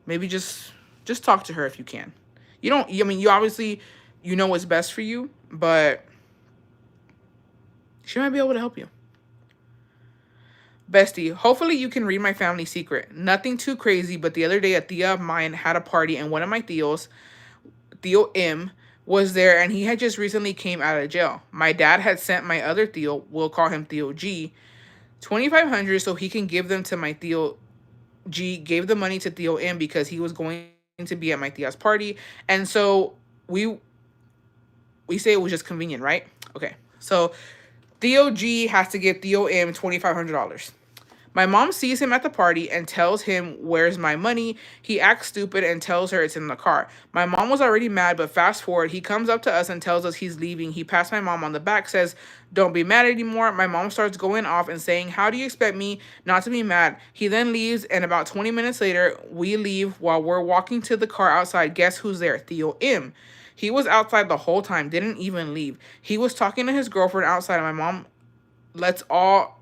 Maybe just talk to her if you can. You don't I mean, you obviously, you know what's best for you, but she might be able to help you. Bestie, hopefully you can read my family secret. Nothing too crazy, but the other day a tia of mine had a party and one of my tios, Theo M, was there and he had just recently came out of jail. My dad had sent my other Theo, we'll call him Theo G, 2,500 so he can give them to my Theo G, gave the money to Theo M because he was going to be at my tia's party. And so we say it was just convenient, right? Okay. So Theo G has to give Theo M $2,500. My mom sees him at the party and tells him, "Where's my money?" He acts stupid and tells her it's in the car. My mom was already mad, but fast forward, he comes up to us and tells us he's leaving. He pats my mom on the back, says, "Don't be mad anymore." My mom starts going off and saying, "How do you expect me not to be mad?" He then leaves, and about 20 minutes later, we leave. While we're walking to the car outside, guess who's there? Theo M. He was outside the whole time, didn't even leave. He was talking to his girlfriend outside, and lets all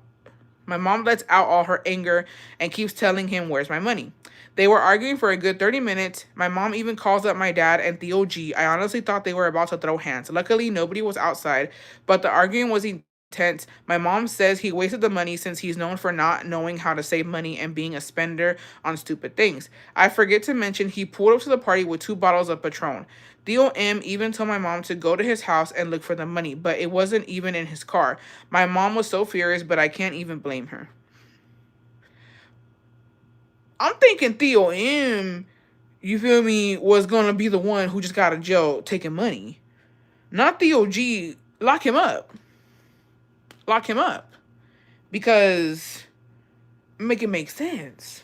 my mom lets out all her anger and keeps telling him, "Where's my money?" They were arguing for a good 30 minutes. My mom even calls up my dad and Theo G. I honestly thought they were about to throw hands. Luckily, nobody was outside, but the arguing was intense. My mom says he wasted the money since he's known for not knowing how to save money and being a spender on stupid things. I forget to mention he pulled up to the party with 2 bottles of Patron. Theo M even told my mom to go to his house and look for the money, but it wasn't even in his car. My mom was so furious, but I can't even blame her. I'm thinking Theo M, you feel me, was gonna be the one who just got out of jail taking money. Not Theo G. Lock him up. Lock him up. Because make it make sense.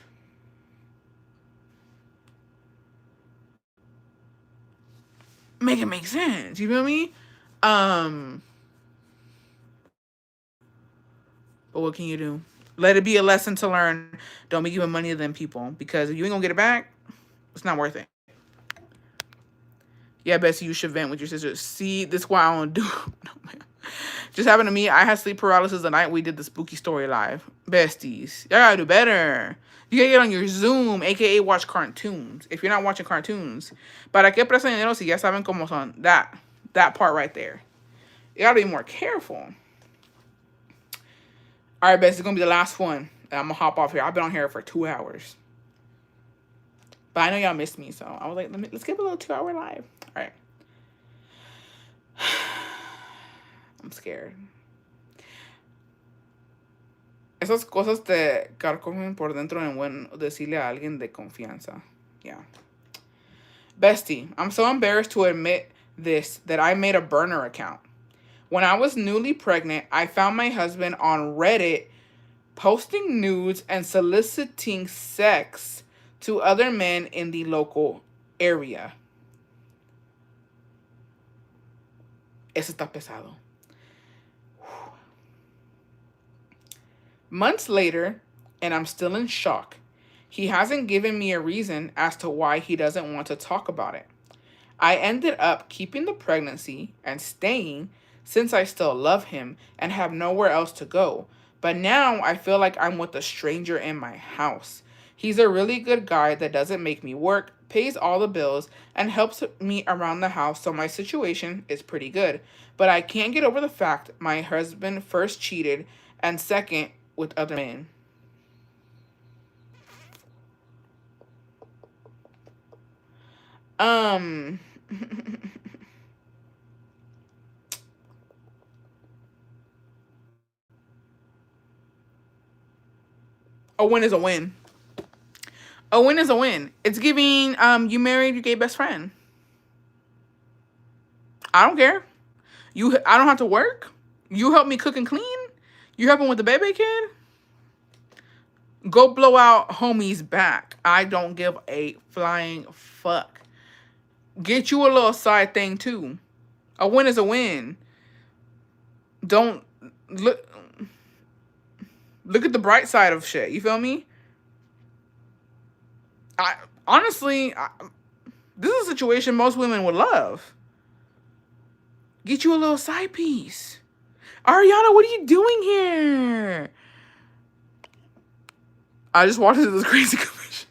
Make it make sense. You feel me? But what can you do? Let it be a lesson to learn. Don't be giving money to them people, because if you ain't gonna get it back, it's not worth it. Yeah, Bessie, you should vent with your sister. See, this is why I don't do. No, man. Just happened to me. I had sleep paralysis the night we did the spooky story live. Besties, y'all gotta do better. You gotta get on your Zoom, aka watch cartoons. If you're not watching cartoons, ¿para qué prestan dinero si ya saben cómo son? That part right there. You gotta be more careful. All right, Bestie, it's gonna be the last one. I'm gonna hop off here. I've been on here for 2 hours, but I know y'all missed me, so I was like, let's give a little 2 hour live. All right. I'm scared. Esas cosas te carcomen por dentro en buen decirle a alguien de confianza. Yeah. Bestie, I'm so embarrassed to admit this that I made a burner account. When I was newly pregnant, I found my husband on Reddit posting nudes and soliciting sex to other men in the local area. Eso está pesado. Months later, and I'm still in shock. He hasn't given me a reason as to why he doesn't want to talk about it. I ended up keeping the pregnancy and staying since I still love him and have nowhere else to go. But now I feel like I'm with a stranger in my house. He's a really good guy that doesn't make me work, pays all the bills, and helps me around the house, so my situation is pretty good. But I can't get over the fact my husband first cheated and second with other men. Um a win is a win. A win is a win. It's giving you married your gay best friend. I don't care. I don't have to work. You help me cook and clean. You helping with the baby kid. Go blow out homie's back. I don't give a flying fuck. Get you a little side thing too. A win is a win. Don't look at the bright side of shit. You feel me? I honestly, This is a situation most women would love. Get you a little side piece. Ariana, what are you doing here? I just walked into this crazy commission.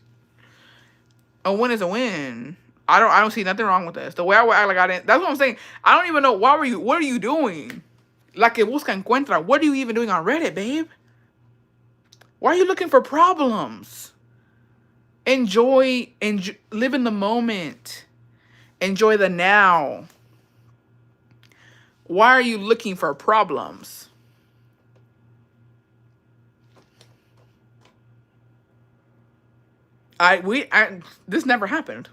A win is a win. I don't see nothing wrong with this. The way I would act like I didn't. That's what I'm saying. I don't even know what are you doing? La que busca encuentra. What are you even doing on Reddit, babe? Why are you looking for problems? Enjoy, live in the moment. Enjoy the now. Why are you looking for problems? This never happened.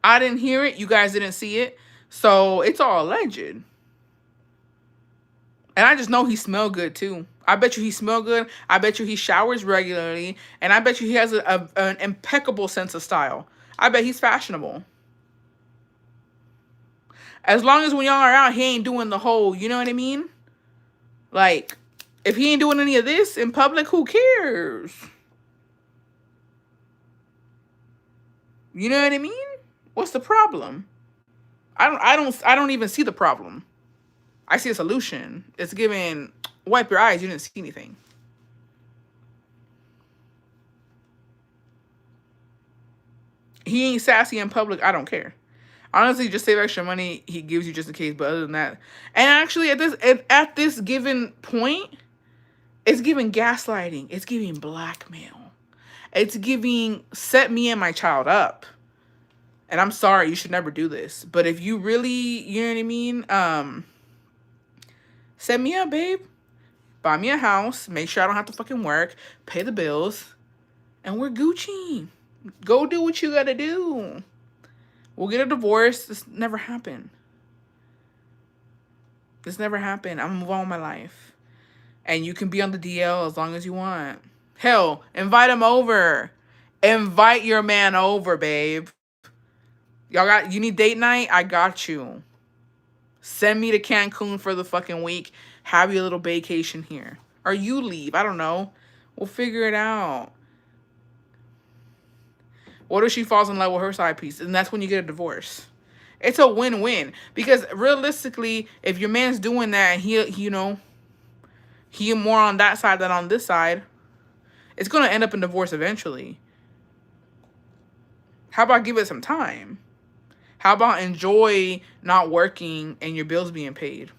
I didn't hear it. You guys didn't see it. So it's all alleged. And I just know he smelled good too. I bet you he smelled good. I bet you he showers regularly. And I bet you he has an impeccable sense of style. I bet he's fashionable. As long as when y'all are out, he ain't doing the whole, you know what I mean? Like, if he ain't doing any of this in public, who cares? You know what I mean? What's the problem? I don't even see the problem. I see a solution. It's giving wipe your eyes, you didn't see anything. He ain't sassy in public, I don't care. Honestly, just save extra money he gives you just in case. But other than that, and actually at this given point, it's giving gaslighting. It's giving blackmail. It's giving set me and my child up. And I'm sorry, you should never do this. But if you really, you know what I mean? Set me up, babe. Buy me a house. Make sure I don't have to fucking work. Pay the bills. And we're Gucci. Go do what you gotta do. We'll get a divorce. This never happened. This never happened. I'm gonna move on with my life. And you can be on the DL as long as you want. Hell, invite him over. Invite your man over, babe. You need date night? I got you. Send me to Cancun for the fucking week. Have your little vacation here. Or you leave. I don't know. We'll figure it out. What if she falls in love with her side piece? And that's when you get a divorce. It's a win-win. Because realistically, if your man's doing that and he more on that side than on this side, it's going to end up in divorce eventually. How about give it some time? How about enjoy not working and your bills being paid?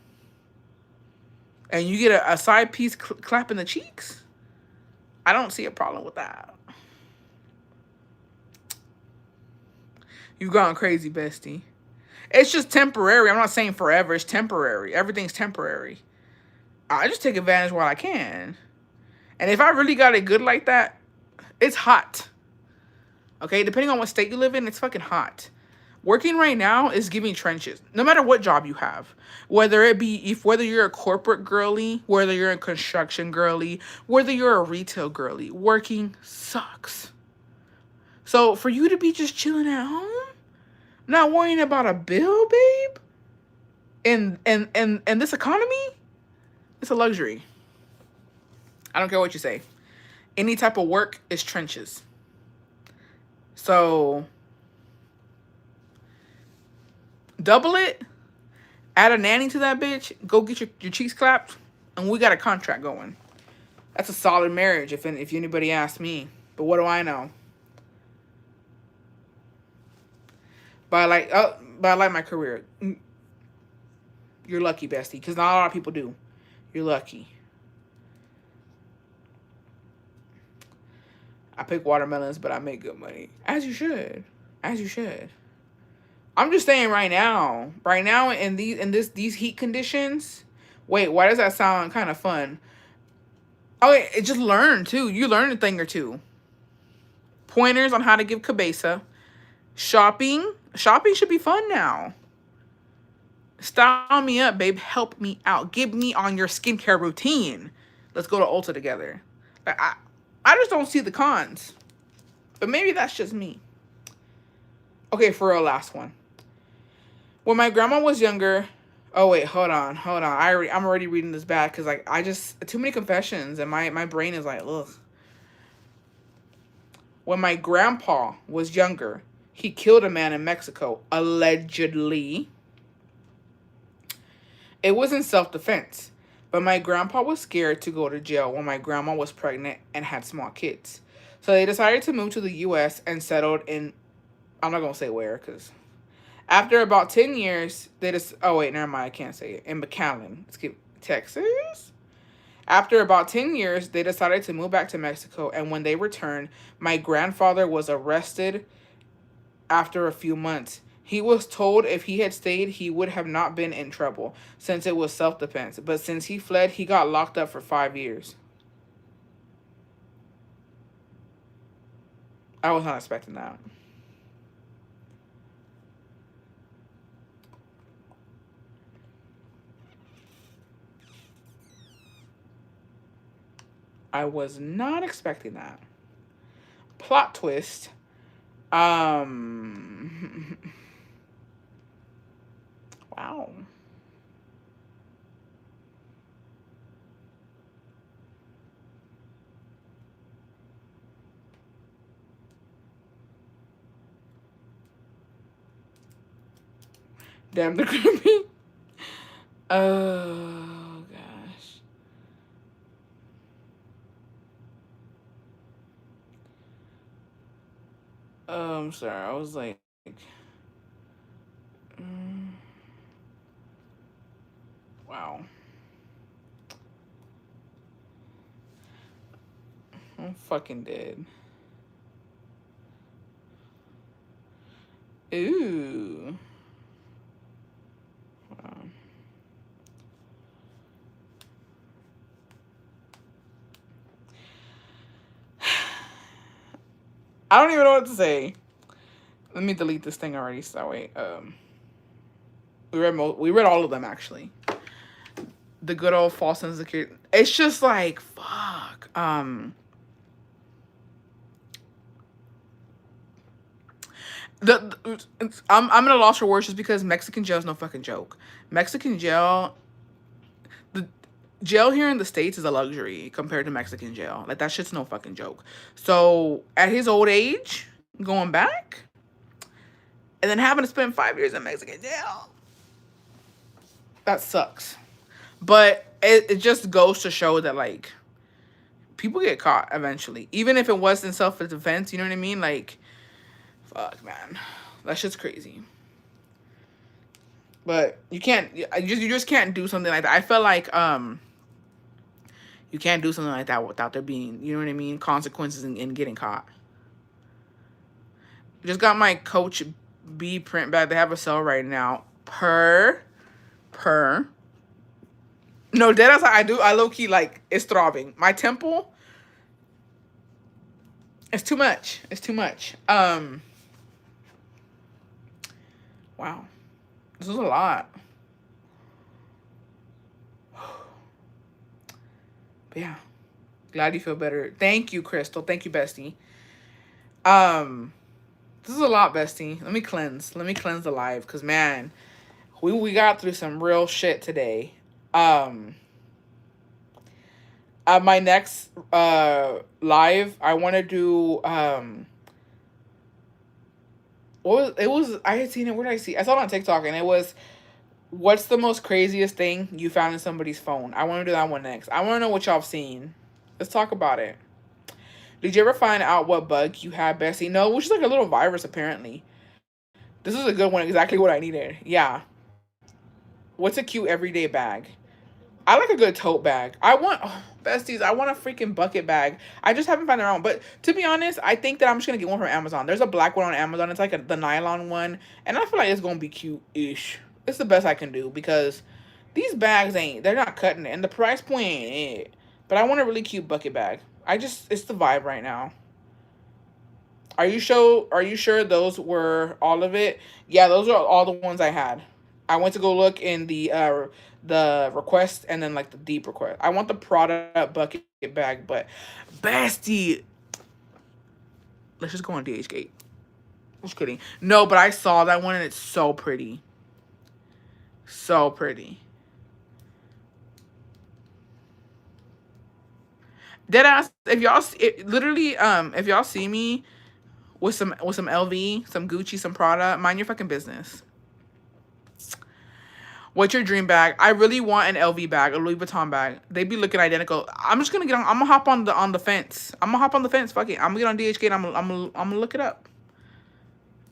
And you get a side piece clap in the cheeks? I don't see a problem with that. You've gone crazy, bestie. It's just temporary. I'm not saying forever. It's temporary. Everything's temporary. I just take advantage while I can. And if I really got it good like that, it's hot. Okay? Depending on what state you live in, it's fucking hot. Working right now is giving trenches. No matter what job you have. Whether you're a corporate girly, whether you're a construction girly, whether you're a retail girly, working sucks. So for you to be just chilling at home, not worrying about a bill, babe, in this economy, it's a luxury. I don't care what you say. Any type of work is trenches. So double it, add a nanny to that bitch, go get your cheeks clapped, and we got a contract going. That's a solid marriage if anybody asks me. But what do I know? But I like my career. You're lucky, bestie, because not a lot of people do. You're lucky. I pick watermelons, but I make good money. As you should. As you should. I'm just saying right now in these heat conditions. Wait, why does that sound kind of fun? Okay, just learn too. You learn a thing or two. Pointers on how to give cabeza. Shopping should be fun now. Style me up, babe. Help me out. Give me on your skincare routine. Let's go to Ulta together. I just don't see the cons. But maybe that's just me. Okay, for a last one. When my grandma was younger... Oh, wait, hold on. I'm already reading this bad because I just... Too many confessions and my brain is like, ugh. When my grandpa was younger, He killed a man in Mexico, allegedly. It was in self-defense, but my grandpa was scared to go to jail when my grandma was pregnant and had small kids. So they decided to move to the US and settled in, I'm not going to say where, because after about 10 years, they just, oh wait, never mind, I can't say it, in McAllen, Texas? After about 10 years, they decided to move back to Mexico, and when they returned, my grandfather was arrested after a few months. He was told if he had stayed, he would have not been in trouble, since it was self-defense. But since he fled, he got locked up for 5 years. I was not expecting that. I was not expecting that. Plot twist. Wow. Damn, the creepy. Oh gosh. I'm sorry. I was like, mm, wow. I'm fucking dead. Ooh. Wow. I don't even know what to say. Let me delete this thing already. So that way, we read all of them actually. The good old false sense of security. It's just like fuck. I'm at a loss for words just because Mexican jail is no fucking joke. Mexican jail, the jail here in the States is a luxury compared to Mexican jail. Like that shit's no fucking joke. So at his old age, going back, and then having to spend 5 years in Mexican jail, that sucks. But it just goes to show that like people get caught eventually, even if it was in self defense. You know what I mean? Like, fuck, man, that shit's crazy. But you can't. You just can't do something like that. I felt like you can't do something like that without there being, you know what I mean, consequences in getting caught. Just got my Coach B print bag. They have a sale right now. Per. No, deadass. I low key like it's throbbing. My temple. It's too much. It's too much. Wow. This is a lot. But yeah. Glad you feel better. Thank you, Crystal. Thank you, Bestie. This is a lot, Bestie. Let me cleanse. Let me cleanse the live. Cause man, we got through some real shit today. My next live, I want to do I had seen it. Where did I see? I saw it on TikTok, and it was, what's the most craziest thing you found in somebody's phone? I want to do that one next. I want to know what y'all have seen. Let's talk about it. Did you ever find out what bug you had, Bessie? No, which is like a little virus apparently. This is a good one. Exactly what I needed. Yeah. What's a cute everyday bag? I like a good tote bag. Besties, I want a freaking bucket bag. I just haven't found the wrong. But to be honest, I think that I'm just going to get one from Amazon. There's a black one on Amazon. It's like the nylon one. And I feel like it's going to be cute-ish. It's the best I can do because these bags they're not cutting it. And the price point ain't it. But I want a really cute bucket bag. It's the vibe right now. Are you sure those were all of it? Yeah, those are all the ones I had. I went to go look in the request and then like the deep request. I want the product bucket bag, but Bestie, let's just go on DHgate. Just kidding. No, but I saw that one and it's so pretty. So pretty. Deadass, if y'all literally if y'all see me with some LV, some Gucci, some Prada. Mind your fucking business. What's your dream bag? I really want an LV bag, a Louis Vuitton bag. They be looking identical. I'm just gonna get on. I'm gonna hop on the fence. I'm gonna hop on the fence. Fuck it. I'm gonna get on DHK and I'm gonna look it up.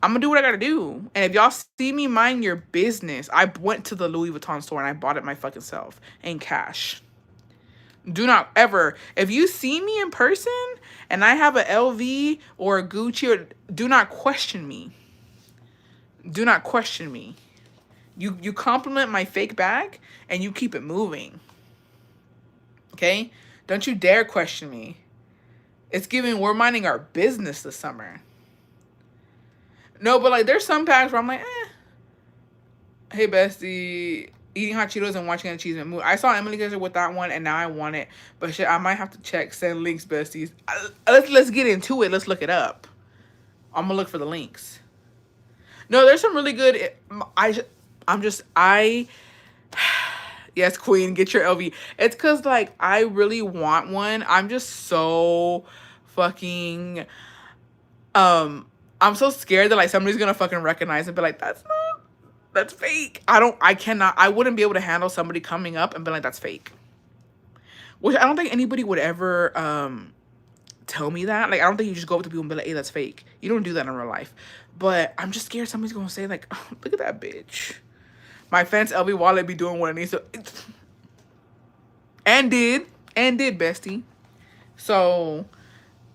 I'm gonna do what I gotta do. And if y'all see me, mind your business. I went to the Louis Vuitton store and I bought it my fucking self in cash. Do not ever, if you see me in person and I have a LV or a Gucci, do not question me. Do not question me. You compliment my fake bag and you keep it moving. Okay? Don't you dare question me. It's giving we're minding our business this summer. No, but like there's some bags where I'm like, hey bestie, eating hot Cheetos and watching an achievement movie. I saw Emily Glazer with that one and now I want it. But shit, I might have to check, send links, besties. Let's get into it. Let's look it up. I'm gonna look for the links. No, there's some really good. Yes, queen, get your LV. It's because like I really want one. I'm just so fucking I'm so scared that like somebody's gonna fucking recognize it, but like that's fake. I wouldn't be able to handle somebody coming up and be like that's fake. Which I don't think anybody would ever tell me that. Like I don't think you just go up to people and be like, hey, that's fake. You don't do that in real life. But I'm just scared somebody's gonna say like, oh, look at that bitch. My fence LV wallet be doing what it needs to. And did, bestie. So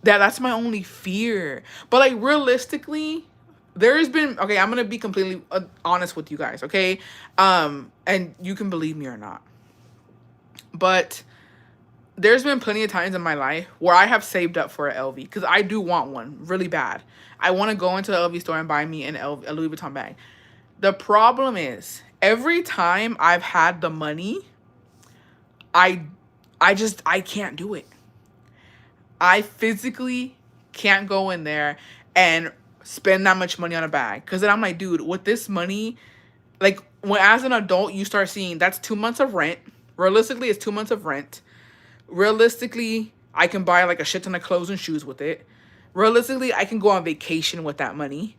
that's my only fear. But like realistically, there's been, okay, I'm gonna be completely honest with you guys, okay? And you can believe me or not. But there's been plenty of times in my life where I have saved up for a LV because I do want one really bad. I want to go into the LV store and buy me a Louis Vuitton bag. The problem is every time I've had the money, I can't do it. I physically can't go in there and spend that much money on a bag. Because then I'm like, dude, with this money, like when as an adult, you start seeing that's 2 months of rent. Realistically, it's 2 months of rent. Realistically, I can buy like a shit ton of clothes and shoes with it. Realistically, I can go on vacation with that money.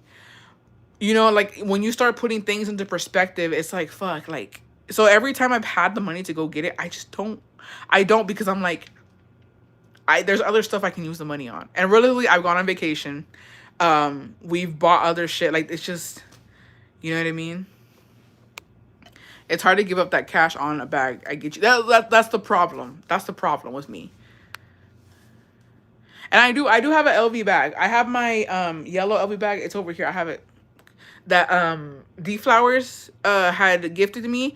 You know, like when you start putting things into perspective, it's like, fuck, like, so every time I've had the money to go get it, I don't because I'm like, there's other stuff I can use the money on. And realistically, I've gone on vacation. We've bought other shit. Like, it's just, you know what I mean? It's hard to give up that cash on a bag. I get you. That's the problem. That's the problem with me. And I do have an LV bag. I have my yellow LV bag. It's over here. I have it. That D Flowers had gifted to me.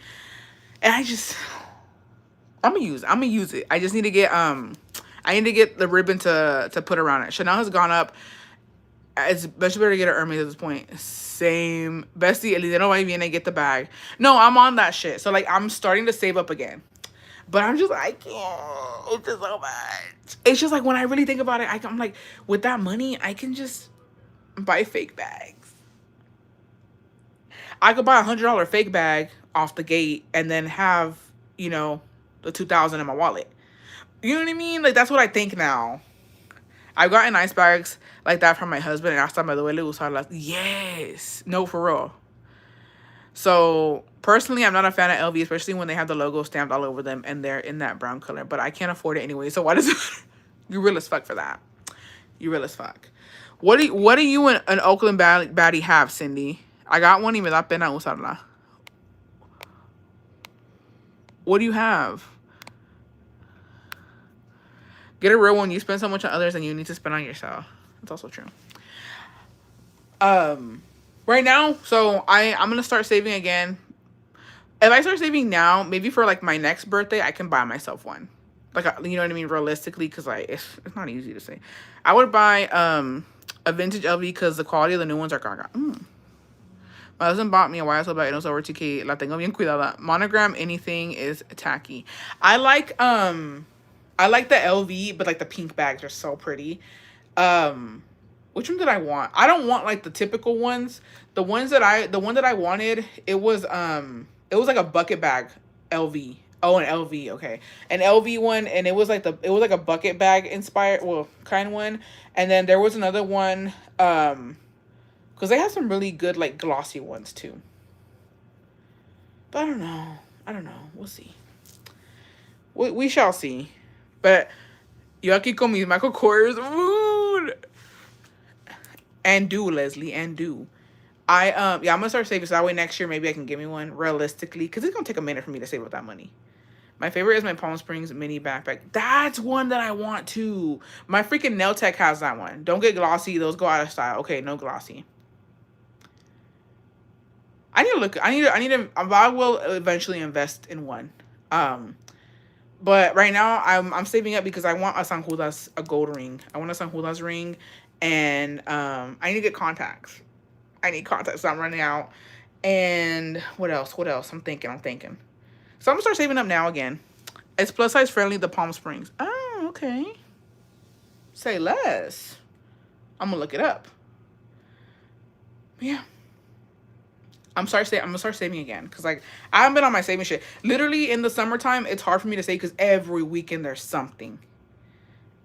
And I'm gonna use it. I just need to get the ribbon to put around it. Chanel has gone up. It's much better to get an Hermes at this point. Same. Bestie, el dinero va y viene, get the bag. No, I'm on that shit. So, like, I'm starting to save up again. But I'm just, I can't. It's just so much. It's just, like, when I really think about it, I'm like, with that money, I can just buy fake bags. I could buy $100 fake bag off the gate and then have, you know, the $2,000 in my wallet. You know what I mean? Like, that's what I think now. I've gotten nice bags like that from my husband, and hasta me duele usarlas. Yes. No, for real. So, personally, I'm not a fan of LV, especially when they have the logo stamped all over them, and they're in that brown color. But I can't afford it anyway, so why does it matter? You real as fuck for that. You real as fuck. What do you and an Oakland baddie have, Cindy? I got one y me da pena usarla. What do you have? Get a real one. You spend so much on others and you need to spend on yourself. That's also true. Right now, so I'm going to start saving again. If I start saving now, maybe for like my next birthday, I can buy myself one. Like, you know what I mean? Realistically, because like, it's not easy to say. I would buy a vintage LV because the quality of the new ones are gaga. My husband bought me a YSL bag. It was over 2K. La tengo bien cuidada. Monogram anything is tacky. I like the LV, but like the pink bags are so pretty. Which one did I want? I don't want like the typical ones. The one that I wanted, it was like a bucket bag LV. Oh, an LV, okay. An LV one, and it was like a bucket bag inspired, well, kind one. And then there was another one, because they have some really good like glossy ones too. But I don't know. I don't know. We'll see. We shall see. But yo aquí con mis Michael Kors. And do, Leslie, and do. Yeah, I'm gonna start saving so that way next year maybe I can give me one realistically. Cause it's gonna take a minute for me to save up that money. My favorite is my Palm Springs mini backpack. That's one that I want to. My freaking Nail Tech has that one. Don't get glossy. Those go out of style. Okay, no glossy. I need to look. I will eventually invest in one. But right now I'm saving up because I want a San Judas, a gold ring. I want a San Judas ring, and I need to get contacts. I need contacts. So I'm running out. And what else? What else? I'm thinking. So I'm gonna start saving up now again. It's plus size friendly, the Palm Springs. Oh, okay. Say less. I'm gonna look it up. Yeah. I'm gonna start saving again. Cause like I haven't been on my saving shit. Literally in the summertime, it's hard for me to save because every weekend there's something.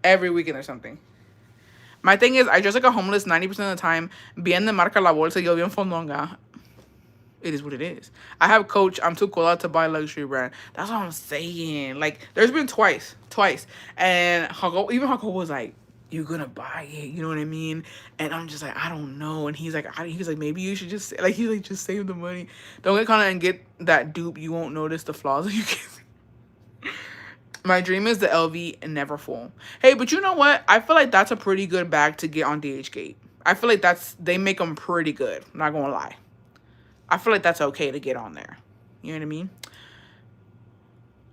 Every weekend there's something. My thing is I dress like a homeless 90% of the time. Bien de marca la bolsa, yo bien fondonga. It is what it is. I have Coach. I'm too cool out to buy luxury brand. That's what I'm saying. Like, there's been twice. And Hako was like, "You're gonna buy it," you know what I mean? And I'm just like, I don't know. And he's like, maybe you should just like, he's like, just save the money. Don't get caught and get that dupe. You won't notice the flaws you get. My dream is the LV and never full. Hey, but you know what? I feel like that's a pretty good bag to get on DHgate. I feel like they make them pretty good. I'm not gonna lie. I feel like that's okay to get on there. You know what I mean?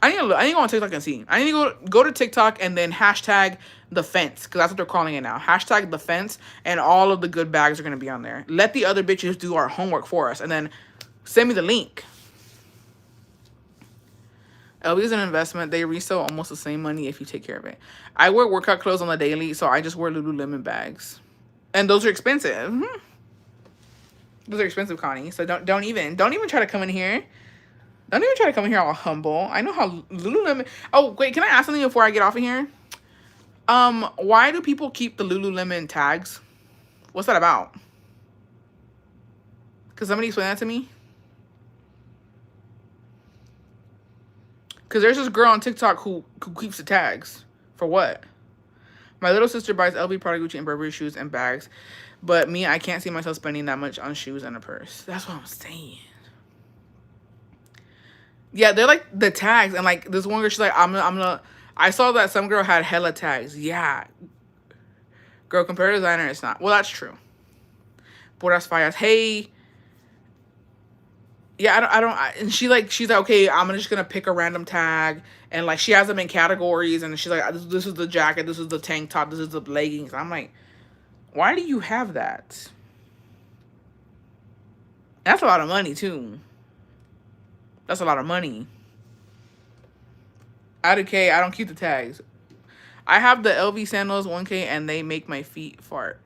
I need to go on TikTok and see. I need to go to TikTok and then hashtag the fence, because that's what they're calling it now. Hashtag the fence, and all of the good bags are going to be on there. Let the other bitches do our homework for us, and then send me the link. LV is an investment. They resell almost the same money if you take care of it. I wear workout clothes on the daily, so I just wear Lululemon bags. And those are expensive. Those are expensive, Connie. So don't even try to come in here. Don't even try to come in here all humble. I know how Lululemon. Oh wait, can I ask something before I get off of here? Why do people keep the Lululemon tags? What's that about? Could somebody explain that to me? Because there's this girl on TikTok who keeps the tags. For what? My little sister buys LV, Prada, Gucci, and Burberry shoes and bags. But me, I can't see myself spending that much on shoes and a purse. That's what I'm saying. Yeah, they're like the tags. And like this one girl, she's like, I saw that some girl had hella tags. Yeah. Girl, compared to designer, it's not. Well, that's true. Puras fallas. Hey. Yeah, and she's like, okay, I'm just gonna pick a random tag, and like she has them in categories, and she's like, this is the jacket, this is the tank top, this is the leggings. I'm like, why do you have that? That's a lot of money too. That's a lot of money. I don't keep the tags. I have the LV sandals 1K, and they make my feet fart.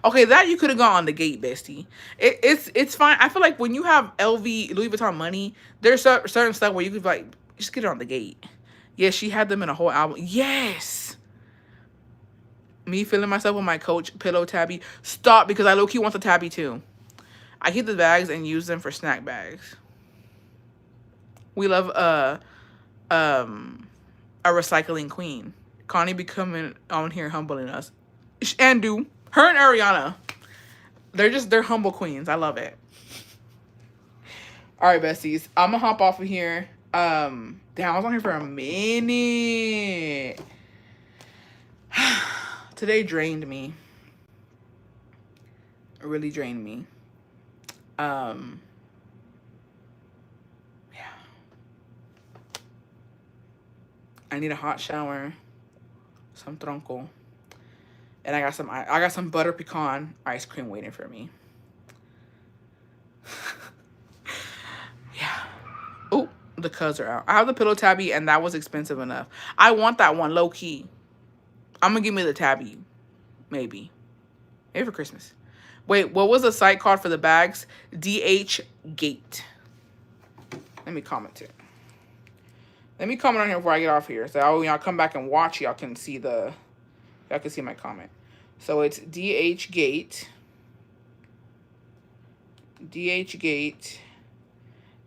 Okay, that you could have gone on the gate, bestie. It's fine. I feel like when you have LV, Louis Vuitton money, there's certain stuff where you could like just get it on the gate. Yes, she had them in a whole album. Yes. Me filling myself with my Coach pillow tabby. Stop, because I low-key want the tabby too. I keep the bags and use them for snack bags. We love a recycling queen. Connie becoming on here humbling us. And do. Her and Ariana. They're humble queens. I love it. All right, besties. I'm gonna hop off of here. Damn, I was on here for a minute. Today drained me. It really drained me. Yeah. I need a hot shower. Some tronco. And I got some butter pecan ice cream waiting for me. Yeah. Oh, the cuz are out. I have the pillow tabby, and that was expensive enough. I want that one low key. I'm gonna give me the tabby. Maybe for Christmas. Wait, what was the site called for the bags? DH Gate. Let me comment it. Let me comment on here before I get off here. So when y'all come back and watch, y'all can see my comment. So it's DH Gate,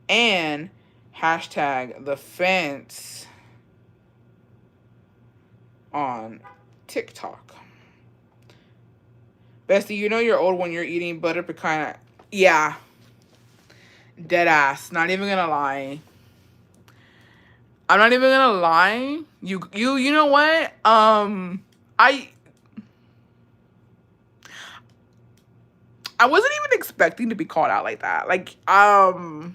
and hashtag the fence on TikTok. Bestie, you know you're old when you're eating butter pecan. Yeah. Dead ass. Not even gonna lie. I'm not even gonna lie. You know what? I wasn't even expecting to be called out like that. Like, wow.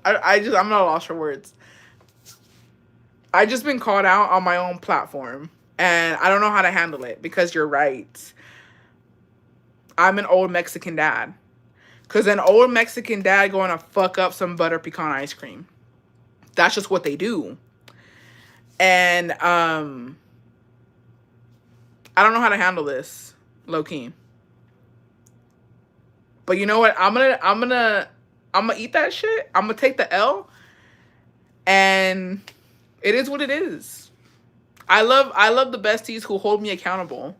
I'm at a loss for words. I just been called out on my own platform, and I don't know how to handle it because you're right. I'm an old Mexican dad. Because an old Mexican dad going to fuck up some butter pecan ice cream. That's just what they do. And I don't know how to handle this, low key. But you know what? I'm gonna eat that shit. I'm gonna take the L, and it is what it is. I love the besties who hold me accountable.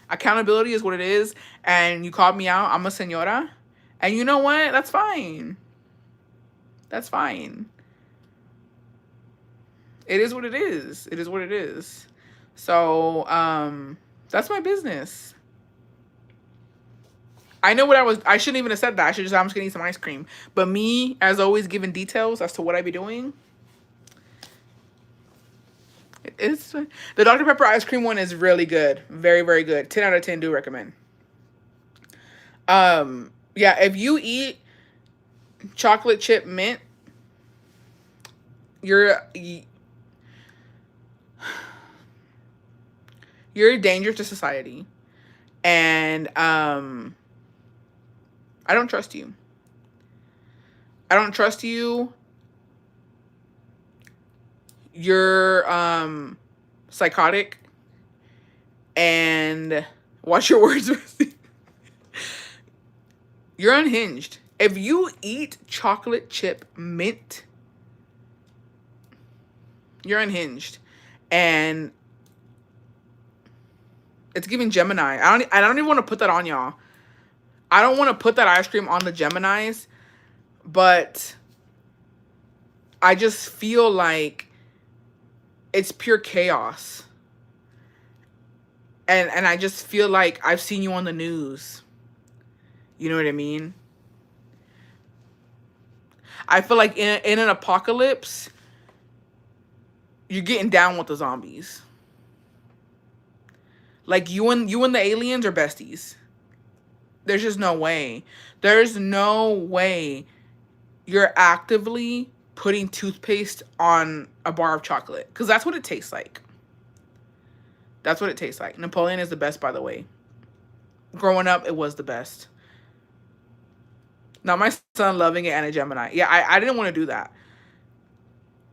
Accountability is what it is, and you called me out. I'm a señora, and you know what? That's fine. That's fine. It is what it is. It is what it is. So, that's my business. I know what I shouldn't even have said that. I should just, I'm just gonna eat some ice cream. But me, as always, giving details as to what I be doing. It's the Dr. Pepper ice cream one is really good. Very, very good. 10 out of 10 do recommend. Yeah, if you eat chocolate chip mint, you're a danger to society. And I don't trust you. I don't trust you. You're psychotic. And watch your words. You're unhinged. If you eat chocolate chip mint, you're unhinged. And it's giving Gemini. I don't even want to put that on y'all. I don't want to put that ice cream on the Geminis, but I just feel like it's pure chaos. And I just feel like I've seen you on the news. You know what I mean? I feel like in an apocalypse, you're getting down with the zombies. Like you and the aliens are besties. There's just no way. There's no way you're actively putting toothpaste on a bar of chocolate. Because that's what it tastes like. That's what it tastes like. Napoleon is the best, by the way. Growing up, it was the best. Now, my son loving it and a Gemini. Yeah, I didn't want to do that.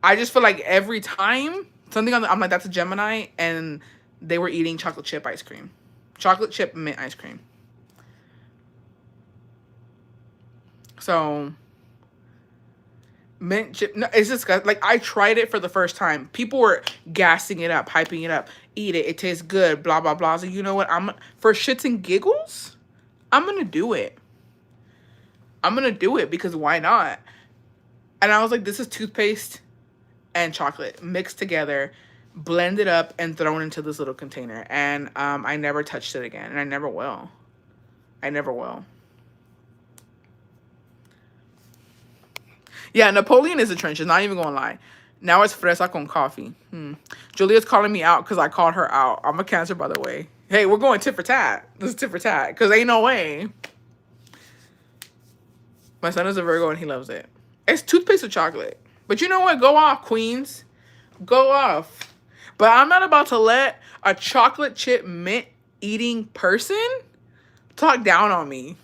I just feel like every time something I'm like, that's a Gemini, and they were eating chocolate chip ice cream. Chocolate chip mint ice cream. So, mint chip, no, it's just like, I tried it for the first time. People were gassing it up, hyping it up. Eat it, it tastes good, blah, blah, blah. So, you know what? For shits and giggles, I'm going to do it. I'm going to do it because why not? And I was like, this is toothpaste and chocolate mixed together, blended up, and thrown into this little container. And I never touched it again, and I never will. I never will. Yeah, Napoleon is a trenches, not even gonna lie. Now it's fresa con coffee. Julia's calling me out because I called her out. I'm a Cancer, by the way. Hey, we're going tit for tat. This is tit for tat, because ain't no way. My son is a Virgo, and he loves it. It's toothpaste with chocolate. But you know what? Go off, queens. Go off. But I'm not about to let a chocolate chip mint eating person talk down on me.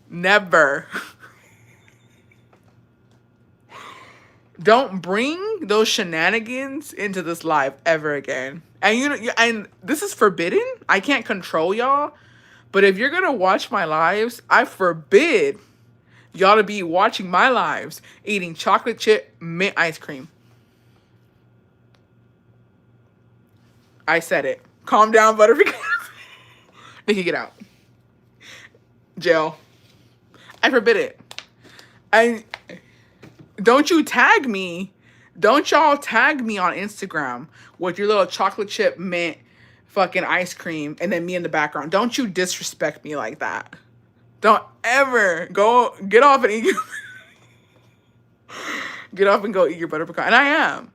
Never. Don't bring those shenanigans into this live ever again. And and this is forbidden. I can't control y'all, But if you're gonna watch my lives, I forbid y'all to be watching my lives eating chocolate chip mint ice cream. I said it. Calm down, Butterfinger. Nikki, get out. Jail. I forbid it. I don't you tag me. Don't y'all tag me on Instagram with your little chocolate chip mint fucking ice cream and then me in the background. Don't you disrespect me like that. Don't ever go get off and eat get off and go eat your butter pecan. And I am.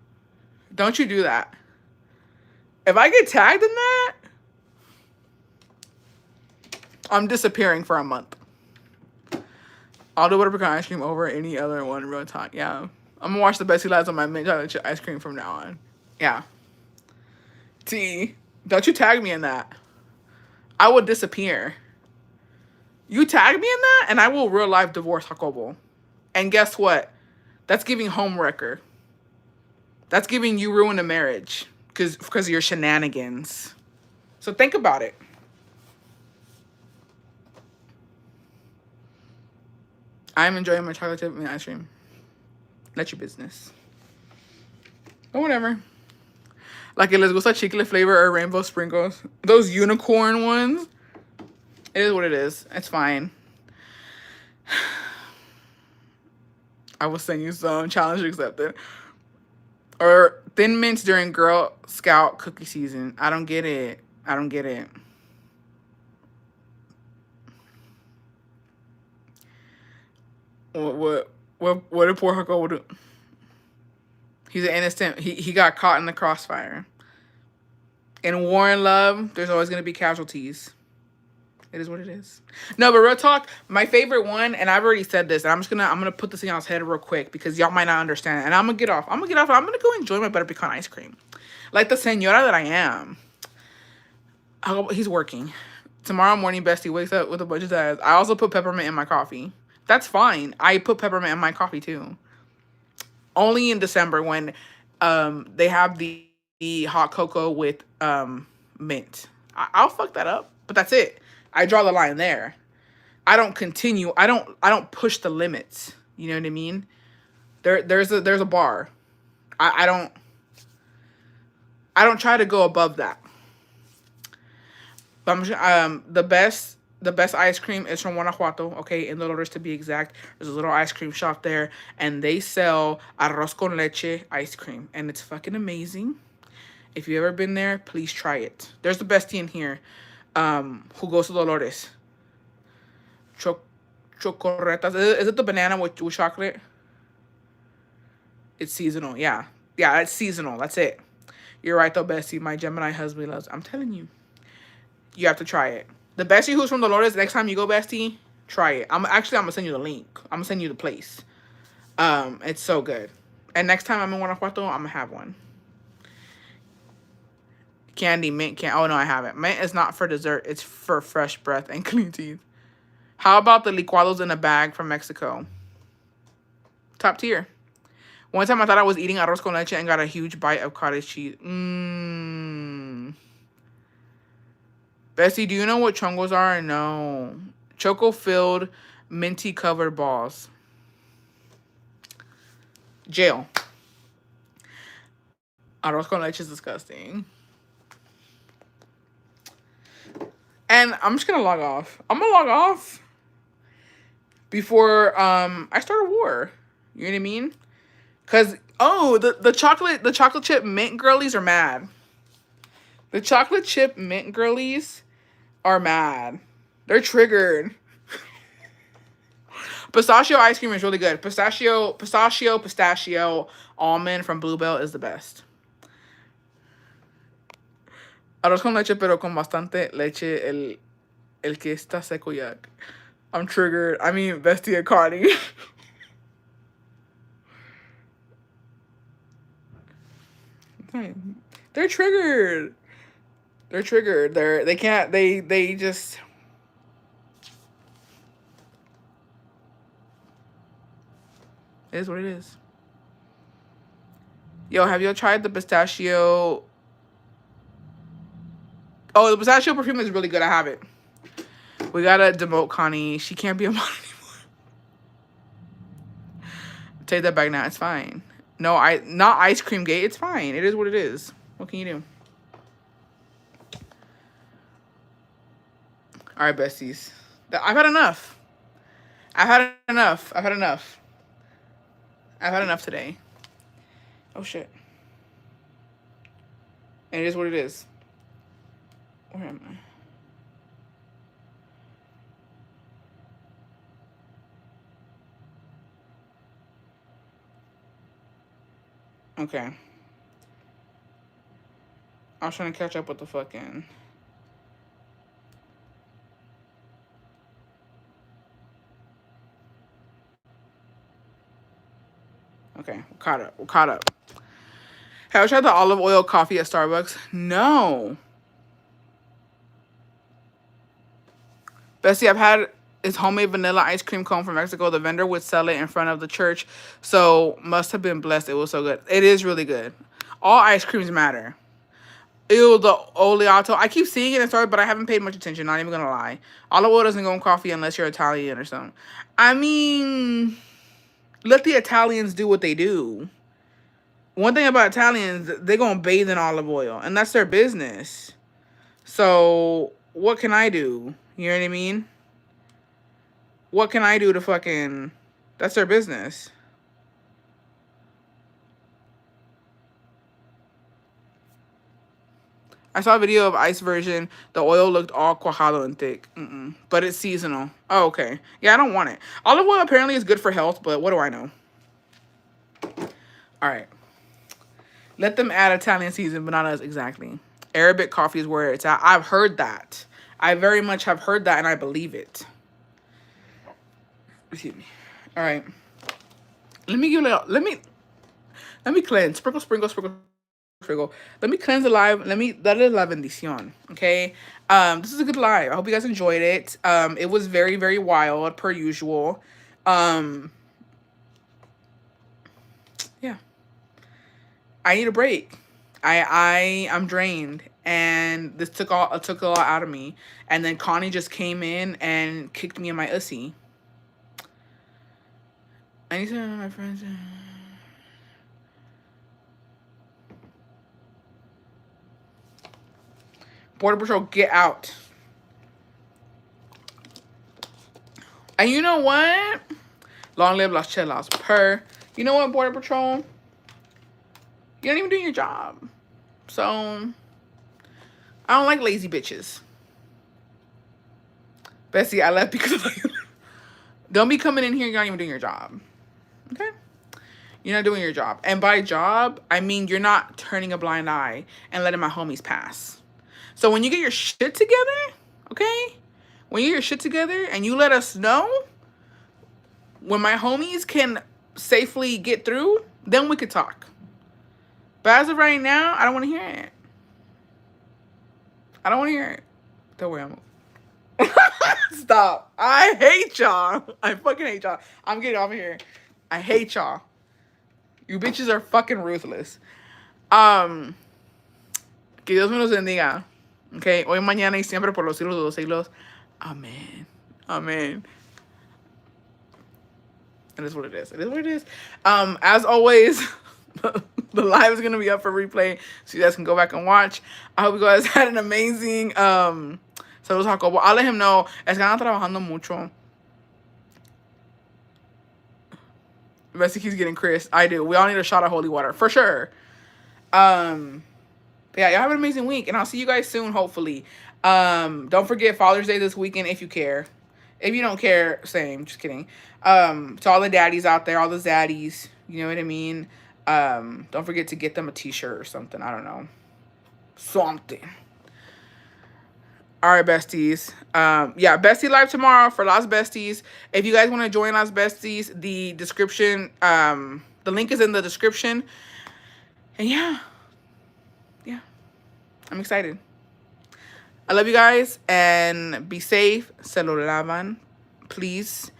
Don't you do that. If I get tagged in that, I'm disappearing for a month. I'll do butter pecan ice cream over any other one real time. Yeah. I'm gonna watch the Bestie Lives on my mint chocolate chip ice cream from now on. Yeah. T, don't you tag me in that. I will disappear. You tag me in that, and I will real life divorce Jacobo. And guess what? That's giving home wrecker. That's giving you ruin a marriage because of your shenanigans. So think about it. I'm enjoying my chocolate chip and ice cream. That's your business. Or whatever. Like it les gusta chicle flavor or rainbow sprinkles. Those unicorn ones. It is what it is. It's fine. I will send you some. Challenge accepted. Or Thin Mints during Girl Scout cookie season. I don't get it. I don't get it. What did poor Hucko do? He's an innocent. He got caught in the crossfire. In war and love, there's always gonna be casualties. It is what it is. No, but real talk, my favorite one, and I've already said this, and I'm gonna put this in y'all's head real quick because y'all might not understand it. And I'm gonna get off. I'm gonna go enjoy my butter pecan ice cream. Like the senora that I am. He's working. Tomorrow morning, Bestie wakes up with a bunch of ads. I also put peppermint in my coffee. That's fine. I put peppermint in my coffee too. Only in December when they have the hot cocoa with mint. I'll fuck that up, but that's it. I draw the line there. I don't continue. I don't push the limits. You know what I mean? There's a bar. I don't try to go above that. But the best ice cream is from Guanajuato, okay, in Dolores to be exact. There's a little ice cream shop there, and they sell arroz con leche ice cream, and it's fucking amazing. If you've ever been there, please try it. There's the bestie in here, who goes to Dolores. Chocorretas. Is it the banana with chocolate? It's seasonal, yeah. Yeah, it's seasonal. That's it. You're right, though, bestie. My Gemini husband loves. I'm telling you. You have to try it. The bestie who's from Dolores, next time you go, bestie, try it. I'm gonna send you the link. I'm gonna send you the place. It's so good. And next time I'm in Guanajuato, I'm gonna have one. Candy, mint candy. Oh no, I haven't. Mint is not for dessert. It's for fresh breath and clean teeth. How about the licuados in a bag from Mexico? Top tier. One time I thought I was eating arroz con leche and got a huge bite of cottage cheese. Bestie, do you know what chongos are? No. Choco-filled, minty-covered balls. Jail. Arroz con leche is disgusting. And I'm just going to log off. I'm going to log off before I start a war. You know what I mean? Because, the chocolate chip mint girlies are mad. The chocolate chip mint girlies are mad. They're triggered. Pistachio ice cream is really good. Pistachio, almond from Bluebell is the best. Arroz con leche, pero con bastante leche, el que está seco yuck. I'm triggered. I mean, Bestie and Cardi. They're triggered. They're triggered. They just. It is what it is. Yo, have you tried the pistachio? Oh, the pistachio perfume is really good. I have it. We gotta demote Connie. She can't be a mod anymore. Take that back now. It's fine. No, not ice cream gate. It's fine. It is what it is. What can you do? All right, besties. I've had enough. I've had enough. I've had enough. I've had enough today. Oh shit. And it is what it is. Where am I? Okay. I was trying to catch up with the fucking... Okay, we're caught up. We're caught up. Have you tried the olive oil coffee at Starbucks? No. Bessie, I've had its homemade vanilla ice cream cone from Mexico. The vendor would sell it in front of the church, so must have been blessed. It was so good. It is really good. All ice creams matter. Ew, the oleato. I keep seeing it in stores, but I haven't paid much attention. Not even gonna lie. Olive oil doesn't go in coffee unless you're Italian or something. I mean, let the Italians do what they do. One thing about Italians, they're gonna bathe in olive oil, and that's their business. So what can I do? You know what I mean? What can I do to fucking... That's their business. I saw a video of ice version. The oil looked all cuajado and thick. But it's seasonal. Oh, okay. Yeah, I don't want it. Olive oil apparently is good for health, but what do I know? All right. Let them add Italian season, but not us exactly. Arabic coffee is where it's at. I've heard that. I very much have heard that, and I believe it. Excuse me. All right. Let me give it. Let me cleanse. Sprinkle, sprinkle, sprinkle, sprinkle. Let me cleanse the live. That is la bendición. Okay. This is a good live. I hope you guys enjoyed it. It was very, very wild per usual. Yeah. I need a break. I'm drained, and this took a lot out of me. And then Connie just came in and kicked me in my ussy. I need to know my friends. Border Patrol, get out. And you know what? Long live las chelas. You know what, Border Patrol? You're not even doing your job. So, I don't like lazy bitches. Bessie, I left because of you. Don't be coming in here, you're not even doing your job. Okay? You're not doing your job. And by job, I mean you're not turning a blind eye and letting my homies pass. So when you get your shit together, okay? When you get your shit together and you let us know when my homies can safely get through, then we could talk. But as of right now, I don't want to hear it. I don't want to hear it. Don't worry, I'm... Stop. I hate y'all. I fucking hate y'all. I'm getting off of here. I hate y'all. You bitches are fucking ruthless. Que Dios me los bendiga. Okay, hoy, mañana y siempre por los siglos de los siglos. Amen. Amen. It is what it is. It is what it is. As always, the live is gonna be up for replay, so you guys can go back and watch. I hope you guys had an amazing Saludos Jacobo. I'll let him know. Es que andan trabajando mucho. Bessie keeps getting Chris. I do. We all need a shot of holy water for sure. But yeah, y'all have an amazing week, and I'll see you guys soon, hopefully. Don't forget Father's Day this weekend if you care. If you don't care, same. Just kidding. To all the daddies out there, all the zaddies, you know what I mean? Don't forget to get them a t-shirt or something. I don't know. Something. All right, besties. Yeah, Bestie live tomorrow for Las Besties. If you guys want to join Las Besties, the description, the link is in the description. And yeah, I'm excited. I love you guys, and be safe. Se lo lavan, please.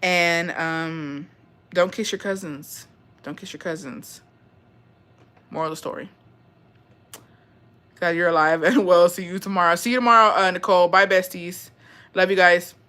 And don't kiss your cousins. Don't kiss your cousins. Moral of the story. God, you're alive and well. See you tomorrow. See you tomorrow, Nicole. Bye, besties. Love you guys.